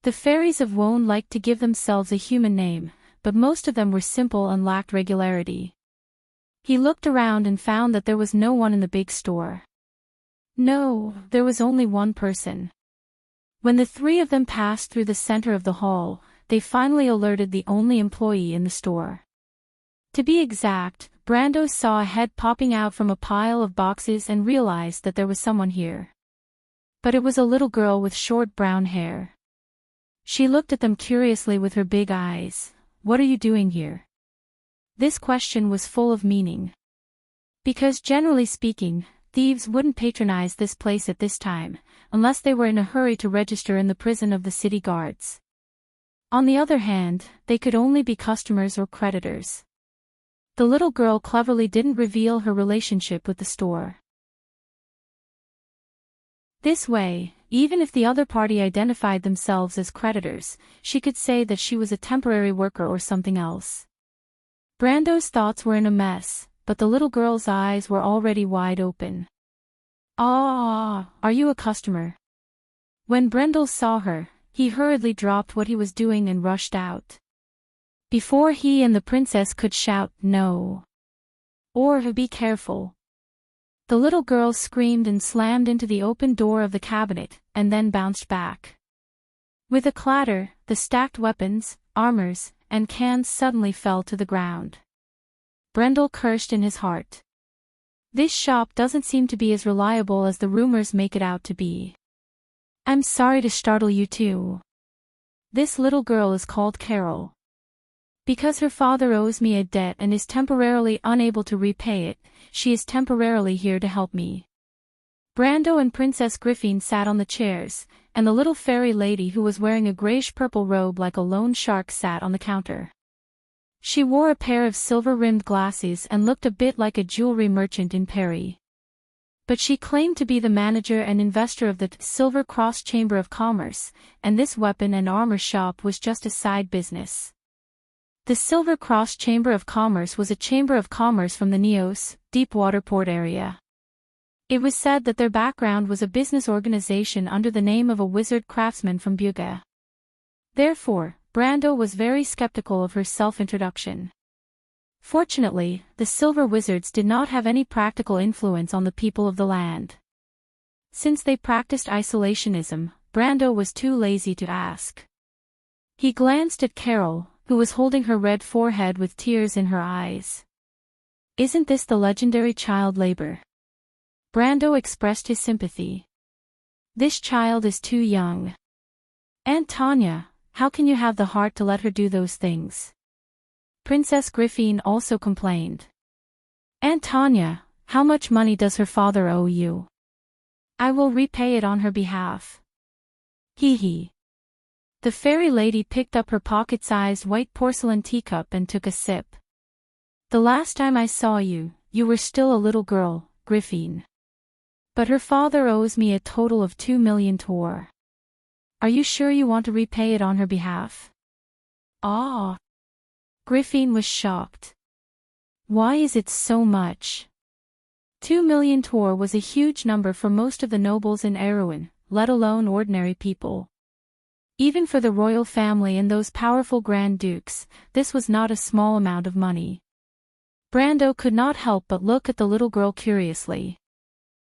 The fairies of Wone liked to give themselves a human name, but most of them were simple and lacked regularity. He looked around and found that there was no one in the big store. No, there was only one person. When the three of them passed through the center of the hall, they finally alerted the only employee in the store. To be exact, Brando saw a head popping out from a pile of boxes and realized that there was someone here. But it was a little girl with short brown hair. She looked at them curiously with her big eyes. "What are you doing here?" This question was full of meaning. Because generally speaking, thieves wouldn't patronize this place at this time, unless they were in a hurry to register in the prison of the city guards. On the other hand, they could only be customers or creditors. The little girl cleverly didn't reveal her relationship with the store. This way, even if the other party identified themselves as creditors, she could say that she was a temporary worker or something else. Brando's thoughts were in a mess, but the little girl's eyes were already wide open. "Ah, are you a customer?" When Brendel saw her, he hurriedly dropped what he was doing and rushed out. Before he and the princess could shout, "No!" or "Be careful!" the little girl screamed and slammed into the open door of the cabinet, and then bounced back. With a clatter, the stacked weapons, armors, and cans suddenly fell to the ground. Brendel cursed in his heart. This shop doesn't seem to be as reliable as the rumors make it out to be. I'm sorry to startle you too. This little girl is called Carol. Because her father owes me a debt and is temporarily unable to repay it, she is temporarily here to help me. Brando and Princess Griffin sat on the chairs, and the little fairy lady who was wearing a grayish-purple robe like a lone shark sat on the counter. She wore a pair of silver-rimmed glasses and looked a bit like a jewelry merchant in Paris. But she claimed to be the manager and investor of the Silver Cross Chamber of Commerce, and this weapon and armor shop was just a side business. The Silver Cross Chamber of Commerce was a chamber of commerce from the Neos, Deepwater Port area. It was said that their background was a business organization under the name of a wizard craftsman from Buga. Therefore, Brando was very skeptical of her self-introduction. Fortunately, the Silver Wizards did not have any practical influence on the people of the land. Since they practiced isolationism, Brando was too lazy to ask. He glanced at Carol, who was holding her red forehead with tears in her eyes. Isn't this the legendary child labor? Brando expressed his sympathy. This child is too young. Aunt Tanya, how can you have the heart to let her do those things? Princess Griffin also complained. Aunt Tanya, how much money does her father owe you? I will repay it on her behalf. Hee hee. The fairy lady picked up her pocket-sized white porcelain teacup and took a sip. The last time I saw you, you were still a little girl, Griffin. But her father owes me a total of 2 million tor. Are you sure you want to repay it on her behalf? Ah. Griffin was shocked. Why is it so much? 2 million tor was a huge number for most of the nobles in Erewhon, let alone ordinary people. Even for the royal family and those powerful Grand Dukes, this was not a small amount of money. Brando could not help but look at the little girl curiously.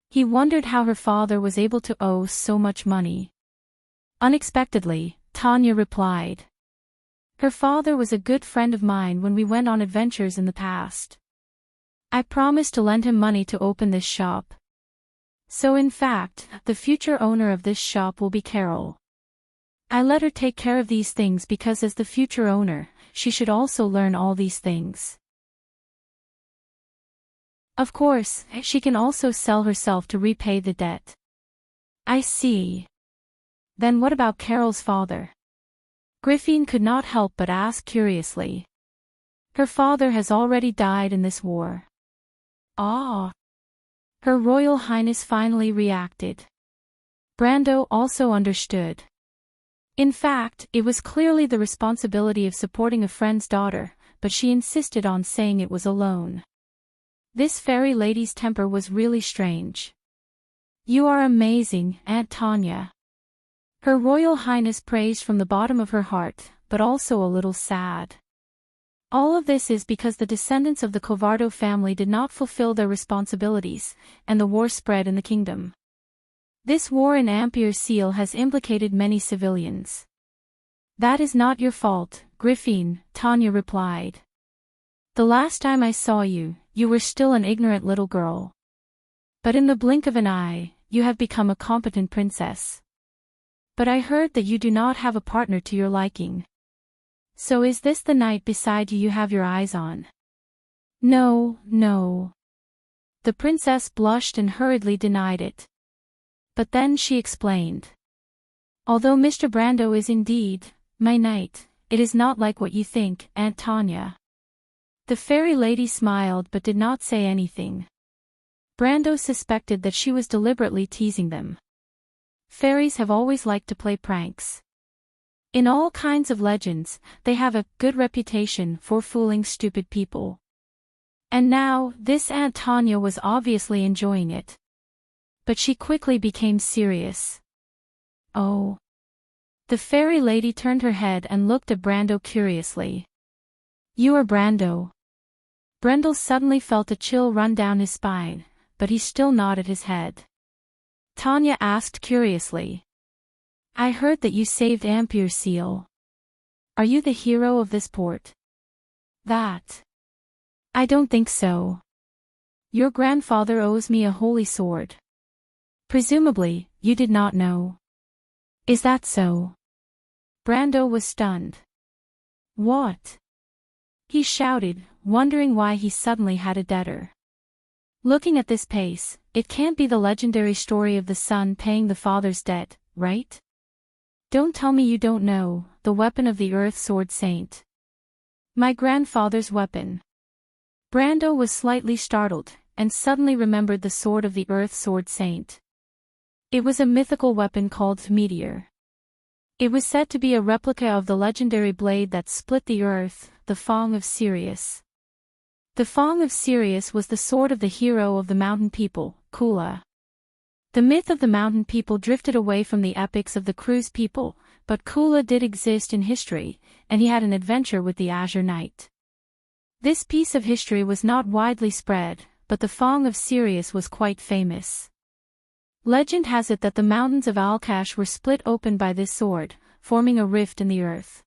He wondered how her father was able to owe so much money. Unexpectedly, Tanya replied. Her father was a good friend of mine when we went on adventures in the past. I promised to lend him money to open this shop. So in fact, the future owner of this shop will be Carol. I let her take care of these things because as the future owner, she should also learn all these things. Of course, she can also sell herself to repay the debt. I see. Then what about Carol's father? Griffin could not help but ask curiously. Her father has already died in this war. Ah. Her Royal Highness finally reacted. Brando also understood. In fact, it was clearly the responsibility of supporting a friend's daughter, but she insisted on saying it was a loan. This fairy lady's temper was really strange. You are amazing, Aunt Tanya. Her Royal Highness praised from the bottom of her heart, but also a little sad. All of this is because the descendants of the Covardo family did not fulfill their responsibilities, and the war spread in the kingdom. This war in Ampere Seal has implicated many civilians. That is not your fault, Griffin, Tanya replied. The last time I saw you, you were still an ignorant little girl. But in the blink of an eye, you have become a competent princess. But I heard that you do not have a partner to your liking. So is this the knight beside you have your eyes on? No, no. The princess blushed and hurriedly denied it. But then she explained. Although Mr. Brando is indeed my knight, it is not like what you think, Aunt Tanya. The fairy lady smiled but did not say anything. Brando suspected that she was deliberately teasing them. Fairies have always liked to play pranks. In all kinds of legends, they have a good reputation for fooling stupid people. And now, this Aunt Tanya was obviously enjoying it. But she quickly became serious. Oh. The fairy lady turned her head and looked at Brando curiously. You are Brando. Brendel suddenly felt a chill run down his spine, but he still nodded his head. Tanya asked curiously. I heard that you saved Ampere Seal. Are you the hero of this port? That. I don't think so. Your grandfather owes me a holy sword. Presumably, you did not know. Is that so? Brando was stunned. What? He shouted, wondering why he suddenly had a debtor. Looking at this pace, it can't be the legendary story of the son paying the father's debt, right? Don't tell me you don't know, the weapon of the Earth Sword Saint. My grandfather's weapon. Brando was slightly startled, and suddenly remembered the sword of the Earth Sword Saint. It was a mythical weapon called Meteor. It was said to be a replica of the legendary blade that split the earth, the Fong of Sirius. The Fong of Sirius was the sword of the hero of the mountain people, Kula. The myth of the mountain people drifted away from the epics of the Cruise people, but Kula did exist in history, and he had an adventure with the Azure Knight. This piece of history was not widely spread, but the Fong of Sirius was quite famous. Legend has it that the mountains of Alkash were split open by this sword, forming a rift in the earth.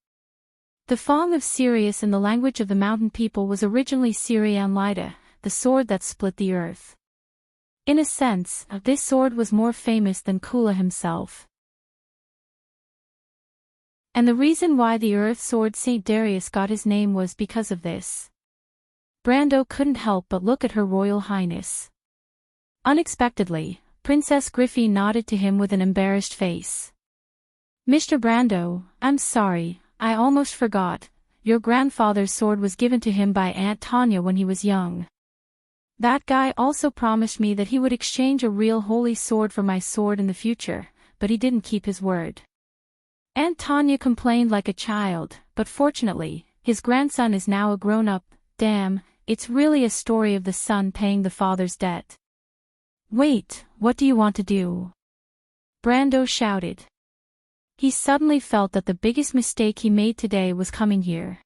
The Fong of Sirius in the language of the mountain people was originally Sirian Lida, the sword that split the earth. In a sense, this sword was more famous than Kula himself. And the reason why the Earth Sword Saint Darius got his name was because of this. Brando couldn't help but look at Her Royal Highness. Unexpectedly, Princess Griffey nodded to him with an embarrassed face. Mr. Brando, I'm sorry, I almost forgot, your grandfather's sword was given to him by Aunt Tanya when he was young. That guy also promised me that he would exchange a real holy sword for my sword in the future, but he didn't keep his word. Aunt Tanya complained like a child, but fortunately, his grandson is now a grown-up. Damn, it's really a story of the son paying the father's debt. Wait, what do you want to do? Brando shouted. He suddenly felt that the biggest mistake he made today was coming here.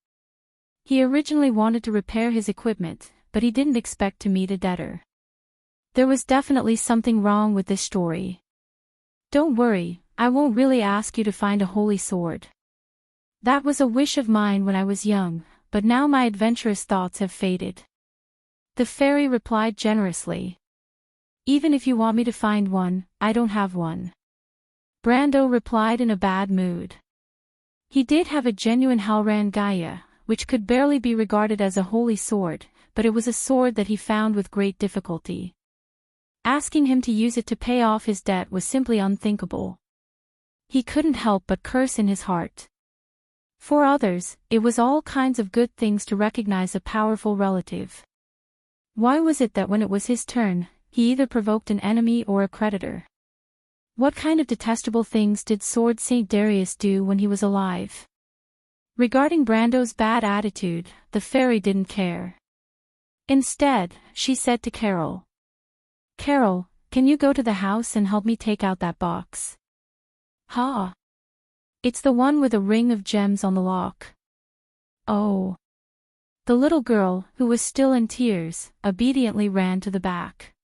He originally wanted to repair his equipment, but he didn't expect to meet a debtor. There was definitely something wrong with this story. Don't worry, I won't really ask you to find a holy sword. That was a wish of mine when I was young, but now my adventurous thoughts have faded. The fairy replied generously. Even if you want me to find one, I don't have one. Brando replied in a bad mood. He did have a genuine Halran Gaia, which could barely be regarded as a holy sword, but it was a sword that he found with great difficulty. Asking him to use it to pay off his debt was simply unthinkable. He couldn't help but curse in his heart. For others, it was all kinds of good things to recognize a powerful relative. Why was it that when it was his turn, he either provoked an enemy or a creditor? What kind of detestable things did Sword Saint Darius do when he was alive? Regarding Brando's bad attitude, the fairy didn't care. Instead, she said to Carol. Carol, can you go to the house and help me take out that box? Ha! It's the one with a ring of gems on the lock. Oh. The little girl, who was still in tears, obediently ran to the back.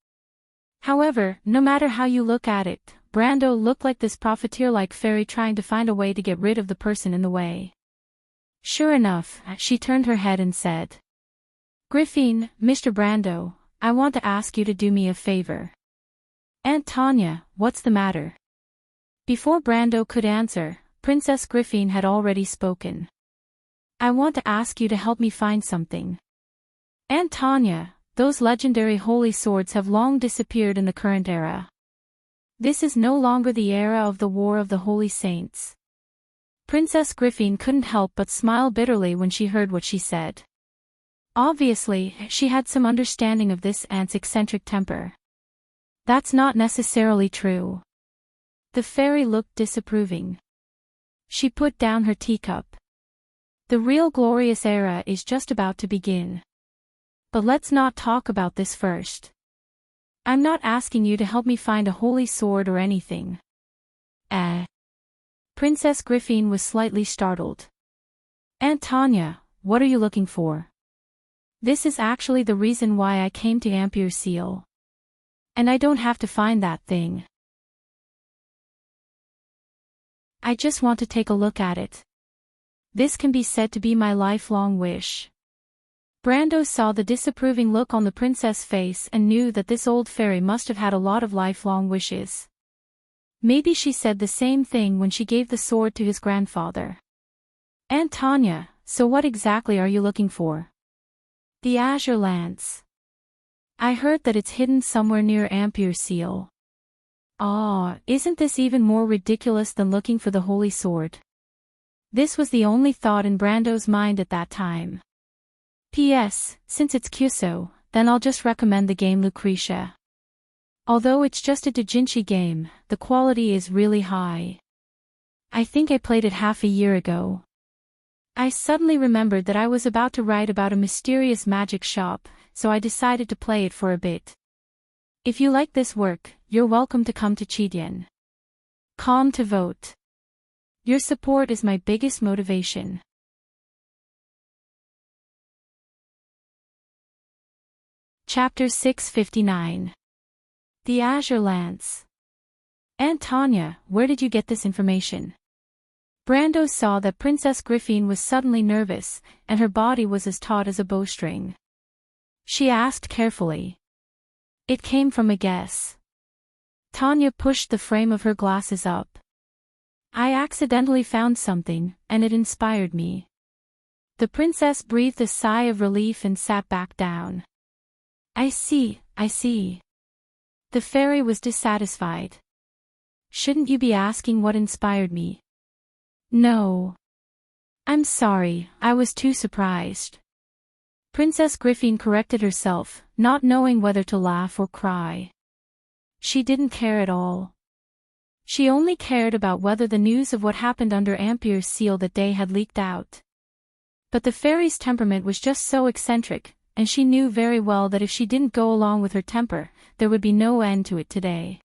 However, no matter how you look at it, Brando looked like this profiteer-like fairy trying to find a way to get rid of the person in the way. Sure enough, she turned her head and said, Griffin, Mr. Brando, I want to ask you to do me a favor. Aunt Tanya, what's the matter? Before Brando could answer, Princess Griffin had already spoken. I want to ask you to help me find something. Aunt Tanya, those legendary holy swords have long disappeared in the current era. This is no longer the era of the War of the Holy Saints. Princess Griffin couldn't help but smile bitterly when she heard what she said. Obviously, she had some understanding of this aunt's eccentric temper. That's not necessarily true. The fairy looked disapproving. She put down her teacup. The real glorious era is just about to begin. But let's not talk about this first. I'm not asking you to help me find a holy sword or anything. Princess Griffin was slightly startled. Aunt Tanya, what are you looking for? This is actually the reason why I came to Ampere Seal. And I don't have to find that thing. I just want to take a look at it. This can be said to be my lifelong wish. Brando saw the disapproving look on the princess' face and knew that this old fairy must have had a lot of lifelong wishes. Maybe she said the same thing when she gave the sword to his grandfather. Aunt Tanya, so what exactly are you looking for? The azure lance. I heard that it's hidden somewhere near Ampere Seal. Ah, isn't this even more ridiculous than looking for the holy sword? This was the only thought in Brando's mind at that time. P.S. Since it's Kyuso, then I'll just recommend the game Lucretia. Although it's just a doujinshi game, the quality is really high. I think I played it half a year ago. I suddenly remembered that I was about to write about a mysterious magic shop, so I decided to play it for a bit. If you like this work, you're welcome to come to Chidian. Calm to vote. Your support is my biggest motivation. Chapter 659. The Azure Lance. Aunt Tanya, where did you get this information? Brando saw that Princess Griffine was suddenly nervous, and her body was as taut as a bowstring. She asked carefully. It came from a guess. Tanya pushed the frame of her glasses up. I accidentally found something, and it inspired me. The princess breathed a sigh of relief and sat back down. I see. The fairy was dissatisfied. Shouldn't you be asking what inspired me? No. I'm sorry, I was too surprised. Princess Griffine corrected herself, not knowing whether to laugh or cry. She didn't care at all. She only cared about whether the news of what happened under Ampere's seal that day had leaked out. But the fairy's temperament was just so eccentric, and she knew very well that if she didn't go along with her temper, there would be no end to it today.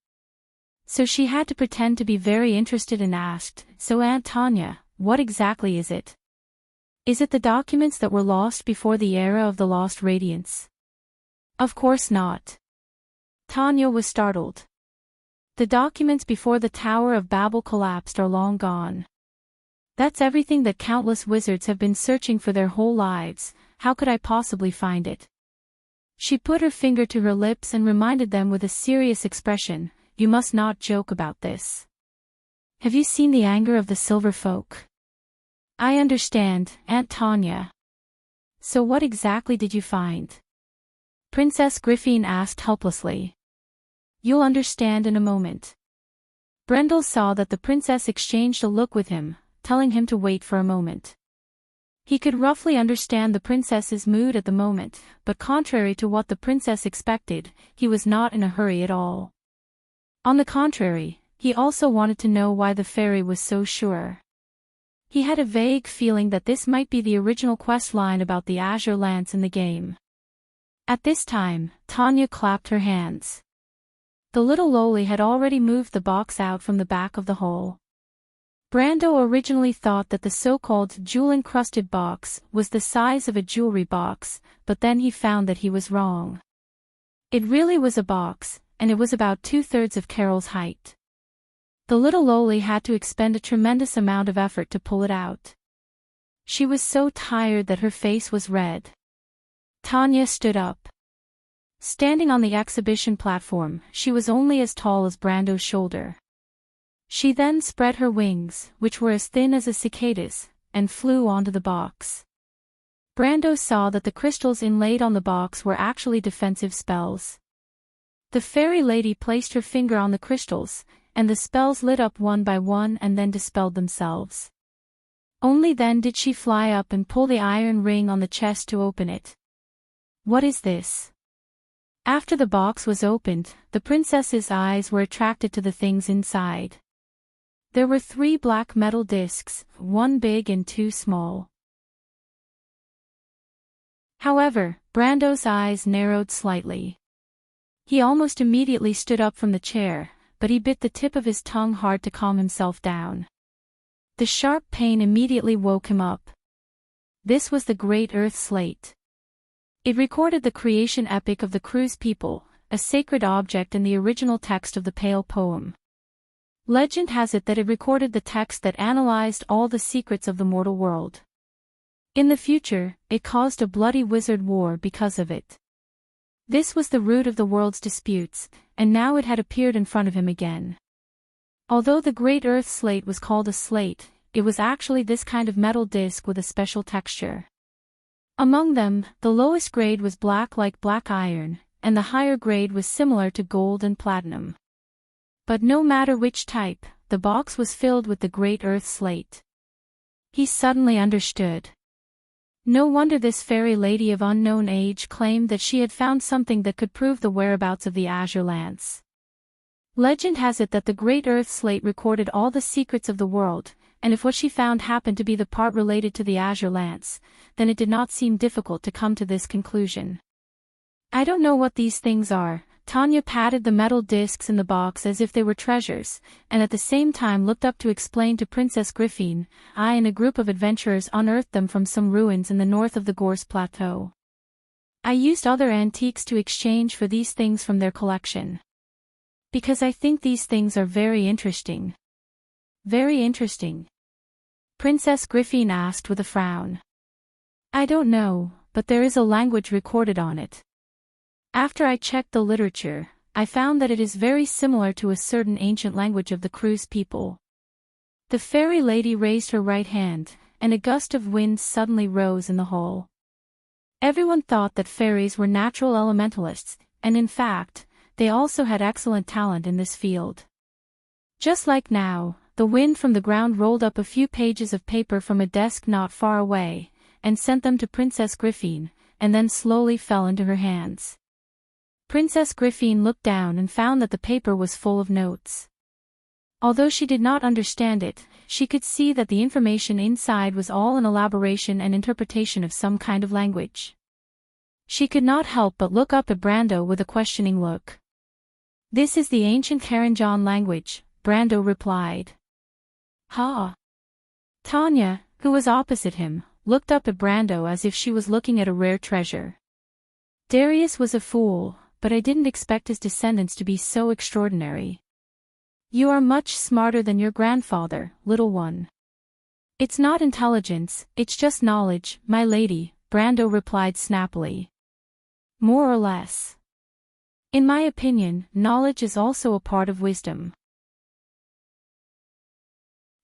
So she had to pretend to be very interested and asked, so Aunt Tanya, what exactly is it? Is it the documents that were lost before the era of the Lost Radiance? Of course not. Tanya was startled. The documents before the Tower of Babel collapsed are long gone. That's everything that countless wizards have been searching for their whole lives. How could I possibly find it? She put her finger to her lips and reminded them with a serious expression, you must not joke about this. Have you seen the anger of the silver folk? I understand, Aunt Tanya. So what exactly did you find? Princess Griffine asked helplessly. You'll understand in a moment. Brendel saw that the princess exchanged a look with him, telling him to wait for a moment. He could roughly understand the princess's mood at the moment, but contrary to what the princess expected, he was not in a hurry at all. On the contrary, he also wanted to know why the fairy was so sure. He had a vague feeling that this might be the original quest line about the azure lance in the game. At this time, Tanya clapped her hands. The little loli had already moved the box out from the back of the hole. Brando originally thought that the so-called jewel-encrusted box was the size of a jewelry box, but then he found that he was wrong. It really was a box, and it was about 2/3 of Carol's height. The little loli had to expend a tremendous amount of effort to pull it out. She was so tired that her face was red. Tanya stood up. Standing on the exhibition platform, she was only as tall as Brando's shoulder. She then spread her wings, which were as thin as a cicada's, and flew onto the box. Brando saw that the crystals inlaid on the box were actually defensive spells. The fairy lady placed her finger on the crystals, and the spells lit up one by one and then dispelled themselves. Only then did she fly up and pull the iron ring on the chest to open it. What is this? After the box was opened, the princess's eyes were attracted to the things inside. There were 3 black metal discs, 1 big and 2 small. However, Brando's eyes narrowed slightly. He almost immediately stood up from the chair, but he bit the tip of his tongue hard to calm himself down. The sharp pain immediately woke him up. This was the Great Earth Slate. It recorded the creation epic of the Cruise people, a sacred object in the original text of the Pale poem. Legend has it that it recorded the text that analyzed all the secrets of the mortal world. In the future, it caused a bloody wizard war because of it. This was the root of the world's disputes, and now it had appeared in front of him again. Although the Great Earth Slate was called a slate, it was actually this kind of metal disc with a special texture. Among them, the lowest grade was black like black iron, and the higher grade was similar to gold and platinum. But no matter which type, the box was filled with the Great Earth Slate. He suddenly understood. No wonder this fairy lady of unknown age claimed that she had found something that could prove the whereabouts of the Azure Lance. Legend has it that the Great Earth Slate recorded all the secrets of the world, and if what she found happened to be the part related to the Azure Lance, then it did not seem difficult to come to this conclusion. I don't know what these things are. Tanya patted the metal discs in the box as if they were treasures, and at the same time looked up to explain to Princess Griffin. I and a group of adventurers unearthed them from some ruins in the north of the Gorse Plateau. I used other antiques to exchange for these things from their collection. Because I think these things are very interesting. Very interesting? Princess Griffin asked with a frown. I don't know, but there is a language recorded on it. After I checked the literature, I found that it is very similar to a certain ancient language of the Cruise people. The fairy lady raised her right hand, and a gust of wind suddenly rose in the hall. Everyone thought that fairies were natural elementalists, and in fact, they also had excellent talent in this field. Just like now, the wind from the ground rolled up a few pages of paper from a desk not far away, and sent them to Princess Griffin, and then slowly fell into her hands. Princess Griffin looked down and found that the paper was full of notes. Although she did not understand it, she could see that the information inside was all an elaboration and interpretation of some kind of language. She could not help but look up at Brando with a questioning look. This is the ancient Caranjon language, Brando replied. Ha! Tanya, who was opposite him, looked up at Brando as if she was looking at a rare treasure. Darius was a fool, but I didn't expect his descendants to be so extraordinary. You are much smarter than your grandfather, little one. It's not intelligence, it's just knowledge, my lady, Brando replied snappily. More or less. In my opinion, knowledge is also a part of wisdom.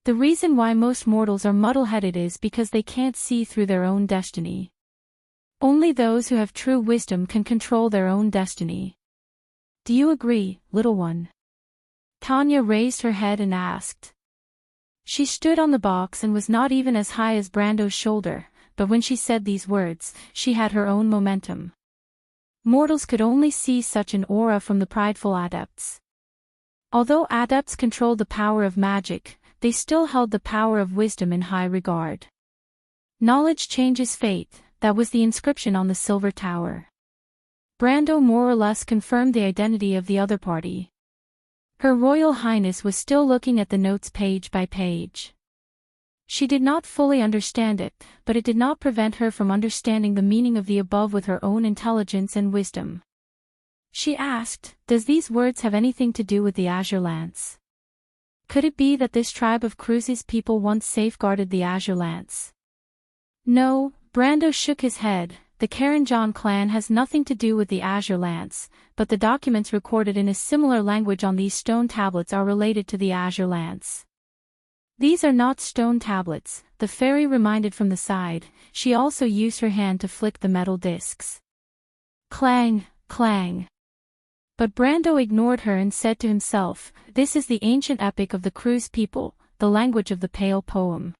The reason why most mortals are muddle-headed is because they can't see through their own destiny. Only those who have true wisdom can control their own destiny. Do you agree, little one? Tanya raised her head and asked. She stood on the box and was not even as high as Brando's shoulder, but when she said these words, she had her own momentum. Mortals could only see such an aura from the prideful adepts. Although adepts controlled the power of magic, they still held the power of wisdom in high regard. Knowledge changes fate, that was the inscription on the silver tower. Brando more or less confirmed the identity of the other party. Her Royal Highness was still looking at the notes page by page. She did not fully understand it, but it did not prevent her from understanding the meaning of the above with her own intelligence and wisdom. She asked, does these words have anything to do with the Azure Lance? Could it be that this tribe of Cruise's people once safeguarded the Azure Lance? No, Brando shook his head. The Caranjon clan has nothing to do with the Azure Lance, but the documents recorded in a similar language on these stone tablets are related to the Azure Lance. These are not stone tablets, the fairy reminded from the side. She also used her hand to flick the metal discs. Clang, clang. But Brando ignored her and said to himself, this is the ancient epic of the Cruise people, the language of the Pale poem.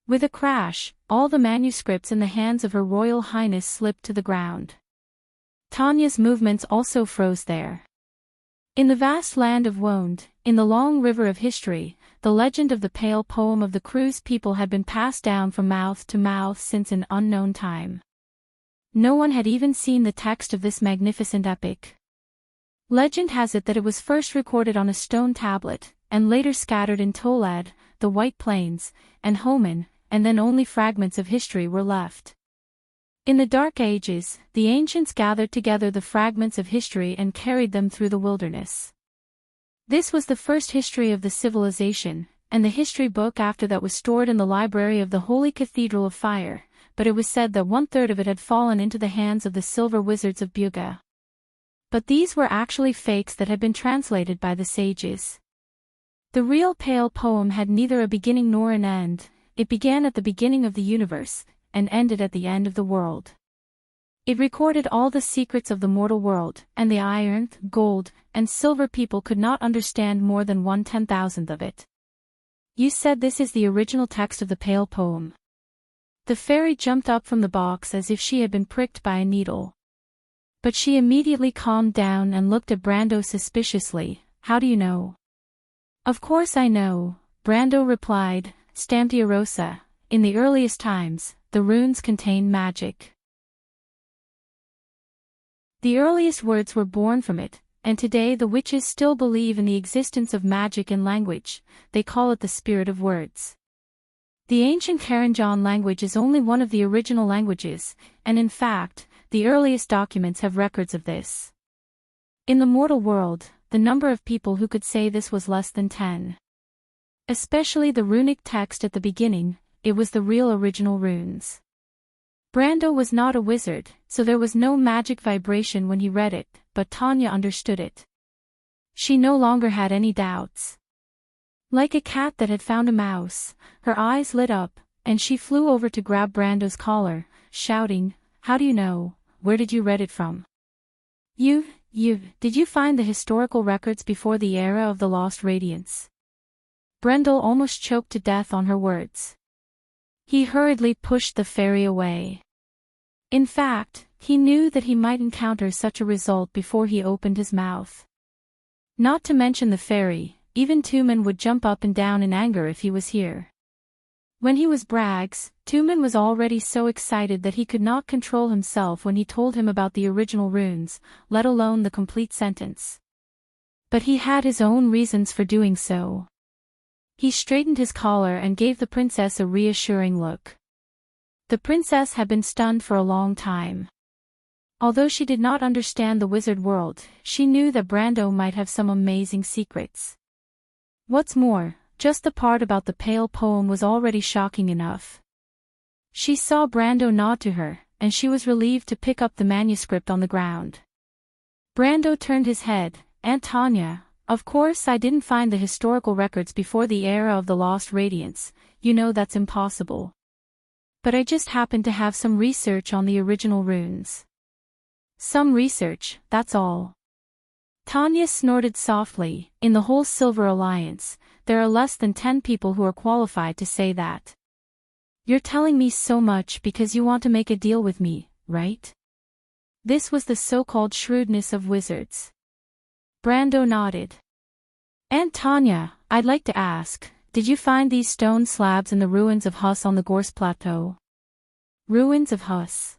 With a crash, all the manuscripts in the hands of Her Royal Highness slipped to the ground. Tanya's movements also froze there. In the vast land of Wonde, in the long river of history, the legend of the Pale poem of the Cruise people had been passed down from mouth to mouth since an unknown time. No one had even seen the text of this magnificent epic. Legend has it that it was first recorded on a stone tablet, and later scattered in Tolad, the White Plains, and Homan, and then only fragments of history were left. In the Dark Ages, the ancients gathered together the fragments of history and carried them through the wilderness. This was the first history of the civilization, and the history book after that was stored in the library of the Holy Cathedral of Fire, but it was said that 1/3 of it had fallen into the hands of the silver wizards of Buga. But these were actually fakes that had been translated by the sages. The real Pale poem had neither a beginning nor an end. It began at the beginning of the universe, and ended at the end of the world. It recorded all the secrets of the mortal world, and the iron, gold, and silver people could not understand more than 1/10,000th of it. You said this is the original text of the Pale poem. The fairy jumped up from the box as if she had been pricked by a needle. But she immediately calmed down and looked at Brando suspiciously. How do you know? Of course I know, Brando replied, Stamptiosa. In the earliest times, the runes contained magic. The earliest words were born from it, and today the witches still believe in the existence of magic in language. They call it the spirit of words. The ancient Karanjan language is only one of the original languages, and in fact, the earliest documents have records of this. In the mortal world, the number of people who could say this was less than 10. Especially the runic text at the beginning, it was the real original runes. Brando was not a wizard, so there was no magic vibration when he read it, but Tanya understood it. She no longer had any doubts. Like a cat that had found a mouse, her eyes lit up, and she flew over to grab Brando's collar, shouting, How do you know? Where did you read it from? Did you find the historical records before the era of the Lost Radiance? Brendel almost choked to death on her words. He hurriedly pushed the fairy away. In fact, he knew that he might encounter such a result before he opened his mouth. Not to mention the fairy, even Tumen would jump up and down in anger if he was here. When he was Braggs, Tumen was already so excited that he could not control himself when he told him about the original runes, let alone the complete sentence. But he had his own reasons for doing so. He straightened his collar and gave the princess a reassuring look. The princess had been stunned for a long time. Although she did not understand the wizard world, she knew that Brando might have some amazing secrets. What's more, just the part about the Pale poem was already shocking enough. She saw Brando nod to her, and she was relieved to pick up the manuscript on the ground. Brando turned his head. Aunt Tanya, of course I didn't find the historical records before the era of the Lost Radiance, you know that's impossible. But I just happened to have some research on the original runes. Some research, that's all. Tanya snorted softly. In the whole Silver Alliance, there are less than 10 people who are qualified to say that. You're telling me so much because you want to make a deal with me, right? This was the so-called shrewdness of wizards. Brando nodded. Aunt Tanya, I'd like to ask, did you find these stone slabs in the ruins of Hus on the Gorse Plateau? Ruins of Hus.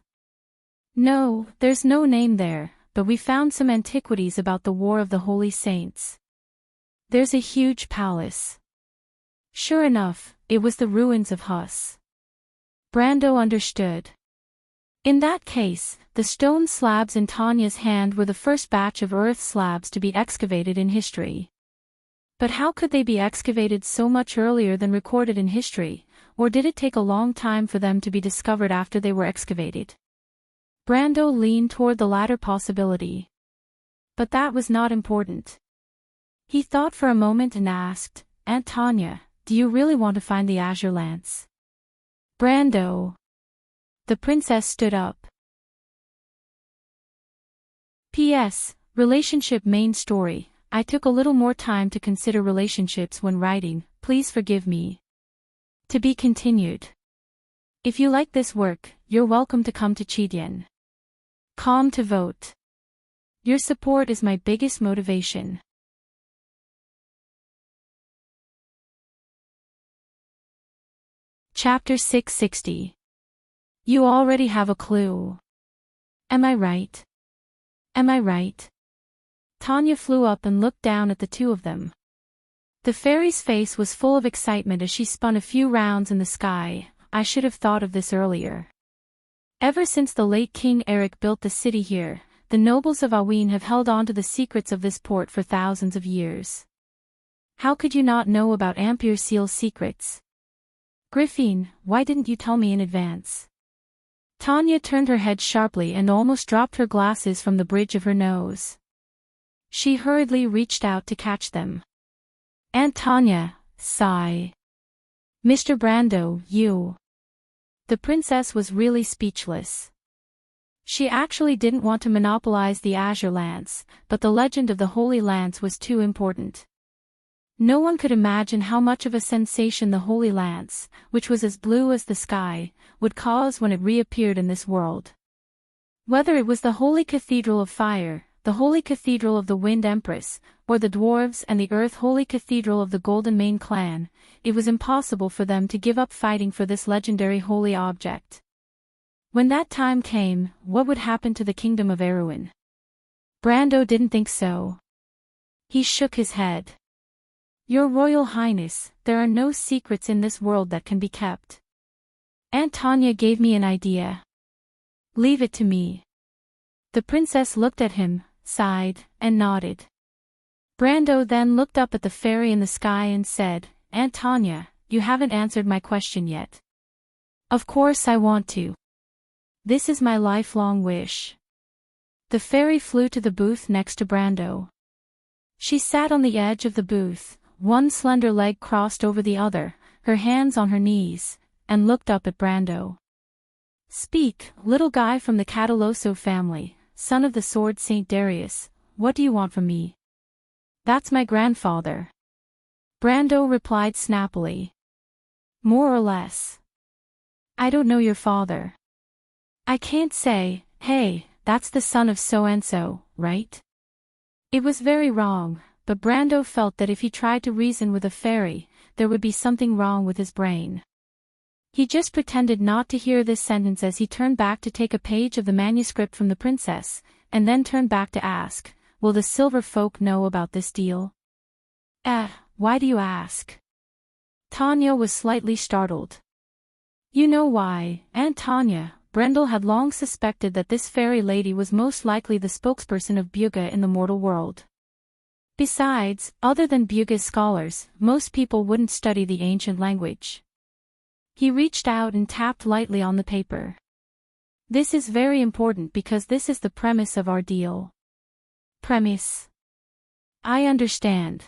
No, there's no name there, but we found some antiquities about the War of the Holy Saints. There's a huge palace. Sure enough, it was the ruins of Hus. Brando understood. In that case, the stone slabs in Tanya's hand were the first batch of earth slabs to be excavated in history. But how could they be excavated so much earlier than recorded in history, or did it take a long time for them to be discovered after they were excavated? Brando leaned toward the latter possibility. But that was not important. He thought for a moment and asked, Aunt Tanya, do you really want to find the Azure Lance? Brando. The princess stood up. P.S. Relationship main story. I took a little more time to consider relationships when writing, please forgive me. To be continued. If you like this work, you're welcome to come to Chidien. Calm to vote. Your support is my biggest motivation. Chapter 660. You already have a clue. Am I right? Am I right? Tanya flew up and looked down at the two of them. The fairy's face was full of excitement as she spun a few rounds in the sky. I should have thought of this earlier. Ever since the late King Eric built the city here, the nobles of Aween have held on to the secrets of this port for thousands of years. How could you not know about Ampere Seal's secrets? Griffin, why didn't you tell me in advance? Tanya turned her head sharply and almost dropped her glasses from the bridge of her nose. She hurriedly reached out to catch them. Aunt Tanya, sigh. Mr. Brando, you. The princess was really speechless. She actually didn't want to monopolize the Azure Lance, but the legend of the Holy Lance was too important. No one could imagine how much of a sensation the Holy Lance, which was as blue as the sky, would cause when it reappeared in this world. Whether it was the Holy Cathedral of Fire, the Holy Cathedral of the Wind Empress, or the Dwarves and the Earth Holy Cathedral of the Golden Mane clan, it was impossible for them to give up fighting for this legendary holy object. When that time came, what would happen to the kingdom of Erewhon? Brando didn't think so. He shook his head. Your Royal Highness, there are no secrets in this world that can be kept. Aunt Tanya gave me an idea. Leave it to me. The princess looked at him, sighed, and nodded. Brando then looked up at the fairy in the sky and said, Aunt Tanya, you haven't answered my question yet. Of course I want to. This is my lifelong wish. The fairy flew to the booth next to Brando. She sat on the edge of the booth, one slender leg crossed over the other, her hands on her knees, and looked up at Brando. Speak, little guy from the Cataloso family, son of the sword Saint Darius, what do you want from me? That's my grandfather. Brando replied snappily. More or less. I don't know your father. I can't say, hey, that's the son of so-and-so, right? It was very wrong, but Brando felt that if he tried to reason with a fairy, there would be something wrong with his brain. He just pretended not to hear this sentence as he turned back to take a page of the manuscript from the princess, and then turned back to ask, will the silver folk know about this deal? Why do you ask? Tanya was slightly startled. You know why, Aunt Tanya. Brendel had long suspected that this fairy lady was most likely the spokesperson of Bugha in the mortal world. Besides, other than Bugha's scholars, most people wouldn't study the ancient language. He reached out and tapped lightly on the paper. This is very important because this is the premise of our deal. Premise. I understand.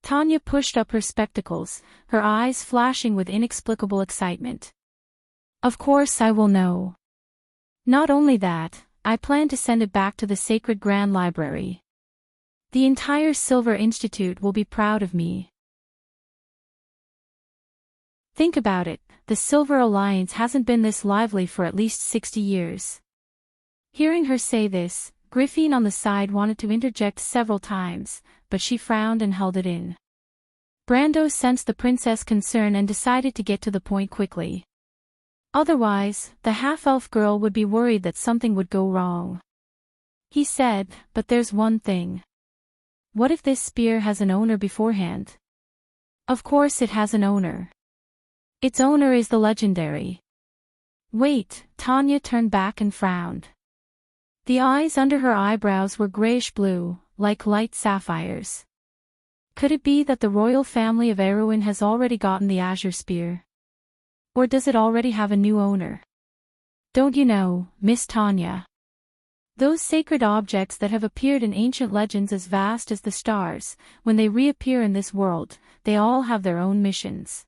Tanya pushed up her spectacles, her eyes flashing with inexplicable excitement. Of course I will know. Not only that, I plan to send it back to the Sacred Grand Library. The entire Silver Institute will be proud of me. Think about it, the Silver Alliance hasn't been this lively for at least 60 years. Hearing her say this, Griffin on the side wanted to interject several times, but she frowned and held it in. Brando sensed the princess' concern and decided to get to the point quickly. Otherwise, the half-elf girl would be worried that something would go wrong. He said, but there's one thing. What if this spear has an owner beforehand? Of course it has an owner. Its owner is the legendary. Wait, Tanya turned back and frowned. The eyes under her eyebrows were grayish-blue, like light sapphires. Could it be that the royal family of Erewhon has already gotten the azure spear? Or does it already have a new owner? Don't you know, Miss Tanya? Those sacred objects that have appeared in ancient legends as vast as the stars, when they reappear in this world, they all have their own missions.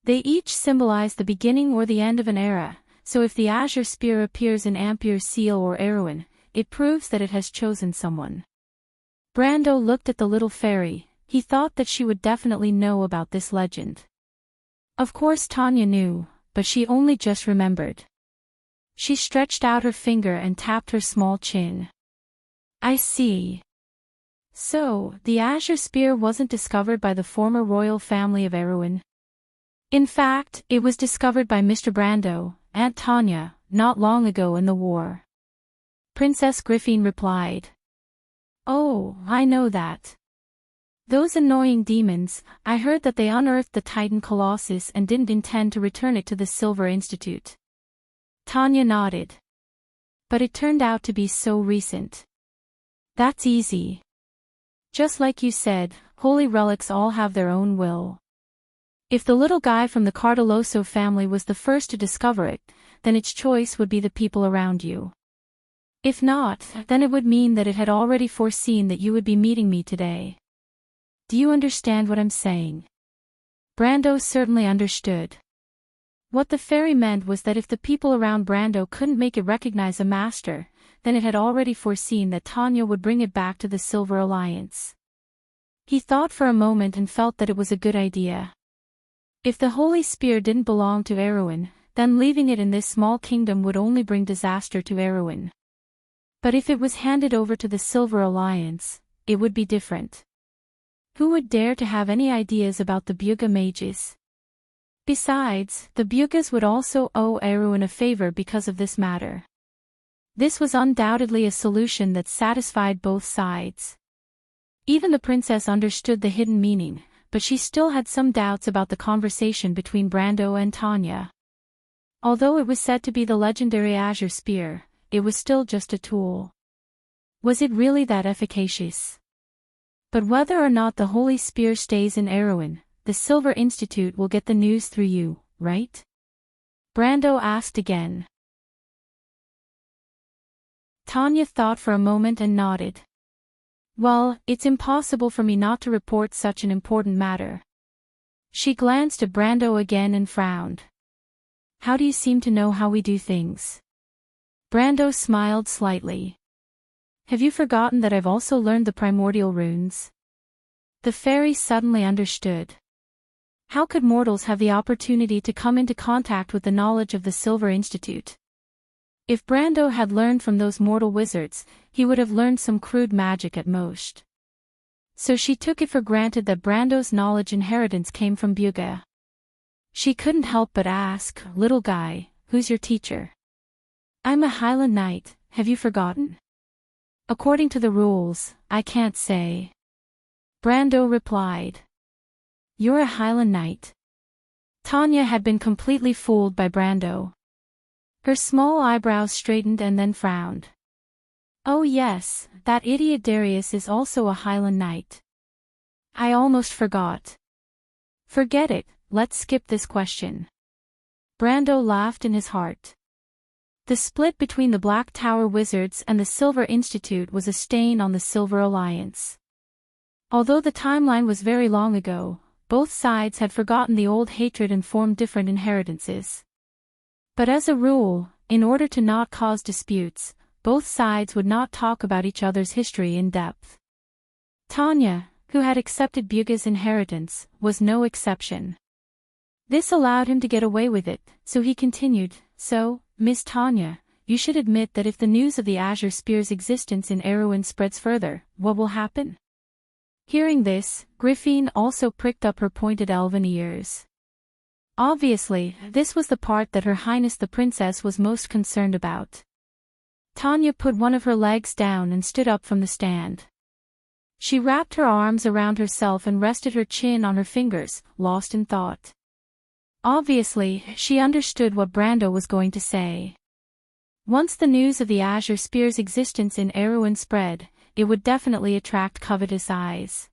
They each symbolize the beginning or the end of an era, so if the azure spear appears in Ampere Seal or Erewhon, it proves that it has chosen someone. Brando looked at the little fairy, he thought that she would definitely know about this legend. Of course Tanya knew, but she only just remembered. She stretched out her finger and tapped her small chin. I see. So, the azure spear wasn't discovered by the former royal family of Erewhon. In fact, it was discovered by Mr. Brando, Aunt Tanya, not long ago in the war. Princess Griffin replied. Oh, I know that. Those annoying demons, I heard that they unearthed the Titan Colossus and didn't intend to return it to the Silver Institute. Tanya nodded. But it turned out to be so recent. That's easy. Just like you said, holy relics all have their own will. If the little guy from the Cardoloso family was the first to discover it, then its choice would be the people around you. If not, then it would mean that it had already foreseen that you would be meeting me today. Do you understand what I'm saying? Brando certainly understood. What the fairy meant was that if the people around Brando couldn't make it recognize a master, then it had already foreseen that Tanya would bring it back to the Silver Alliance. He thought for a moment and felt that it was a good idea. If the Holy Spear didn't belong to Erewhon, then leaving it in this small kingdom would only bring disaster to Erewhon. But if it was handed over to the Silver Alliance, it would be different. Who would dare to have any ideas about the Buga mages? Besides, the Bugas would also owe Erewhon a favor because of this matter. This was undoubtedly a solution that satisfied both sides. Even the princess understood the hidden meaning, but she still had some doubts about the conversation between Brando and Tanya. Although it was said to be the legendary Azure Spear, it was still just a tool. Was it really that efficacious? But whether or not the Holy Spear stays in Erewhon, the Silver Institute will get the news through you, right? Brando asked again. Tanya thought for a moment and nodded. Well, it's impossible for me not to report such an important matter. She glanced at Brando again and frowned. How do you seem to know how we do things? Brando smiled slightly. Have you forgotten that I've also learned the primordial runes? The fairy suddenly understood. How could mortals have the opportunity to come into contact with the knowledge of the Silver Institute? If Brando had learned from those mortal wizards, he would have learned some crude magic at most. So she took it for granted that Brando's knowledge inheritance came from Buga. She couldn't help but ask, "Little guy, who's your teacher?" "I'm a Highland Knight, have you forgotten?" "According to the rules, I can't say." Brando replied. "You're a Highland Knight?" Tanya had been completely fooled by Brando. Her small eyebrows straightened and then frowned. "Oh yes, that idiot Darius is also a Highland Knight. I almost forgot." "Forget it, let's skip this question." Brando laughed in his heart. The split between the Black Tower Wizards and the Silver Institute was a stain on the Silver Alliance. Although the timeline was very long ago, both sides had forgotten the old hatred and formed different inheritances. But as a rule, in order to not cause disputes, both sides would not talk about each other's history in depth. Tanya, who had accepted Buga's inheritance, was no exception. This allowed him to get away with it, so he continued, "So, Miss Tanya, you should admit that if the news of the Azure Spear's existence in Erewhon spreads further, what will happen?" Hearing this, Griffin also pricked up her pointed elven ears. Obviously, this was the part that Her Highness the Princess was most concerned about. Tanya put one of her legs down and stood up from the stand. She wrapped her arms around herself and rested her chin on her fingers, lost in thought. Obviously, she understood what Brando was going to say. Once the news of the Azure Spear's existence in Erewhon spread, it would definitely attract covetous eyes.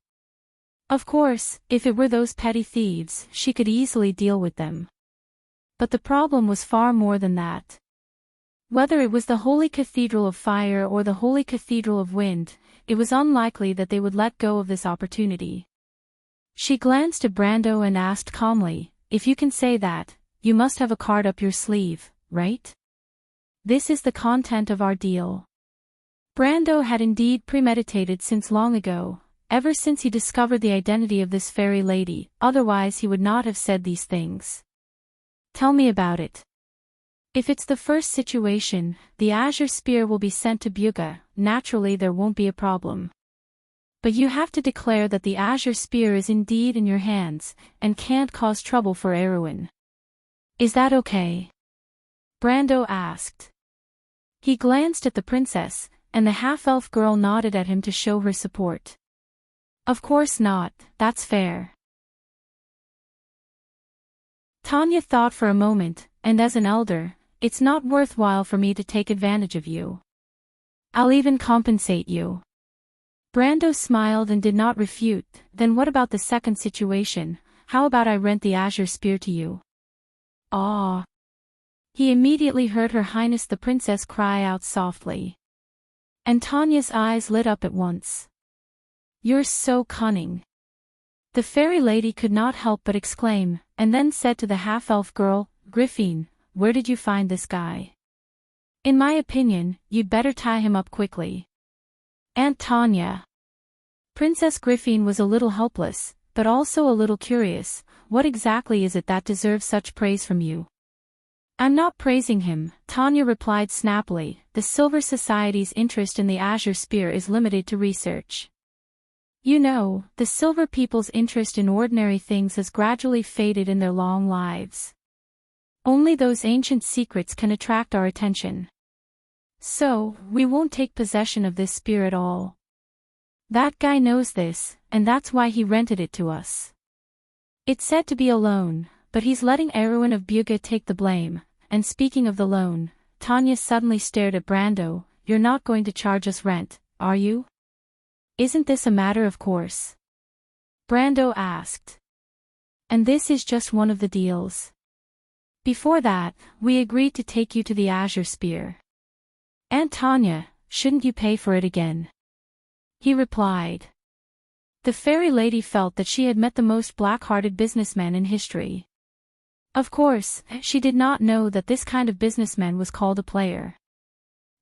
Of course, if it were those petty thieves, she could easily deal with them. But the problem was far more than that. Whether it was the Holy Cathedral of Fire or the Holy Cathedral of Wind, it was unlikely that they would let go of this opportunity. She glanced at Brando and asked calmly, "If you can say that, you must have a card up your sleeve, right? This is the content of our deal." Brando had indeed premeditated since long ago, ever since he discovered the identity of this fairy lady, otherwise he would not have said these things. "Tell me about it." "If it's the first situation, the Azure Spear will be sent to Buga, naturally there won't be a problem. But you have to declare that the Azure Spear is indeed in your hands, and can't cause trouble for Erewhon. Is that okay?" Brando asked. He glanced at the princess, and the half-elf girl nodded at him to show her support. "Of course not, that's fair." Tanya thought for a moment, and as an elder, "It's not worthwhile for me to take advantage of you. I'll even compensate you." Brando smiled and did not refute. "Then what about the second situation? how about I rent the azure spear to you? Ah! He immediately heard Her Highness the Princess cry out softly. And Tanya's eyes lit up at once. You're so cunning. The fairy lady could not help but exclaim, and then said to the half-elf girl, Griffin, where did you find this guy? In my opinion, you'd better tie him up quickly. Aunt Tanya. Princess Griffin was a little helpless, but also a little curious. What exactly is it that deserves such praise from you? I'm not praising him, Tanya replied snappily. The Silver Society's interest in the azure spear is limited to research. You know, the Silver people's interest in ordinary things has gradually faded in their long lives. Only those ancient secrets can attract our attention. So, we won't take possession of this spear at all. That guy knows this, and that's why he rented it to us. It's said to be a loan, but he's letting Erwin of Buga take the blame. And speaking of the loan, Tanya suddenly stared at Brando. You're not going to charge us rent, are you? Isn't this a matter of course? Brando asked. And this is just one of the deals. Before that, we agreed to take you to the azure spear. Aunt Tanya, shouldn't you pay for it again? He replied. The fairy lady felt that she had met the most black-hearted businessman in history. Of course, she did not know that this kind of businessman was called a player.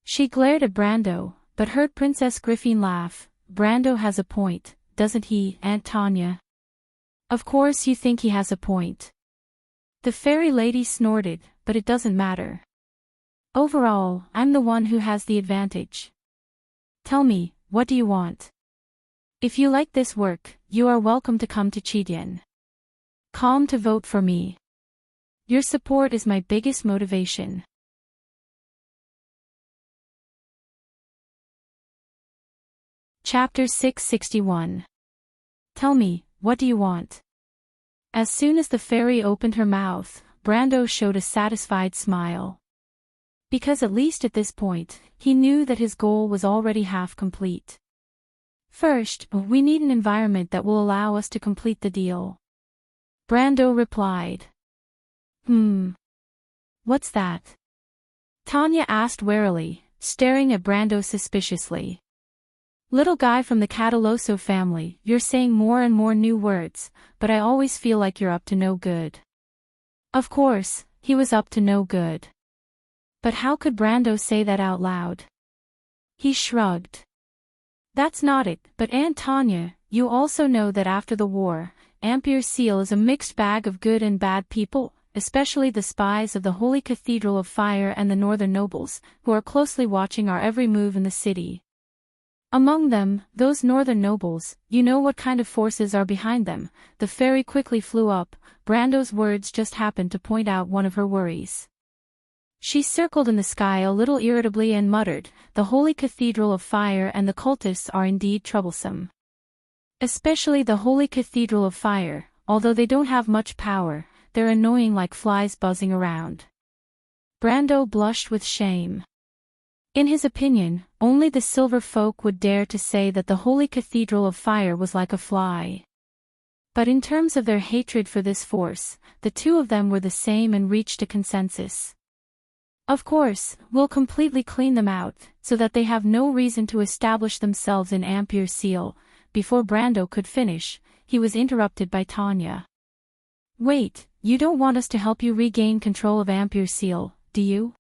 She glared at Brando, but heard Princess Griffin laugh. Brando has a point, doesn't he, Aunt Tanya? Of course you think he has a point. The fairy lady snorted, but it doesn't matter. Overall, I'm the one who has the advantage. Tell me, what do you want? If you like this work, you are welcome to come to Chidian. Come to vote for me. Your support is my biggest motivation. Chapter 661. Tell me, what do you want? As soon as the fairy opened her mouth, Brando showed a satisfied smile. Because at least at this point, he knew that his goal was already half complete. First, we need an environment that will allow us to complete the deal. Brando replied. What's that? Tanya asked warily, staring at Brando suspiciously. Little guy from the Cataloso family, you're saying more and more new words, but I always feel like you're up to no good. Of course, he was up to no good. But how could Brando say that out loud? He shrugged. That's not it, but Aunt Tanya, you also know that after the war, Ampere Seal is a mixed bag of good and bad people, especially the spies of the Holy Cathedral of Fire and the northern nobles, who are closely watching our every move in the city. Among them, those northern nobles, you know what kind of forces are behind them. The fairy quickly flew up. Brando's words just happened to point out one of her worries. She circled in the sky a little irritably and muttered, the Holy Cathedral of Fire and the cultists are indeed troublesome. Especially the Holy Cathedral of Fire, although they don't have much power, they're annoying like flies buzzing around. Brando blushed with shame. In his opinion, only the Silver folk would dare to say that the Holy Cathedral of Fire was like a fly. But in terms of their hatred for this force, the two of them were the same and reached a consensus. Of course, we'll completely clean them out, so that they have no reason to establish themselves in Ampere Seal. Before Brando could finish, he was interrupted by Tanya. Wait, you don't want us to help you regain control of Ampere Seal, do you?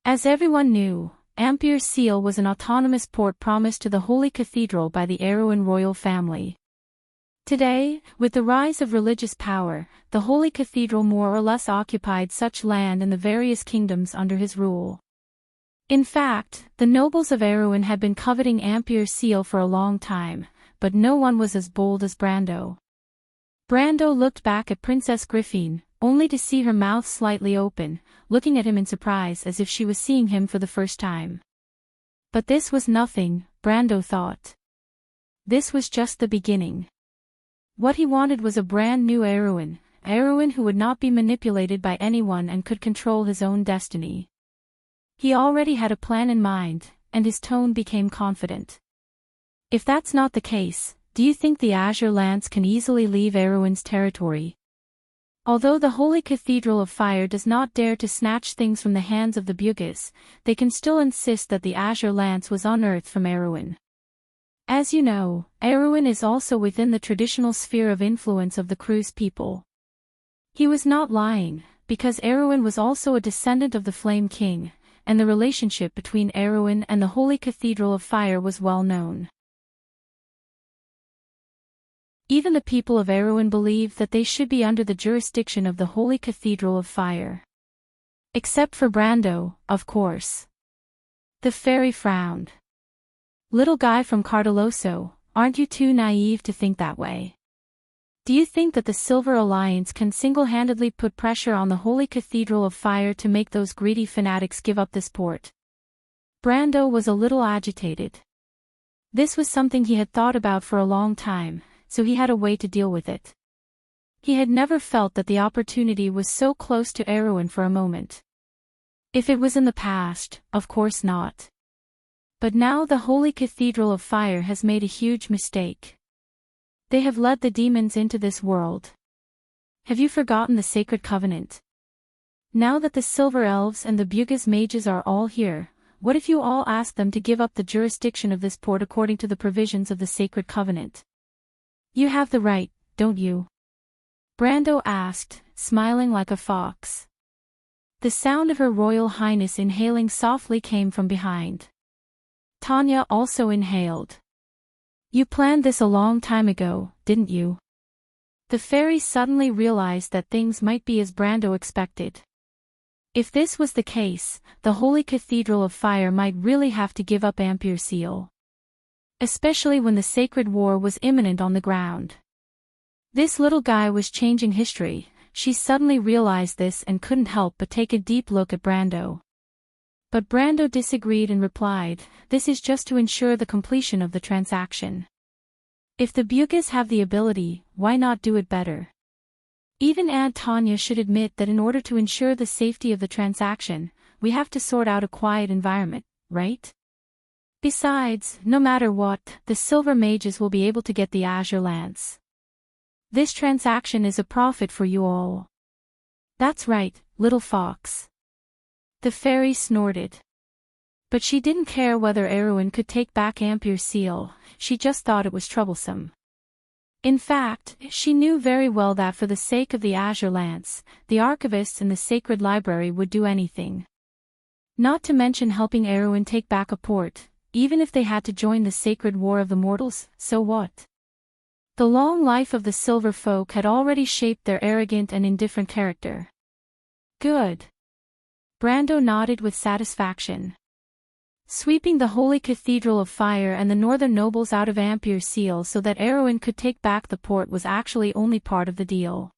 As everyone knew, Ampere Seal was an autonomous port promised to the Holy Cathedral by the Erwin royal family. Today, with the rise of religious power, the Holy Cathedral more or less occupied such land in the various kingdoms under his rule. In fact, the nobles of Erwin had been coveting Ampere Seal for a long time, but no one was as bold as Brando. Brando looked back at Princess Griffin, only to see her mouth slightly open, looking at him in surprise as if she was seeing him for the first time. But this was nothing, Brando thought. This was just the beginning. What he wanted was a brand new Erwin who would not be manipulated by anyone and could control his own destiny. He already had a plan in mind, and his tone became confident. If that's not the case, do you think the Azure Lance can easily leave Erewhon's territory? Although the Holy Cathedral of Fire does not dare to snatch things from the hands of the Bugis, they can still insist that the Azure Lance was unearthed from Erewhon. As you know, Erewhon is also within the traditional sphere of influence of the Cruz people. He was not lying, because Erewhon was also a descendant of the Flame King, and the relationship between Erewhon and the Holy Cathedral of Fire was well known. Even the people of Erewhon believe that they should be under the jurisdiction of the Holy Cathedral of Fire. Except for Brando, of course. The fairy frowned. Little guy from Cardeloso, aren't you too naive to think that way? Do you think that the Silver Alliance can single-handedly put pressure on the Holy Cathedral of Fire to make those greedy fanatics give up this port? Brando was a little agitated. This was something he had thought about for a long time, so he had a way to deal with it. He had never felt that the opportunity was so close to Erewhon for a moment. If it was in the past, of course not. But now the Holy Cathedral of Fire has made a huge mistake. They have led the demons into this world. Have you forgotten the Sacred Covenant? Now that the Silver Elves and the Bugis mages are all here, what if you all ask them to give up the jurisdiction of this port according to the provisions of the Sacred Covenant? You have the right, don't you? Brando asked, smiling like a fox. The sound of Her Royal Highness inhaling softly came from behind. Tanya also inhaled. You planned this a long time ago, didn't you? The fairy suddenly realized that things might be as Brando expected. If this was the case, the Holy Cathedral of Fire might really have to give up Ampere Seal. Especially when the Sacred War was imminent on the ground. This little guy was changing history. She suddenly realized this and couldn't help but take a deep look at Brando. But Brando disagreed and replied, this is just to ensure the completion of the transaction. If the Bugis have the ability, why not do it better? Even Aunt Tanya should admit that in order to ensure the safety of the transaction, we have to sort out a quiet environment, right? Besides, no matter what, the Silver Mages will be able to get the Azure Lance. This transaction is a profit for you all. That's right, little fox. The fairy snorted. But she didn't care whether Erewhon could take back Ampere Seal, she just thought it was troublesome. In fact, she knew very well that for the sake of the Azure Lance, the archivists in the Sacred Library would do anything. Not to mention helping Erewhon take back a port, even if they had to join the Sacred War of the Mortals, so what? The long life of the Silver Folk had already shaped their arrogant and indifferent character. Good. Brando nodded with satisfaction. Sweeping the Holy Cathedral of Fire and the Northern nobles out of Ampere Seal so that Erewhon could take back the port was actually only part of the deal.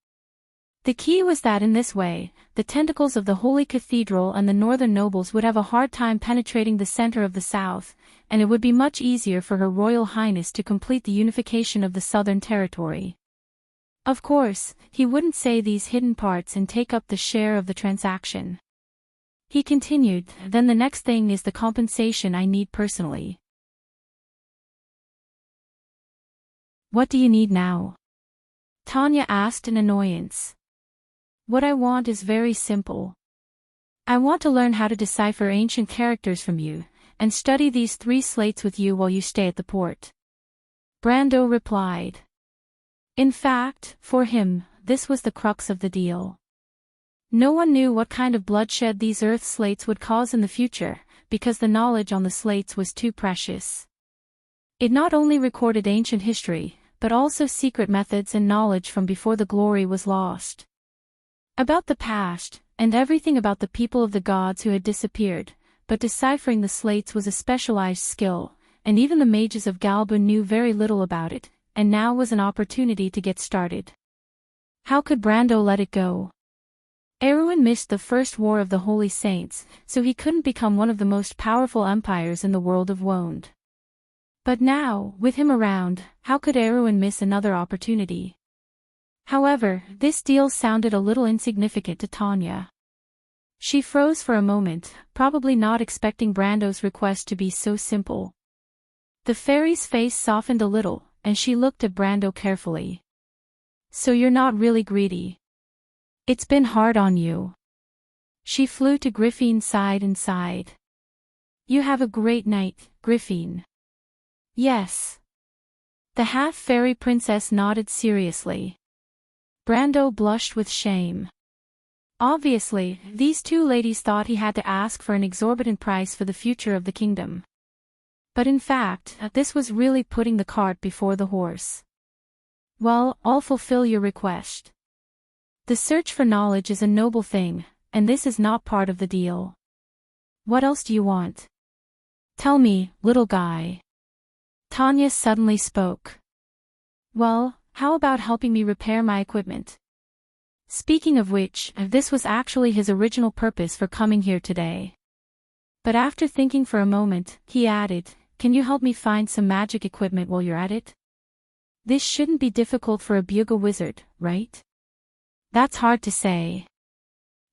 The key was that in this way, the tentacles of the Holy Cathedral and the Northern nobles would have a hard time penetrating the center of the South, and it would be much easier for Her Royal Highness to complete the unification of the Southern Territory. Of course, he wouldn't say these hidden parts and take up the share of the transaction. He continued, then the next thing is the compensation I need personally. What do you need now? Tanya asked in annoyance. What I want is very simple. I want to learn how to decipher ancient characters from you, and study these 3 slates with you while you stay at the port. Brando replied. In fact, for him, this was the crux of the deal. No one knew what kind of bloodshed these Earth slates would cause in the future, because the knowledge on the slates was too precious. It not only recorded ancient history, but also secret methods and knowledge from before the glory was lost. About the past, and everything about the people of the gods who had disappeared, but deciphering the slates was a specialized skill, and even the mages of Galba knew very little about it, and now was an opportunity to get started. How could Brando let it go? Erewhon missed the First War of the Holy Saints, so he couldn't become one of the most powerful empires in the world of Woned. But now, with him around, how could Erewhon miss another opportunity? However, this deal sounded a little insignificant to Tanya. She froze for a moment, probably not expecting Brando's request to be so simple. The fairy's face softened a little, and she looked at Brando carefully. So you're not really greedy. It's been hard on you. She flew to Griffin's side and sighed. You have a great night, Griffin. Yes. The half-fairy princess nodded seriously. Brando blushed with shame. Obviously, these two ladies thought he had to ask for an exorbitant price for the future of the kingdom. But in fact, this was really putting the cart before the horse. Well, I'll fulfill your request. The search for knowledge is a noble thing, and this is not part of the deal. What else do you want? Tell me, little guy. Tanya suddenly spoke. Well, how about helping me repair my equipment? Speaking of which, this was actually his original purpose for coming here today. But after thinking for a moment, he added, can you help me find some magic equipment while you're at it? This shouldn't be difficult for a bugle wizard, right? That's hard to say.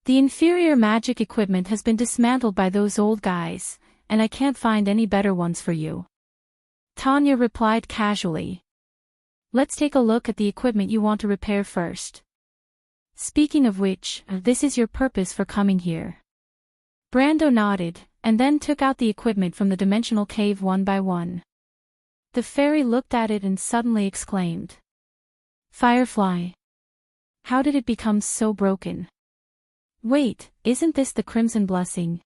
The inferior magic equipment has been dismantled by those old guys, and I can't find any better ones for you. Tanya replied casually. Let's take a look at the equipment you want to repair first. Speaking of which, this is your purpose for coming here. Brando nodded, and then took out the equipment from the dimensional cave one by one. The fairy looked at it and suddenly exclaimed. Firefly. How did it become so broken? Wait, isn't this the Crimson Blessing?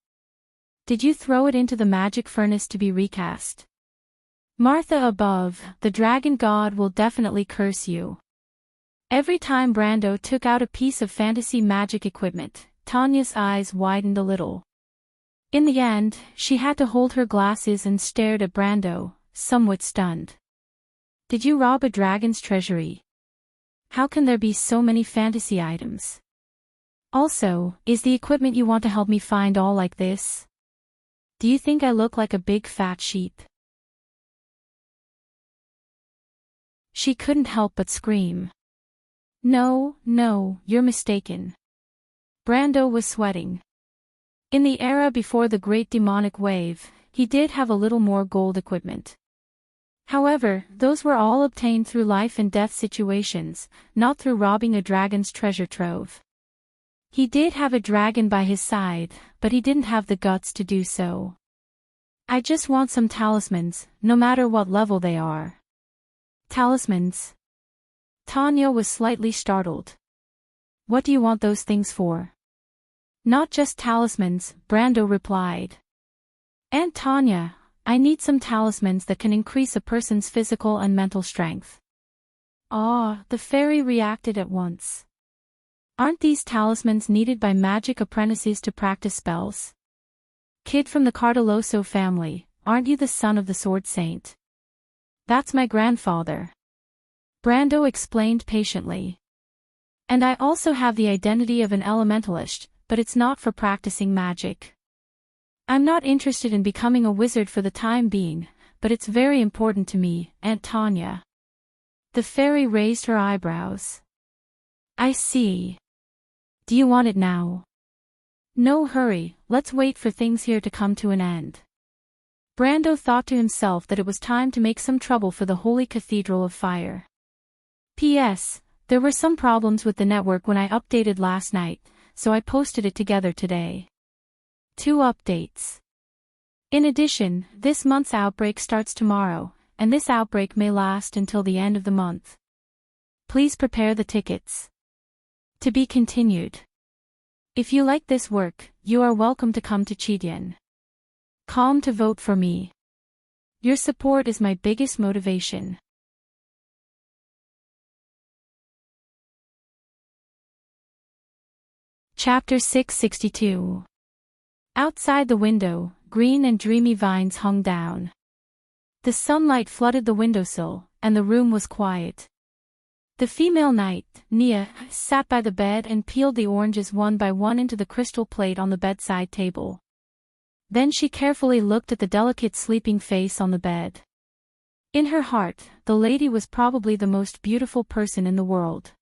Did you throw it into the magic furnace to be recast? Martha above, the dragon god will definitely curse you. Every time Brando took out a piece of fantasy magic equipment, Tanya's eyes widened a little. In the end, she had to hold her glasses and stared at Brando, somewhat stunned. Did you rob a dragon's treasury? How can there be so many fantasy items? Also, is the equipment you want to help me find all like this? Do you think I look like a big fat sheep? She couldn't help but scream. No, you're mistaken. Brando was sweating. In the era before the Great Demonic Wave, he did have a little more gold equipment. However, those were all obtained through life and death situations, not through robbing a dragon's treasure trove. He did have a dragon by his side, but he didn't have the guts to do so. I just want some talismans, no matter what level they are. Talismans? Tanya was slightly startled. What do you want those things for? Not just talismans, Brando replied. Aunt Tanya, I need some talismans that can increase a person's physical and mental strength. Ah, the fairy reacted at once. Aren't these talismans needed by magic apprentices to practice spells? Kid from the Cardoloso family, aren't you the son of the Sword Saint? That's my grandfather. Brando explained patiently. And I also have the identity of an elementalist, but it's not for practicing magic. I'm not interested in becoming a wizard for the time being, but it's very important to me, Aunt Tanya. The fairy raised her eyebrows. I see. Do you want it now? No hurry, let's wait for things here to come to an end. Brando thought to himself that it was time to make some trouble for the Holy Cathedral of Fire. P.S. There were some problems with the network when I updated last night, so I posted it together today. 2 updates. In addition, this month's outbreak starts tomorrow, and this outbreak may last until the end of the month. Please prepare the tickets. To be continued. If you like this work, you are welcome to come to Chidian. Calm to vote for me. Your support is my biggest motivation. Chapter 662. Outside the window, green and dreamy vines hung down. The sunlight flooded the windowsill, and the room was quiet. The female knight, Nia, sat by the bed and peeled the oranges one by one into the crystal plate on the bedside table. Then she carefully looked at the delicate sleeping face on the bed. In her heart, the lady was probably the most beautiful person in the world.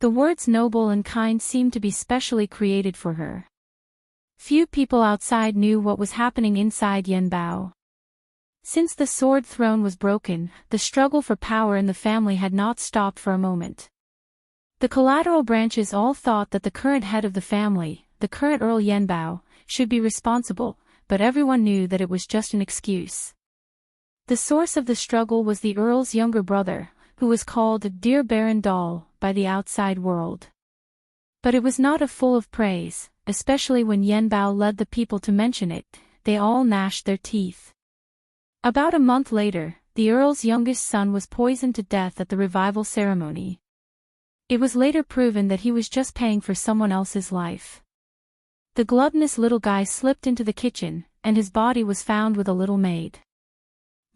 The words noble and kind seemed to be specially created for her. Few people outside knew what was happening inside Yen Bao. Since the sword throne was broken, the struggle for power in the family had not stopped for a moment. The collateral branches all thought that the current head of the family, the current Earl Yenbao, should be responsible, but everyone knew that it was just an excuse. The source of the struggle was the Earl's younger brother, who was called Dear Baron Doll by the outside world. But it was not full of praise, especially when Yenbao led the people to mention it. They all gnashed their teeth. About a month later, the Earl's youngest son was poisoned to death at the revival ceremony. It was later proven that he was just paying for someone else's life. The gluttonous little guy slipped into the kitchen, and his body was found with a little maid.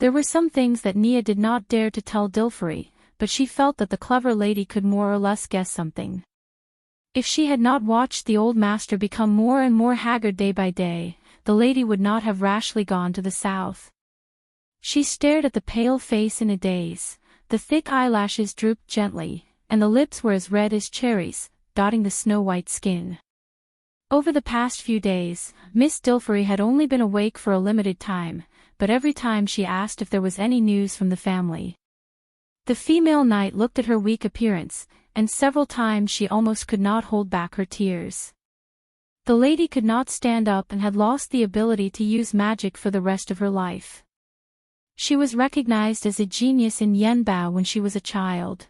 There were some things that Nia did not dare to tell Dilfari, but she felt that the clever lady could more or less guess something. If she had not watched the old master become more and more haggard day by day, the lady would not have rashly gone to the south. She stared at the pale face in a daze. The thick eyelashes drooped gently, and the lips were as red as cherries, dotting the snow-white skin. Over the past few days, Miss Dilfari had only been awake for a limited time, but every time she asked if there was any news from the family. The female knight looked at her weak appearance, and several times she almost could not hold back her tears. The lady could not stand up and had lost the ability to use magic for the rest of her life. She was recognized as a genius in Yenbao when she was a child.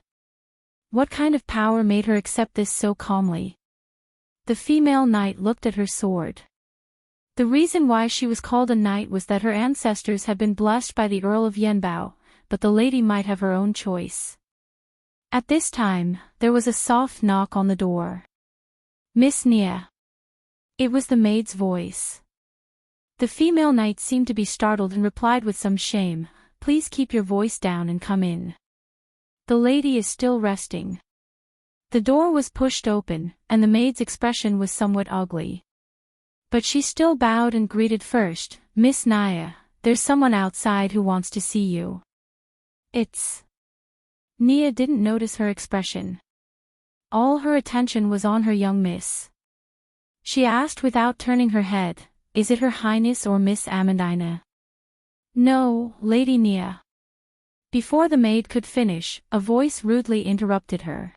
What kind of power made her accept this so calmly? The female knight looked at her sword. The reason why she was called a knight was that her ancestors had been blessed by the Earl of Yenbao, but the lady might have her own choice. At this time, there was a soft knock on the door. Miss Nia. It was the maid's voice. The female knight seemed to be startled and replied with some shame, "Please keep your voice down and come in. The lady is still resting." The door was pushed open, and the maid's expression was somewhat ugly. But she still bowed and greeted first, "Miss Nia, there's someone outside who wants to see you." It's... Nia didn't notice her expression. All her attention was on her young miss. She asked without turning her head, "Is it Her Highness or Miss Amandina?" "No, Lady Nia." Before the maid could finish, a voice rudely interrupted her.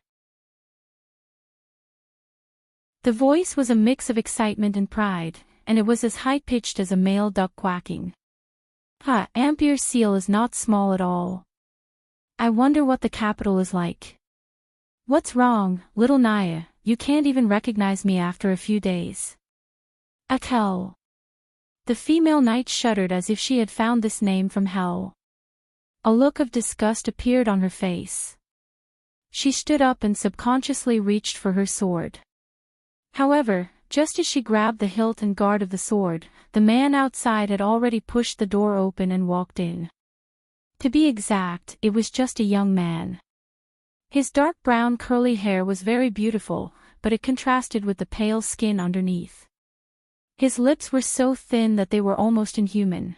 The voice was a mix of excitement and pride, and it was as high-pitched as a male duck quacking. Ampere Seal is not small at all. I wonder what the capital is like. What's wrong, little Nia? You can't even recognize me after a few days. Akel. The female knight shuddered as if she had found this name from hell. A look of disgust appeared on her face. She stood up and subconsciously reached for her sword. However, just as she grabbed the hilt and guard of the sword, the man outside had already pushed the door open and walked in. To be exact, it was just a young man. His dark brown curly hair was very beautiful, but it contrasted with the pale skin underneath. His lips were so thin that they were almost inhuman.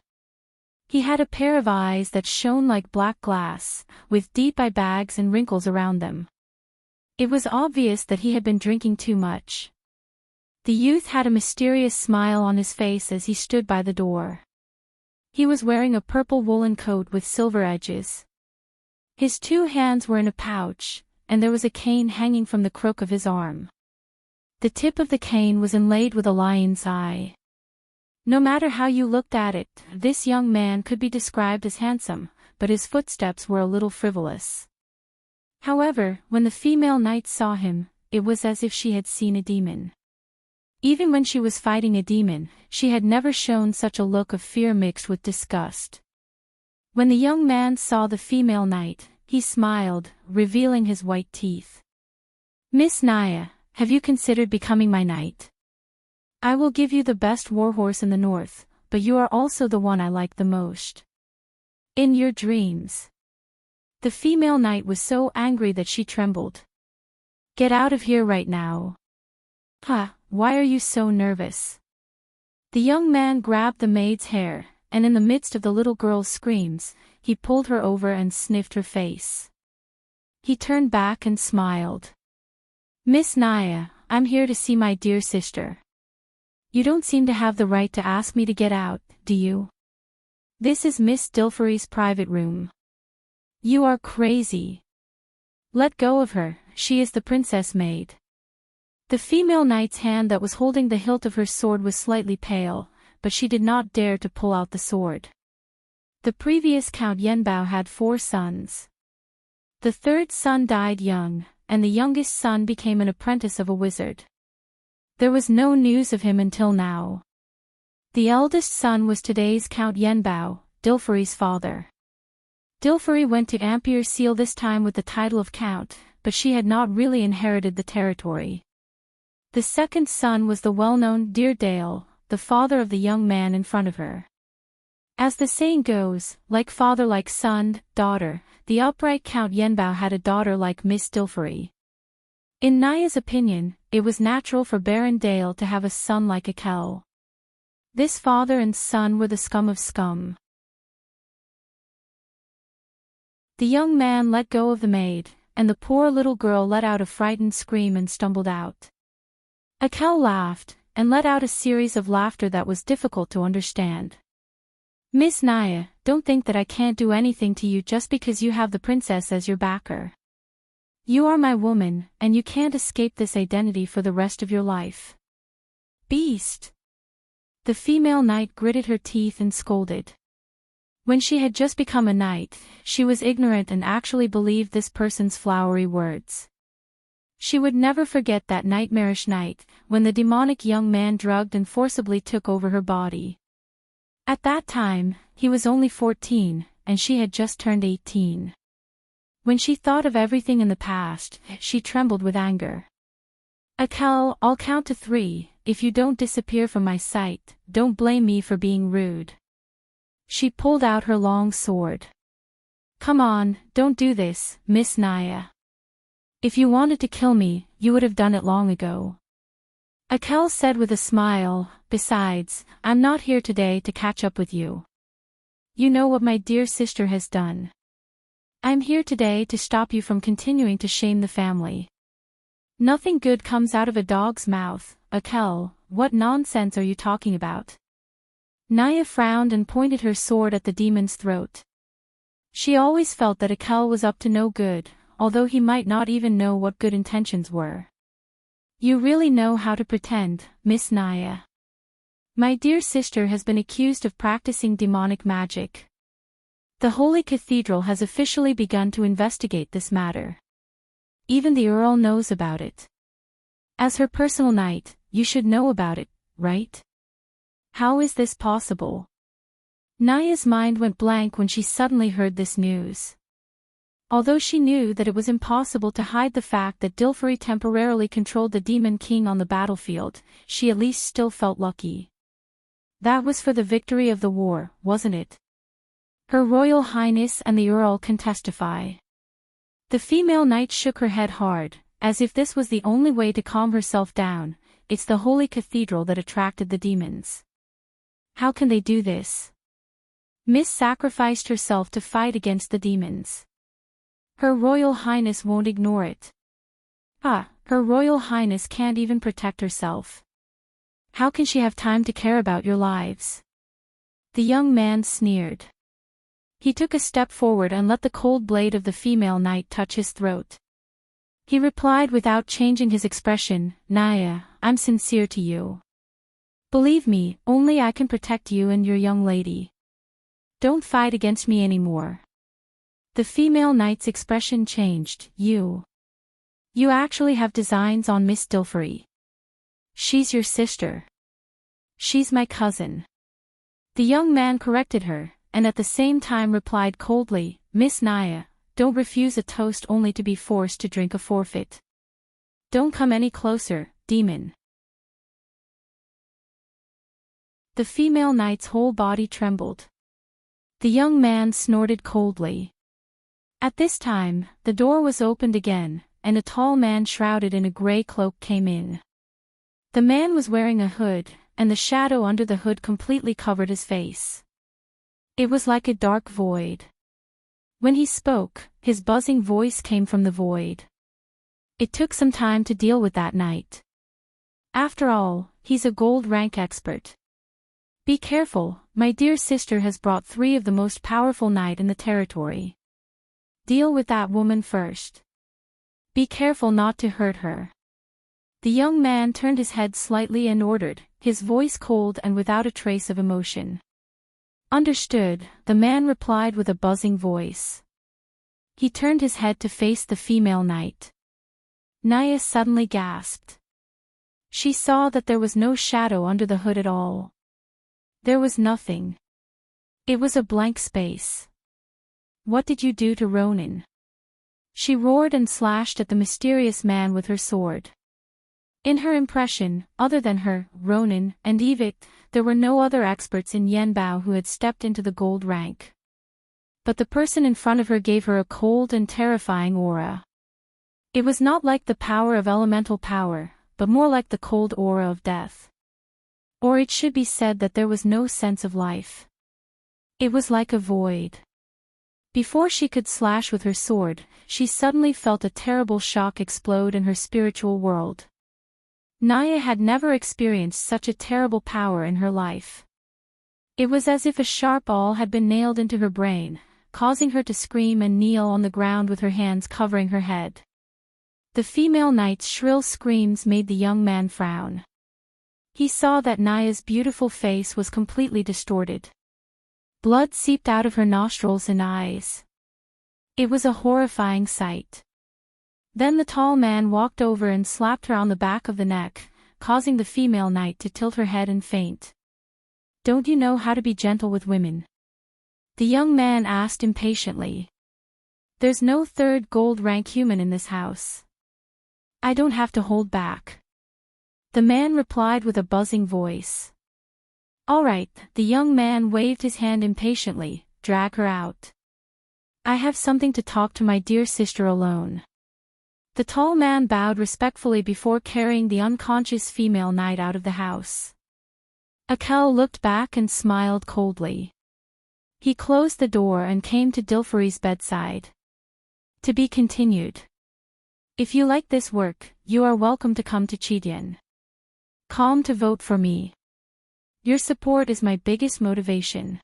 He had a pair of eyes that shone like black glass, with deep eye bags and wrinkles around them. It was obvious that he had been drinking too much. The youth had a mysterious smile on his face as he stood by the door. He was wearing a purple woolen coat with silver edges. His two hands were in a pouch, and there was a cane hanging from the crook of his arm. The tip of the cane was inlaid with a lion's eye. No matter how you looked at it, this young man could be described as handsome, but his footsteps were a little frivolous. However, when the female knight saw him, it was as if she had seen a demon. Even when she was fighting a demon, she had never shown such a look of fear mixed with disgust. When the young man saw the female knight, he smiled, revealing his white teeth. "Miss Nia, have you considered becoming my knight? I will give you the best warhorse in the north, but you are also the one I like the most. In your dreams." The female knight was so angry that she trembled. "Get out of here right now." Why are you so nervous?" The young man grabbed the maid's hair, and in the midst of the little girl's screams, he pulled her over and sniffed her face. He turned back and smiled. "Miss Nia, I'm here to see my dear sister. You don't seem to have the right to ask me to get out, do you?" This is Miss Dilfery's private room. You are crazy. Let go of her, she is the princess maid. The female knight's hand that was holding the hilt of her sword was slightly pale, but she did not dare to pull out the sword. The previous Count Yenbao had 4 sons. The 3rd son died young, and the youngest son became an apprentice of a wizard. There was no news of him until now. The eldest son was today's Count Yenbao, Dilfery's father. Dilfery went to Ampere-Seal this time with the title of Count, but she had not really inherited the territory. The 2nd son was the well-known Deardale, the father of the young man in front of her. As the saying goes, like father like son, daughter, the upright Count Yenbao had a daughter like Miss Dilfery. In Naya's opinion, it was natural for Baron Dale to have a son like Akel. This father and son were the scum of scum. The young man let go of the maid, and the poor little girl let out a frightened scream and stumbled out. Akel laughed, and let out a series of laughter that was difficult to understand. Miss Naya, don't think that I can't do anything to you just because you have the princess as your backer. You are my woman, and you can't escape this identity for the rest of your life. Beast! The female knight gritted her teeth and scolded. When she had just become a knight, she was ignorant and actually believed this person's flowery words. She would never forget that nightmarish night, when the demonic young man drugged and forcibly took over her body. At that time, he was only 14, and she had just turned 18. When she thought of everything in the past, she trembled with anger. Akel, I'll count to 3, if you don't disappear from my sight, don't blame me for being rude. She pulled out her long sword. Come on, don't do this, Miss Naya. If you wanted to kill me, you would have done it long ago. Akel said with a smile, besides, I'm not here today to catch up with you. You know what my dear sister has done. I'm here today to stop you from continuing to shame the family. Nothing good comes out of a dog's mouth, Akel, what nonsense are you talking about? Naya frowned and pointed her sword at the demon's throat. She always felt that Akel was up to no good, although he might not even know what good intentions were. You really know how to pretend, Miss Naya. My dear sister has been accused of practicing demonic magic. The Holy Cathedral has officially begun to investigate this matter. Even the Earl knows about it. As her personal knight, you should know about it, right? How is this possible? Naya's mind went blank when she suddenly heard this news. Although she knew that it was impossible to hide the fact that Dilfery temporarily controlled the Demon King on the battlefield, she at least still felt lucky. That was for the victory of the war, wasn't it? Her Royal Highness and the Earl can testify. The female knight shook her head hard, as if this was the only way to calm herself down. It's the Holy Cathedral that attracted the demons. How can they do this? Miss sacrificed herself to fight against the demons. Her Royal Highness won't ignore it. Her Royal Highness can't even protect herself. How can she have time to care about your lives? The young man sneered. He took a step forward and let the cold blade of the female knight touch his throat. He replied without changing his expression, Naya, I'm sincere to you. Believe me, only I can protect you and your young lady. Don't fight against me anymore. The female knight's expression changed. You actually have designs on Miss Dilfery. She's your sister. She's my cousin. The young man corrected her, and at the same time replied coldly, Miss Naya, don't refuse a toast only to be forced to drink a forfeit. Don't come any closer, demon. The female knight's whole body trembled. The young man snorted coldly. At this time, the door was opened again, and a tall man shrouded in a gray cloak came in. The man was wearing a hood, and the shadow under the hood completely covered his face. It was like a dark void. When he spoke, his buzzing voice came from the void. It took some time to deal with that knight. After all, he's a gold rank expert. Be careful, My dear sister has brought 3 of the most powerful knights in the territory. Deal with that woman first. Be careful not to hurt her. The young man turned his head slightly and ordered, his voice cold and without a trace of emotion. Understood, the man replied with a buzzing voice. He turned his head to face the female knight. Naya suddenly gasped. She saw that there was no shadow under the hood at all. There was nothing. It was a blank space. What did you do to Ronan? She roared and slashed at the mysterious man with her sword. In her impression, other than her, Ronan, and Yvette, there were no other experts in Yanbao who had stepped into the gold rank. But the person in front of her gave her a cold and terrifying aura. It was not like the power of elemental power, but more like the cold aura of death. Or it should be said that there was no sense of life. It was like a void. Before she could slash with her sword, she suddenly felt a terrible shock explode in her spiritual world. Naya had never experienced such a terrible power in her life. It was as if a sharp awl had been nailed into her brain, causing her to scream and kneel on the ground with her hands covering her head. The female knight's shrill screams made the young man frown. He saw that Naya's beautiful face was completely distorted. Blood seeped out of her nostrils and eyes. It was a horrifying sight. Then the tall man walked over and slapped her on the back of the neck, causing the female knight to tilt her head and faint. Don't you know how to be gentle with women? The young man asked impatiently. There's no 3rd gold rank human in this house. I don't have to hold back. The man replied with a buzzing voice. All right, the young man waved his hand impatiently, drag her out. I have something to talk to my dear sister alone. The tall man bowed respectfully before carrying the unconscious female knight out of the house. Akel looked back and smiled coldly. He closed the door and came to Dilfari's bedside. To be continued. If you like this work, you are welcome to come to Chidian. Calm to vote for me. Your support is my biggest motivation.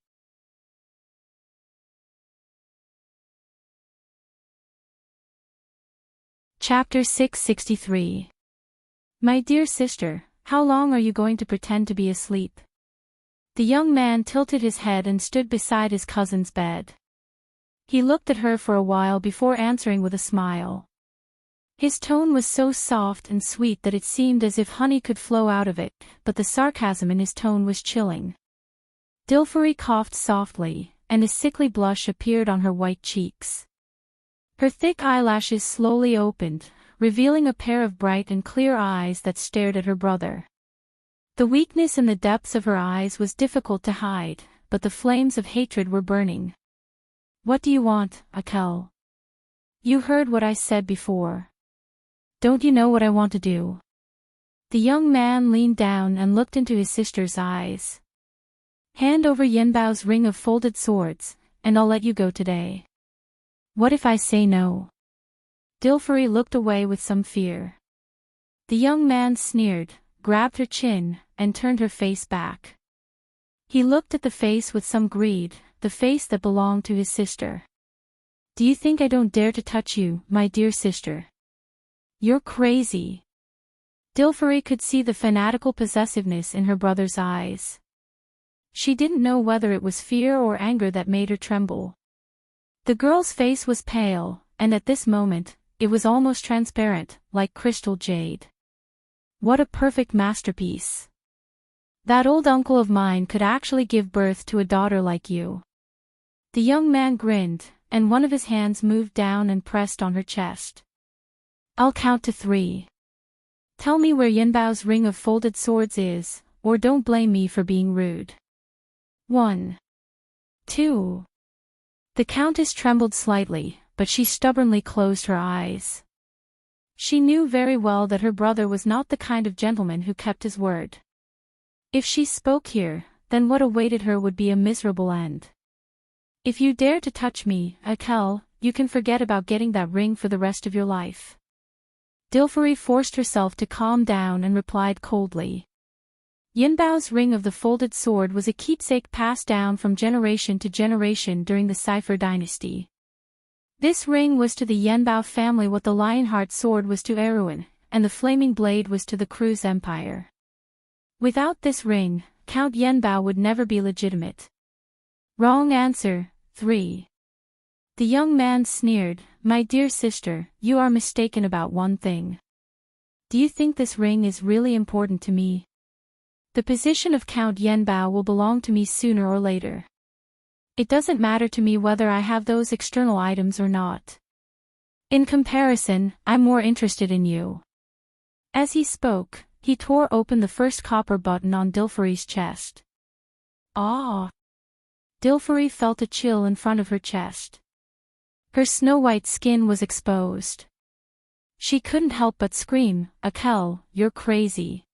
Chapter 663. My dear sister, how long are you going to pretend to be asleep? The young man tilted his head and stood beside his cousin's bed. He looked at her for a while before answering with a smile. His tone was so soft and sweet that it seemed as if honey could flow out of it, but the sarcasm in his tone was chilling. Dilfari coughed softly, and a sickly blush appeared on her white cheeks. Her thick eyelashes slowly opened, revealing a pair of bright and clear eyes that stared at her brother. The weakness in the depths of her eyes was difficult to hide, but the flames of hatred were burning. What do you want, Akel? You heard what I said before. Don't you know what I want to do? The young man leaned down and looked into his sister's eyes. Hand over Yanbao's ring of folded swords, and I'll let you go today. What if I say no? Dilfari looked away with some fear. The young man sneered, grabbed her chin, and turned her face back. He looked at the face with some greed, the face that belonged to his sister. Do you think I don't dare to touch you, my dear sister? You're crazy. Dilfari could see the fanatical possessiveness in her brother's eyes. She didn't know whether it was fear or anger that made her tremble. The girl's face was pale, and at this moment, it was almost transparent, like crystal jade. What a perfect masterpiece. That old uncle of mine could actually give birth to a daughter like you. The young man grinned, and one of his hands moved down and pressed on her chest. I'll count to 3. Tell me where Yanbao's ring of folded swords is, or don't blame me for being rude. 1. 2. The countess trembled slightly, but she stubbornly closed her eyes. She knew very well that her brother was not the kind of gentleman who kept his word. If she spoke here, then what awaited her would be a miserable end. If you dare to touch me, Akel, you can forget about getting that ring for the rest of your life. Dilfari forced herself to calm down and replied coldly. Yinbao's ring of the folded sword was a keepsake passed down from generation to generation during the Cipher dynasty. This ring was to the Yanbao family what the Lionheart sword was to Erewhon, and the flaming blade was to the Cruz Empire. Without this ring, Count Yanbao would never be legitimate. Wrong answer, 3. The young man sneered, "My dear sister, you are mistaken about one thing. Do you think this ring is really important to me? The position of Count Yanbao will belong to me sooner or later. It doesn't matter to me whether I have those external items or not. In comparison, I'm more interested in you." As he spoke, he tore open the first copper button on Dilferi's chest. Ah! Dilferi felt a chill in front of her chest. Her snow-white skin was exposed. She couldn't help but scream, "Akel, you're crazy."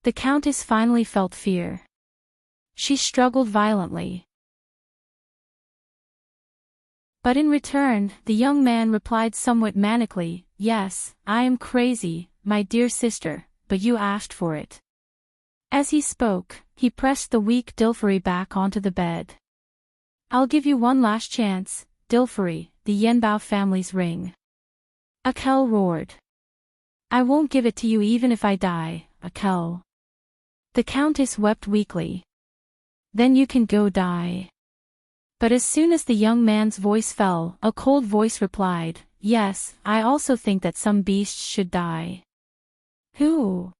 The Countess finally felt fear. She struggled violently. But in return, the young man replied somewhat manically, "Yes, I am crazy, my dear sister, but you asked for it." As he spoke, he pressed the weak Dilferi back onto the bed. "I'll give you one last chance, Dilferi, the Yanbao family's ring." Akel roared. "I won't give it to you even if I die, Akel." The Countess wept weakly. "Then you can go die." But as soon as the young man's voice fell, a cold voice replied, "Yes, I also think that some beasts should die." "Who?"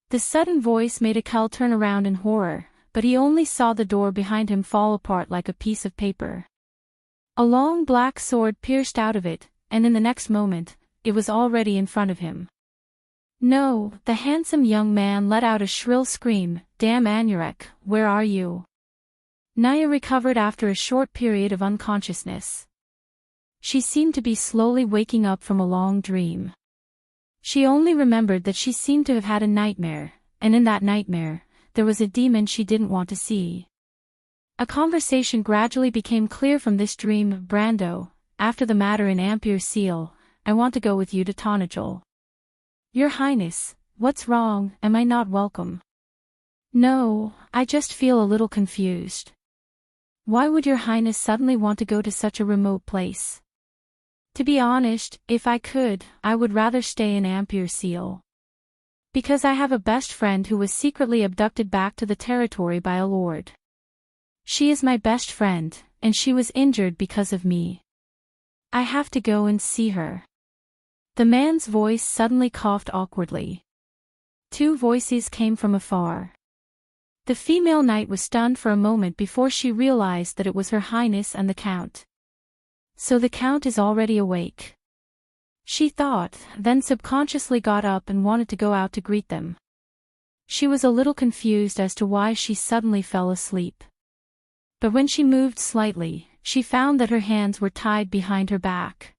The sudden voice made Akel turn around in horror, but he only saw the door behind him fall apart like a piece of paper. A long black sword pierced out of it, and in the next moment, it was already in front of him. "No!" The handsome young man let out a shrill scream, "Damn Anurek, where are you?" Naya recovered after a short period of unconsciousness. She seemed to be slowly waking up from a long dream. She only remembered that she seemed to have had a nightmare, and in that nightmare, there was a demon she didn't want to see. A conversation gradually became clear from this dream. "Brando, after the matter in Ampere Seal, I want to go with you to Tonajol." "Your Highness, what's wrong? Am I not welcome?" "No, I just feel a little confused." "Why would your Highness suddenly want to go to such a remote place?" "To be honest, if I could, I would rather stay in Ampere Seal. Because I have a best friend who was secretly abducted back to the territory by a lord. She is my best friend, and she was injured because of me. I have to go and see her." The man's voice suddenly coughed awkwardly. Two voices came from afar. The female knight was stunned for a moment before she realized that it was Her Highness and the Count. "So the Count is already awake," she thought, then subconsciously got up and wanted to go out to greet them. She was a little confused as to why she suddenly fell asleep. But when she moved slightly, she found that her hands were tied behind her back.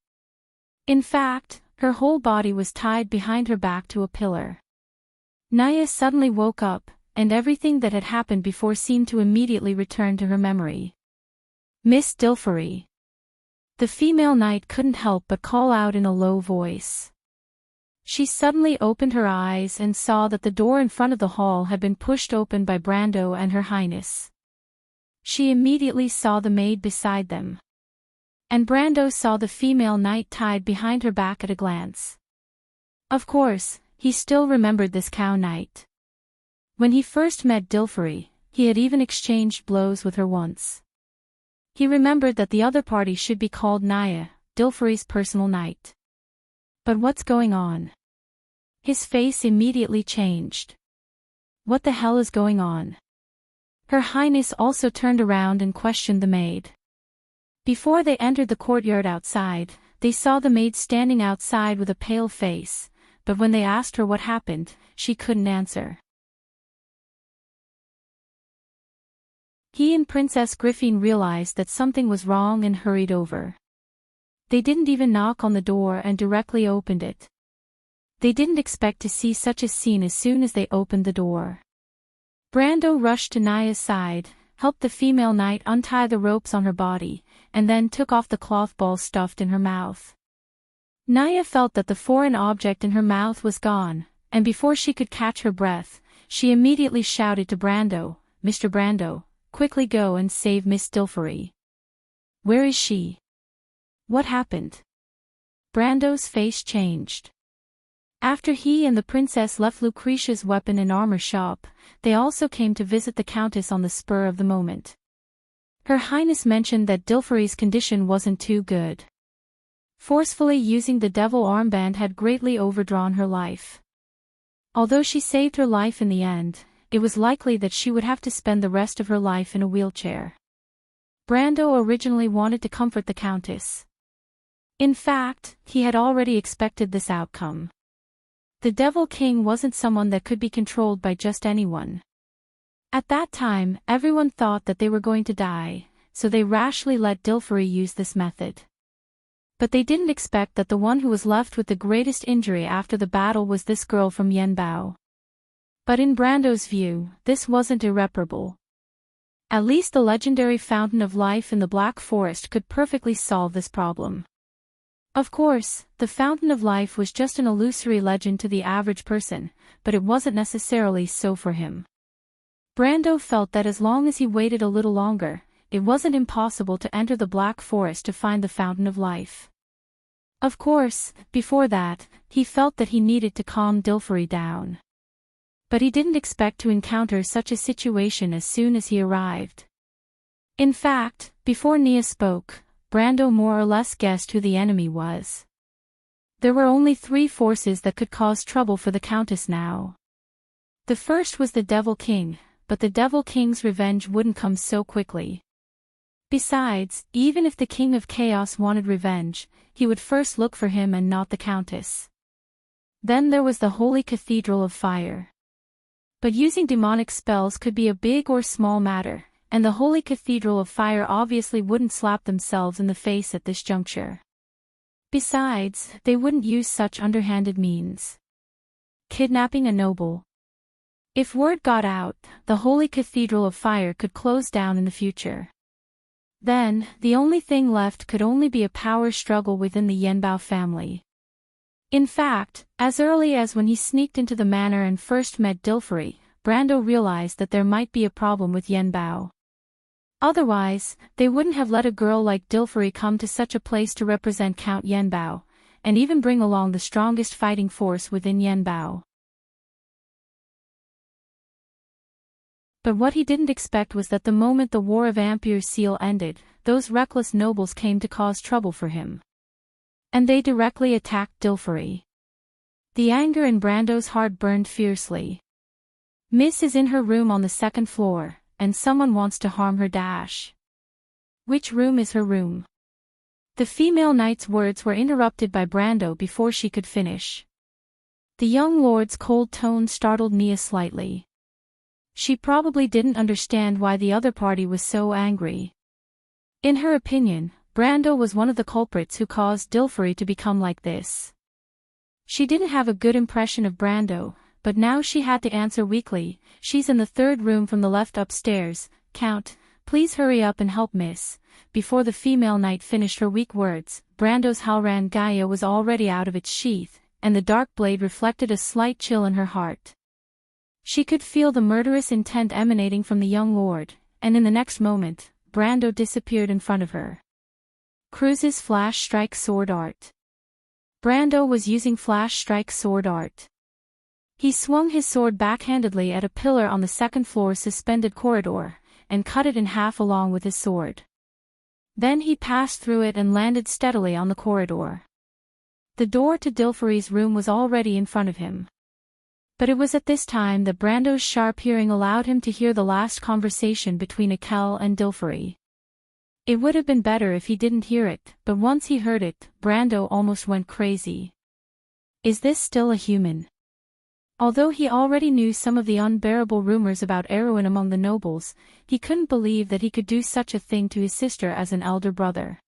In fact, her whole body was tied behind her back to a pillar. Naya suddenly woke up, and everything that had happened before seemed to immediately return to her memory. "Miss Dilferi." The female knight couldn't help but call out in a low voice. She suddenly opened her eyes and saw that the door in front of the hall had been pushed open by Brando and Her Highness. She immediately saw the maid beside them. And Brando saw the female knight tied behind her back at a glance. Of course, he still remembered this cow knight. When he first met Dilferi, he had even exchanged blows with her once. He remembered that the other party should be called Naya, Dilferi's personal knight. But what's going on? His face immediately changed. What the hell is going on? Her Highness also turned around and questioned the maid. Before they entered the courtyard outside, they saw the maid standing outside with a pale face, but when they asked her what happened, she couldn't answer. He and Princess Griffin realized that something was wrong and hurried over. They didn't even knock on the door and directly opened it. They didn't expect to see such a scene as soon as they opened the door. Brando rushed to Naya's side, helped the female knight untie the ropes on her body, and then took off the cloth ball stuffed in her mouth. Naya felt that the foreign object in her mouth was gone, and before she could catch her breath, she immediately shouted to Brando, "Mr. Brando, quickly go and save Miss Dilfary." "Where is she? What happened?" Brando's face changed. After he and the princess left Lucretia's weapon and armor shop, they also came to visit the Countess on the spur of the moment. Her Highness mentioned that Dilfary's condition wasn't too good. Forcefully using the devil armband had greatly overdrawn her life. Although she saved her life in the end, it was likely that she would have to spend the rest of her life in a wheelchair. Brando originally wanted to comfort the Countess. In fact, he had already expected this outcome. The Devil King wasn't someone that could be controlled by just anyone. At that time, everyone thought that they were going to die, so they rashly let Dilfary use this method. But they didn't expect that the one who was left with the greatest injury after the battle was this girl from Yenbao. But in Brando's view, this wasn't irreparable. At least the legendary Fountain of Life in the Black Forest could perfectly solve this problem. Of course, the Fountain of Life was just an illusory legend to the average person, but it wasn't necessarily so for him. Brando felt that as long as he waited a little longer, it wasn't impossible to enter the Black Forest to find the Fountain of Life. Of course, before that, he felt that he needed to calm Dilfary down. But he didn't expect to encounter such a situation as soon as he arrived. In fact, before Nia spoke, Brando more or less guessed who the enemy was. There were only 3 forces that could cause trouble for the Countess now. The first was the Devil King, but the Devil King's revenge wouldn't come so quickly. Besides, even if the King of Chaos wanted revenge, he would first look for him and not the Countess. Then there was the Holy Cathedral of Fire. But using demonic spells could be a big or small matter, and the Holy Cathedral of Fire obviously wouldn't slap themselves in the face at this juncture. Besides, they wouldn't use such underhanded means. Kidnapping a noble. If word got out, the Holy Cathedral of Fire could close down in the future. Then, the only thing left could only be a power struggle within the Yenbao family. In fact, as early as when he sneaked into the manor and first met Dilfary, Brando realized that there might be a problem with Yenbao. Otherwise, they wouldn't have let a girl like Dilfary come to such a place to represent Count Yenbao, and even bring along the strongest fighting force within Yenbao. But what he didn't expect was that the moment the War of Ampere Seal ended, those reckless nobles came to cause trouble for him. And they directly attacked Dilfary. The anger in Brando's heart burned fiercely. Miss is in her room on the 2nd floor, and someone wants to harm her dash. Which room is her room? The female knight's words were interrupted by Brando before she could finish. The young lord's cold tone startled Nia slightly. She probably didn't understand why the other party was so angry. In her opinion, Brando was one of the culprits who caused Dilfary to become like this. She didn't have a good impression of Brando, but now she had to answer weakly. "She's in the 3rd room from the left upstairs, Count, please hurry up and help Miss." Before the female knight finished her weak words, Brando's Halran Gaia was already out of its sheath, and the dark blade reflected a slight chill in her heart. She could feel the murderous intent emanating from the young lord, and in the next moment, Brando disappeared in front of her. Cruz's Flash Strike Sword Art. Brando was using Flash Strike Sword Art. He swung his sword backhandedly at a pillar on the 2nd floor suspended corridor, and cut it in half along with his sword. Then he passed through it and landed steadily on the corridor. The door to Dilfary's room was already in front of him. But it was at this time that Brando's sharp hearing allowed him to hear the last conversation between Akel and Dilfary. It would have been better if he didn't hear it, but once he heard it, Brando almost went crazy. Is this still a human? Although he already knew some of the unbearable rumors about Erwin among the nobles, he couldn't believe that he could do such a thing to his sister as an elder brother.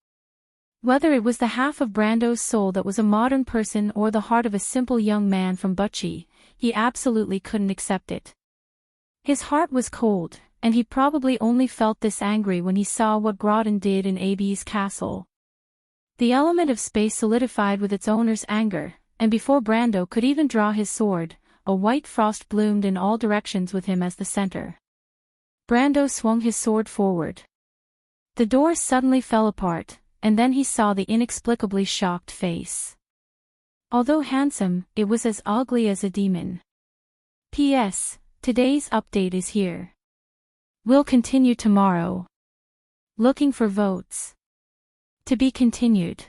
Whether it was the half of Brando's soul that was a modern person or the heart of a simple young man from Bucci, he absolutely couldn't accept it. His heart was cold, and he probably only felt this angry when he saw what Groton did in AB's castle. The element of space solidified with its owner's anger, and before Brando could even draw his sword, a white frost bloomed in all directions with him as the center. Brando swung his sword forward. The door suddenly fell apart, and then he saw the inexplicably shocked face. Although handsome, it was as ugly as a demon. P.S. Today's update is here. We'll continue tomorrow. Looking for votes. To be continued.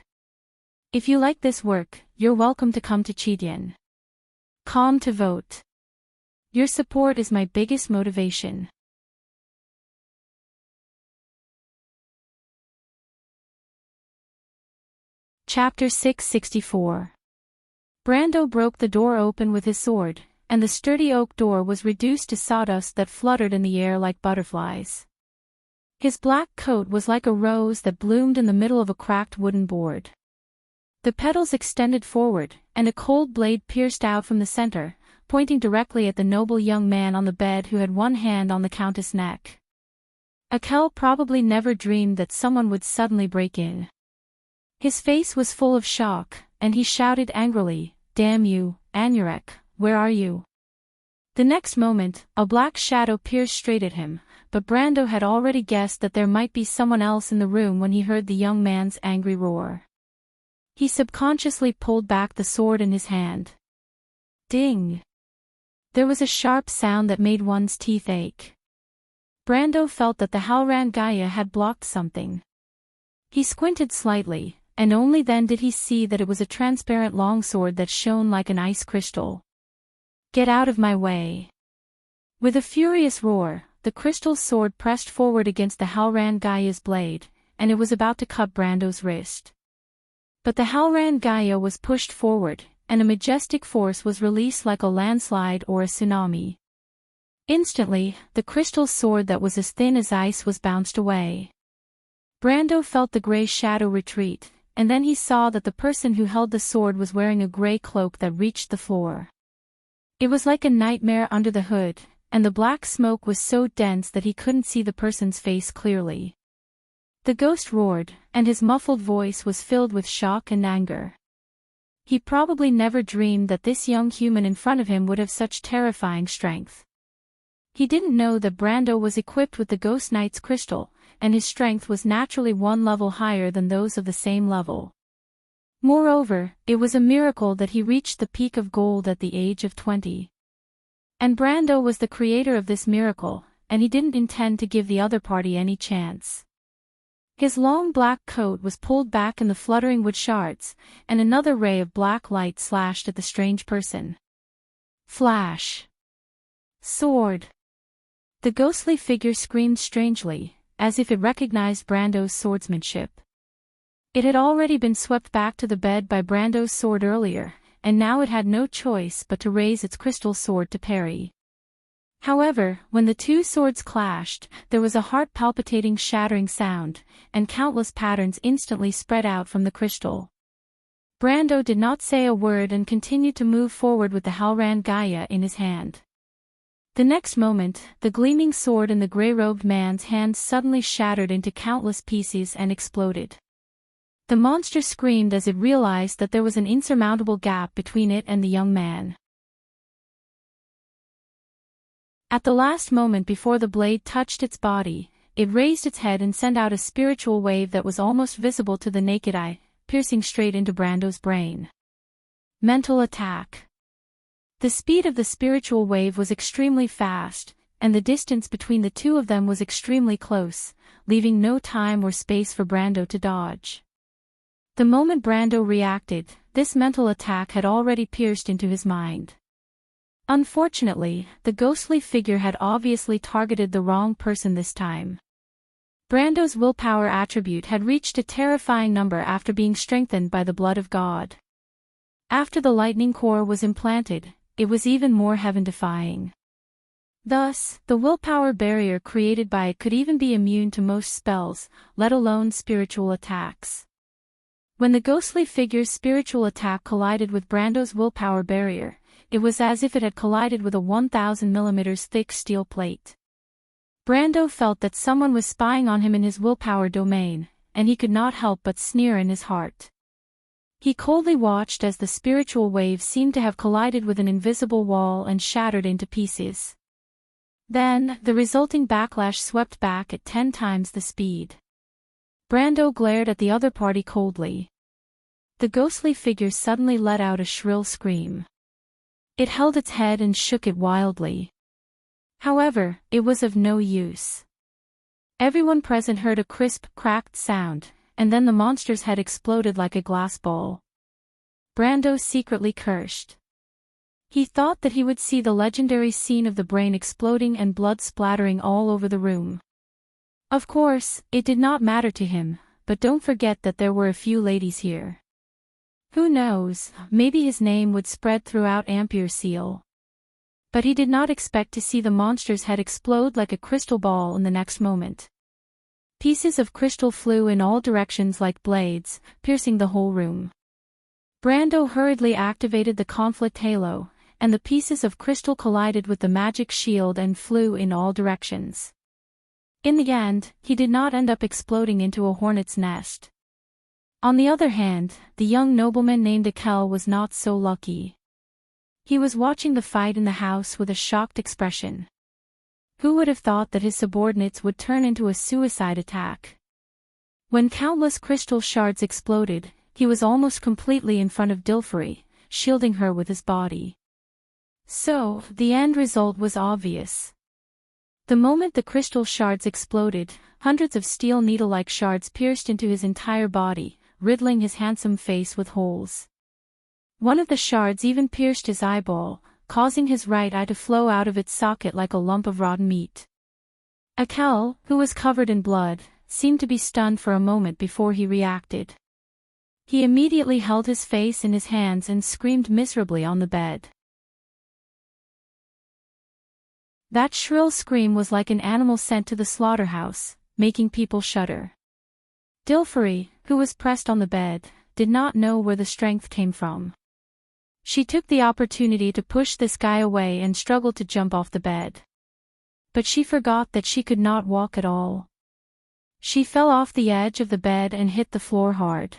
If you like this work, you're welcome to come to Cheat.com to vote. Your support is my biggest motivation. Chapter 664. Brando broke the door open with his sword, and the sturdy oak door was reduced to sawdust that fluttered in the air like butterflies. His black coat was like a rose that bloomed in the middle of a cracked wooden board. The petals extended forward, and a cold blade pierced out from the center, pointing directly at the noble young man on the bed who had one hand on the countess' neck. Akel probably never dreamed that someone would suddenly break in. His face was full of shock, and he shouted angrily, "Damn you, Enrich, where are you?" The next moment, a black shadow pierced straight at him, but Brando had already guessed that there might be someone else in the room when he heard the young man's angry roar. He subconsciously pulled back the sword in his hand. Ding! There was a sharp sound that made one's teeth ache. Brando felt that the Halrangaya had blocked something. He squinted slightly, and only then did he see that it was a transparent longsword that shone like an ice crystal. "Get out of my way!" With a furious roar, the crystal sword pressed forward against the Halrangaya's blade, and it was about to cut Brando's wrist. But the Halrangaya was pushed forward, and a majestic force was released like a landslide or a tsunami. Instantly, the crystal sword that was as thin as ice was bounced away. Brando felt the gray shadow retreat, and then he saw that the person who held the sword was wearing a gray cloak that reached the floor. It was like a nightmare under the hood, and the black smoke was so dense that he couldn't see the person's face clearly. The ghost roared, and his muffled voice was filled with shock and anger. He probably never dreamed that this young human in front of him would have such terrifying strength. He didn't know that Brando was equipped with the Ghost Knight's crystal, and his strength was naturally one level higher than those of the same level. Moreover, it was a miracle that he reached the peak of gold at the age of 20. And Brando was the creator of this miracle, and he didn't intend to give the other party any chance. His long black coat was pulled back in the fluttering wood shards, and another ray of black light slashed at the strange person. Flash! Sword! The ghostly figure screamed strangely, as if it recognized Brando's swordsmanship. It had already been swept back to the bed by Brando's sword earlier, and now it had no choice but to raise its crystal sword to parry. However, when the two swords clashed, there was a heart-palpitating shattering sound, and countless patterns instantly spread out from the crystal. Brando did not say a word and continued to move forward with the Halrangaya in his hand. The next moment, the gleaming sword in the grey-robed man's hand suddenly shattered into countless pieces and exploded. The monster screamed as it realized that there was an insurmountable gap between it and the young man. At the last moment before the blade touched its body, it raised its head and sent out a spiritual wave that was almost visible to the naked eye, piercing straight into Brando's brain. Mental attack. The speed of the spiritual wave was extremely fast, and the distance between the two of them was extremely close, leaving no time or space for Brando to dodge. The moment Brando reacted, this mental attack had already pierced into his mind. Unfortunately, the ghostly figure had obviously targeted the wrong person this time. Brando's willpower attribute had reached a terrifying number after being strengthened by the blood of God. After the lightning core was implanted, it was even more heaven-defying. Thus, the willpower barrier created by it could even be immune to most spells, let alone spiritual attacks. When the ghostly figure's spiritual attack collided with Brando's willpower barrier, it was as if it had collided with a 1,000 mm thick steel plate. Brando felt that someone was spying on him in his willpower domain, and he could not help but sneer in his heart. He coldly watched as the spiritual wave seemed to have collided with an invisible wall and shattered into pieces. Then, the resulting backlash swept back at 10 times the speed. Brando glared at the other party coldly. The ghostly figure suddenly let out a shrill scream. It held its head and shook it wildly. However, it was of no use. Everyone present heard a crisp, cracked sound, and then the monster's head exploded like a glass ball. Brando secretly cursed. He thought that he would see the legendary scene of the brain exploding and blood splattering all over the room. Of course, it did not matter to him, but don't forget that there were a few ladies here. Who knows, maybe his name would spread throughout Ampere Seal. But he did not expect to see the monster's head explode like a crystal ball in the next moment. Pieces of crystal flew in all directions like blades, piercing the whole room. Brando hurriedly activated the conflict halo, and the pieces of crystal collided with the magic shield and flew in all directions. In the end, he did not end up exploding into a hornet's nest. On the other hand, the young nobleman named Akel was not so lucky. He was watching the fight in the house with a shocked expression. Who would have thought that his subordinates would turn into a suicide attack? When countless crystal shards exploded, he was almost completely in front of Dilfari, shielding her with his body. So, the end result was obvious. The moment the crystal shards exploded, hundreds of steel needle-like shards pierced into his entire body, riddling his handsome face with holes. One of the shards even pierced his eyeball, causing his right eye to flow out of its socket like a lump of rotten meat. Akel, who was covered in blood, seemed to be stunned for a moment before he reacted. He immediately held his face in his hands and screamed miserably on the bed. That shrill scream was like an animal sent to the slaughterhouse, making people shudder. Dilfari, who was pressed on the bed, did not know where the strength came from. She took the opportunity to push this guy away and struggled to jump off the bed. But she forgot that she could not walk at all. She fell off the edge of the bed and hit the floor hard.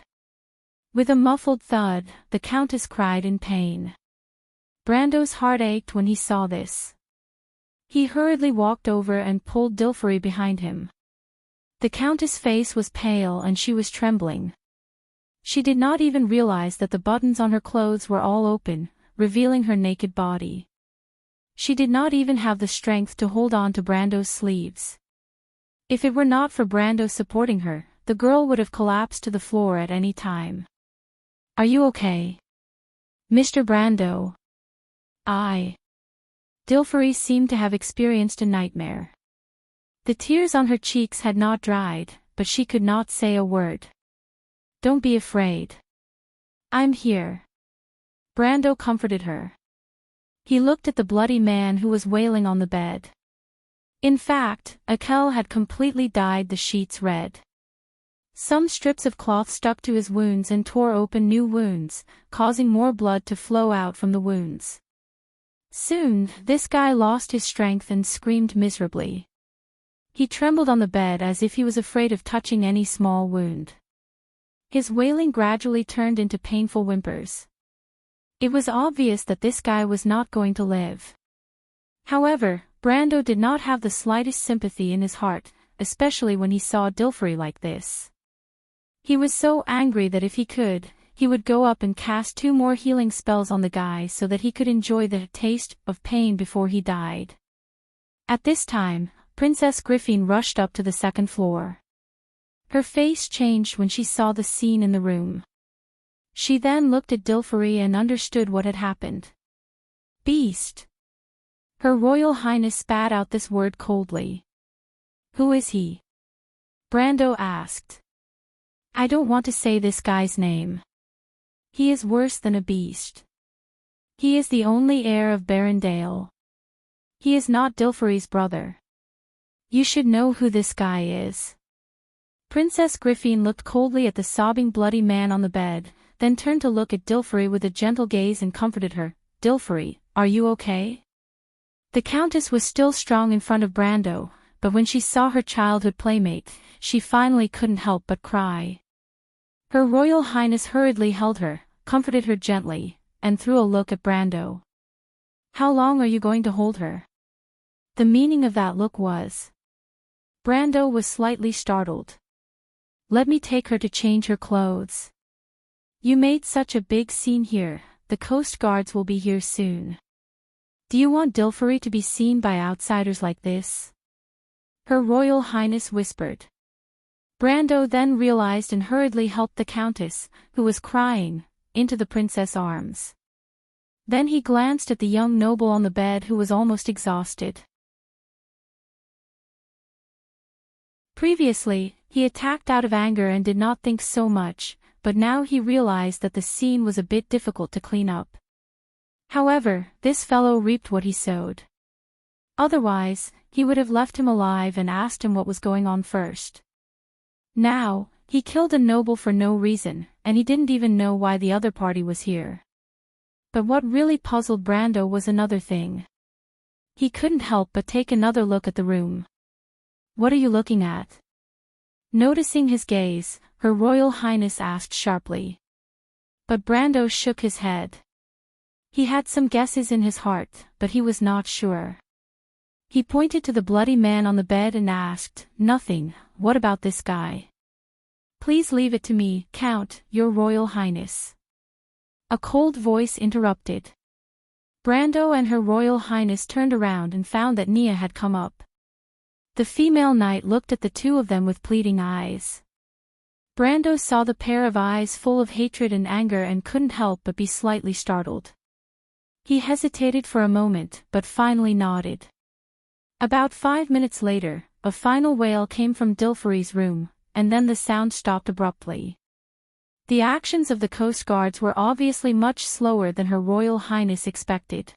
With a muffled thud, the Countess cried in pain. Brando's heart ached when he saw this. He hurriedly walked over and pulled Dilfari behind him. The Countess' face was pale and she was trembling. She did not even realize that the buttons on her clothes were all open, revealing her naked body. She did not even have the strength to hold on to Brando's sleeves. If it were not for Brando supporting her, the girl would have collapsed to the floor at any time. "Are you okay, Mr. Brando?" Dilfari seemed to have experienced a nightmare. The tears on her cheeks had not dried, but she could not say a word. "Don't be afraid. I'm here." Brando comforted her. He looked at the bloody man who was wailing on the bed. In fact, Akel had completely dyed the sheets red. Some strips of cloth stuck to his wounds and tore open new wounds, causing more blood to flow out from the wounds. Soon, this guy lost his strength and screamed miserably. He trembled on the bed as if he was afraid of touching any small wound. His wailing gradually turned into painful whimpers. It was obvious that this guy was not going to live. However, Brando did not have the slightest sympathy in his heart, especially when he saw Dilfari like this. He was so angry that if he could, he would go up and cast 2 more healing spells on the guy so that he could enjoy the taste of pain before he died. At this time, Princess Griffin rushed up to the 2nd floor. Her face changed when she saw the scene in the room. She then looked at Dilfari and understood what had happened. "Beast." Her Royal Highness spat out this word coldly. "Who is he?" Brando asked. "I don't want to say this guy's name. He is worse than a beast. He is the only heir of Barondale. He is not Dilfari's brother. You should know who this guy is." Princess Griffin looked coldly at the sobbing bloody man on the bed, then turned to look at Dilfari with a gentle gaze and comforted her. "Dilfari, are you okay?" The Countess was still strong in front of Brando, but when she saw her childhood playmate, she finally couldn't help but cry. Her Royal Highness hurriedly held her, comforted her gently, and threw a look at Brando. How long are you going to hold her? The meaning of that look was. Brando was slightly startled. Let me take her to change her clothes. You made such a big scene here, the Coast Guards will be here soon. Do you want Dilfary to be seen by outsiders like this? Her Royal Highness whispered. Brando then realized and hurriedly helped the Countess, who was crying, into the princess' arms. Then he glanced at the young noble on the bed who was almost exhausted. Previously, he attacked out of anger and did not think so much, but now he realized that the scene was a bit difficult to clean up. However, this fellow reaped what he sowed. Otherwise, he would have left him alive and asked him what was going on first. Now, he killed a noble for no reason, and he didn't even know why the other party was here. But what really puzzled Brando was another thing. He couldn't help but take another look at the room. What are you looking at? Noticing his gaze, Her Royal Highness asked sharply. But Brando shook his head. He had some guesses in his heart, but he was not sure. He pointed to the bloody man on the bed and asked, Nothing, what about this guy? Please leave it to me, Count, Your Royal Highness. A cold voice interrupted. Brando and Her Royal Highness turned around and found that Nia had come up. The female knight looked at the two of them with pleading eyes. Brando saw the pair of eyes full of hatred and anger and couldn't help but be slightly startled. He hesitated for a moment, but finally nodded. About 5 minutes later, a final wail came from Dilfary's room, and then the sound stopped abruptly. The actions of the Coast Guards were obviously much slower than Her Royal Highness expected.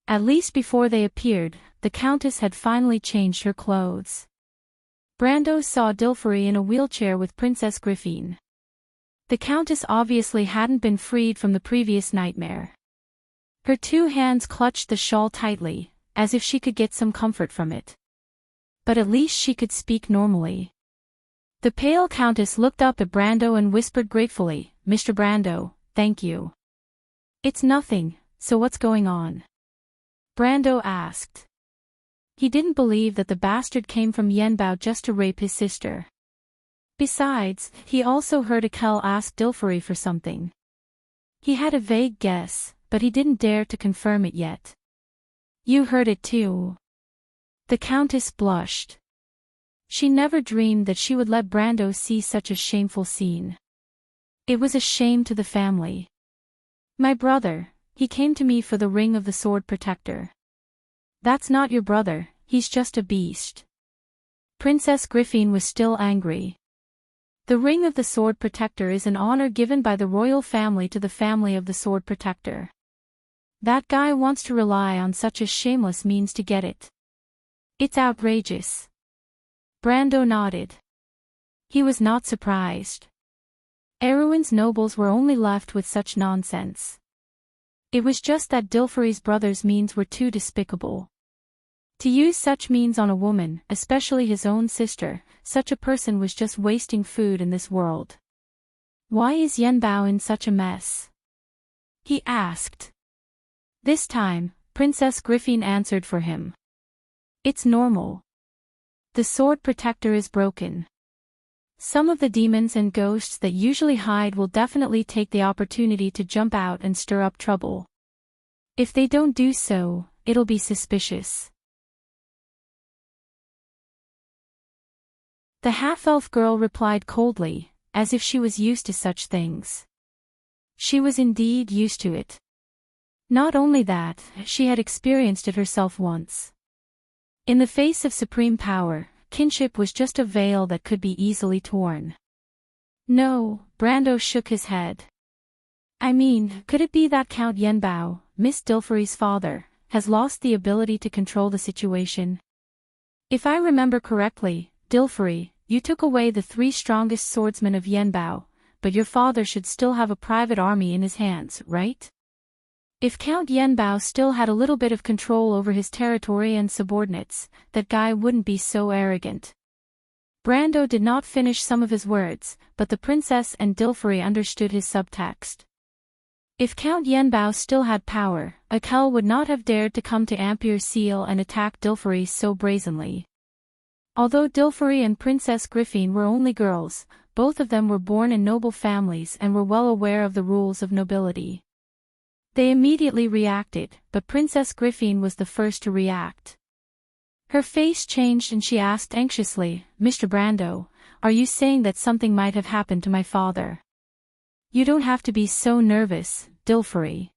At least before they appeared, the Countess had finally changed her clothes. Brando saw Dilfary in a wheelchair with Princess Griffine. The Countess obviously hadn't been freed from the previous nightmare. Her two hands clutched the shawl tightly, as if she could get some comfort from it. But at least she could speak normally. The pale Countess looked up at Brando and whispered gratefully, Mr. Brando, thank you. It's nothing, so what's going on? Brando asked. He didn't believe that the bastard came from Yenbao just to rape his sister. Besides, he also heard Akel ask Dilfary for something. He had a vague guess, but he didn't dare to confirm it yet. You heard it too. The Countess blushed. She never dreamed that she would let Brando see such a shameful scene. It was a shame to the family. My brother, he came to me for the ring of the sword protector. That's not your brother, he's just a beast. Princess Griffine was still angry. The ring of the sword protector is an honor given by the royal family to the family of the sword protector. That guy wants to rely on such a shameless means to get it. It's outrageous. Brando nodded. He was not surprised. Erwin's nobles were only left with such nonsense. It was just that Dilfary's brother's means were too despicable. To use such means on a woman, especially his own sister, such a person was just wasting food in this world. Why is Yenbao in such a mess? He asked. This time, Princess Griffine answered for him. It's normal. The sword protector is broken. Some of the demons and ghosts that usually hide will definitely take the opportunity to jump out and stir up trouble. If they don't do so, it'll be suspicious. The half-elf girl replied coldly, as if she was used to such things. She was indeed used to it. Not only that, she had experienced it herself once. In the face of supreme power, kinship was just a veil that could be easily torn. No, Brando shook his head. I mean, could it be that Count Yenbao, Miss Dilfary's father, has lost the ability to control the situation? If I remember correctly, Dilfary, you took away the 3 strongest swordsmen of Yenbao, but your father should still have a private army in his hands, right? If Count Yenbao still had a little bit of control over his territory and subordinates, that guy wouldn't be so arrogant. Brando did not finish some of his words, but the princess and Dilferi understood his subtext. If Count Yenbao still had power, Akel would not have dared to come to Ampere Seal and attack Dilferi so brazenly. Although Dilferi and Princess Griffine were only girls, both of them were born in noble families and were well aware of the rules of nobility. They immediately reacted, but Princess Griffine was the first to react. Her face changed and she asked anxiously, "Mr. Brando, are you saying that something might have happened to my father?" "You don't have to be so nervous, Dilferi.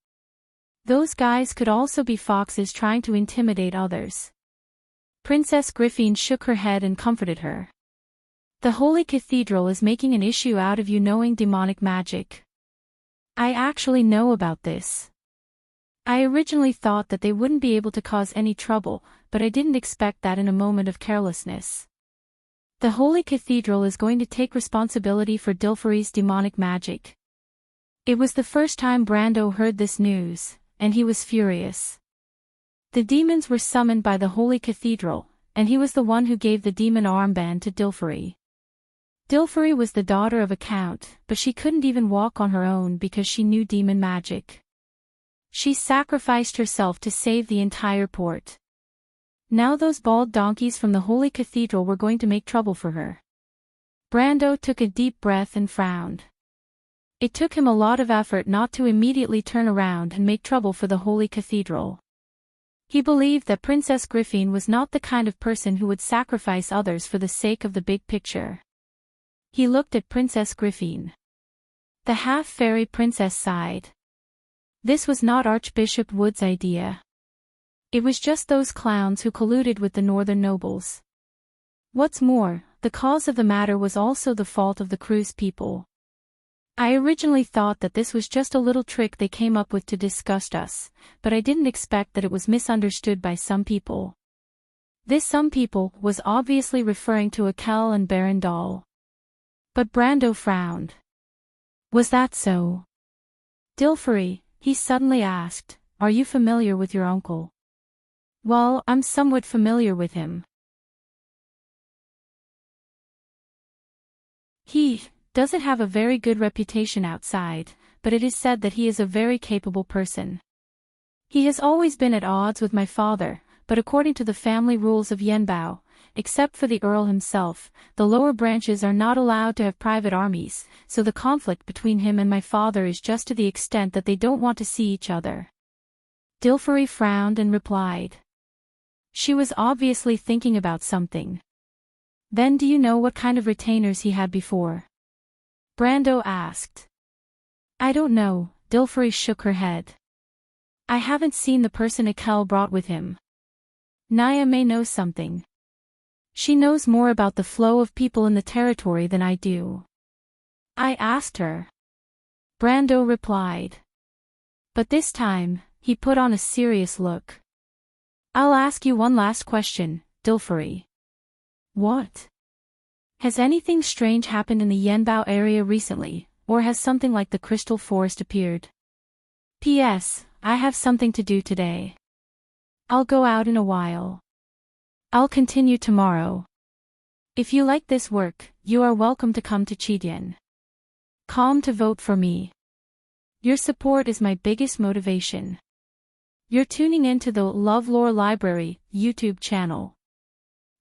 Those guys could also be foxes trying to intimidate others." Princess Griffine shook her head and comforted her. "The Holy Cathedral is making an issue out of you knowing demonic magic. I actually know about this. I originally thought that they wouldn't be able to cause any trouble, but I didn't expect that in a moment of carelessness. The Holy Cathedral is going to take responsibility for Dilferi's demonic magic." It was the first time Brando heard this news, and he was furious. The demons were summoned by the Holy Cathedral, and he was the one who gave the demon armband to Dilferi. Dilferi was the daughter of a count, but she couldn't even walk on her own because she knew demon magic. She sacrificed herself to save the entire port. Now those bald donkeys from the Holy Cathedral were going to make trouble for her. Brando took a deep breath and frowned. It took him a lot of effort not to immediately turn around and make trouble for the Holy Cathedral. He believed that Princess Griffine was not the kind of person who would sacrifice others for the sake of the big picture. He looked at Princess Griffine. The half-fairy princess sighed. This was not Archbishop Wood's idea. It was just those clowns who colluded with the northern nobles. What's more, the cause of the matter was also the fault of the cruise people. I originally thought that this was just a little trick they came up with to disgust us, but I didn't expect that it was misunderstood by some people. This some people was obviously referring to Akel and Baron Dahl. But Brando frowned. Was that so? Dilferi, he suddenly asked, are you familiar with your uncle? Well, I'm somewhat familiar with him. He doesn't have a very good reputation outside, but it is said that he is a very capable person. He has always been at odds with my father, but according to the family rules of Yenbao, except for the Earl himself, the lower branches are not allowed to have private armies, so the conflict between him and my father is just to the extent that they don't want to see each other. Dilferi frowned and replied. She was obviously thinking about something. Then do you know what kind of retainers he had before? Brando asked. I don't know, Dilferi shook her head. I haven't seen the person Akel brought with him. Naya may know something. She knows more about the flow of people in the territory than I do. I asked her. Brando replied. But this time, he put on a serious look. I'll ask you one last question, Dilferi. What? Has anything strange happened in the Yenbao area recently, or has something like the Crystal Forest appeared? P.S. I have something to do today. I'll go out in a while. I'll continue tomorrow. If you like this work, you are welcome to come to Chidian. Calm to vote for me. Your support is my biggest motivation. You're tuning into the LoveLore Library YouTube channel.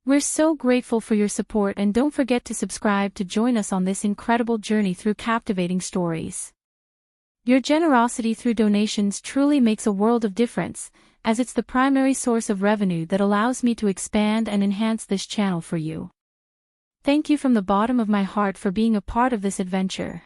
We're so grateful for your support and don't forget to subscribe to join us on this incredible journey through captivating stories. Your generosity through donations truly makes a world of difference, as it's the primary source of revenue that allows me to expand and enhance this channel for you. Thank you from the bottom of my heart for being a part of this adventure.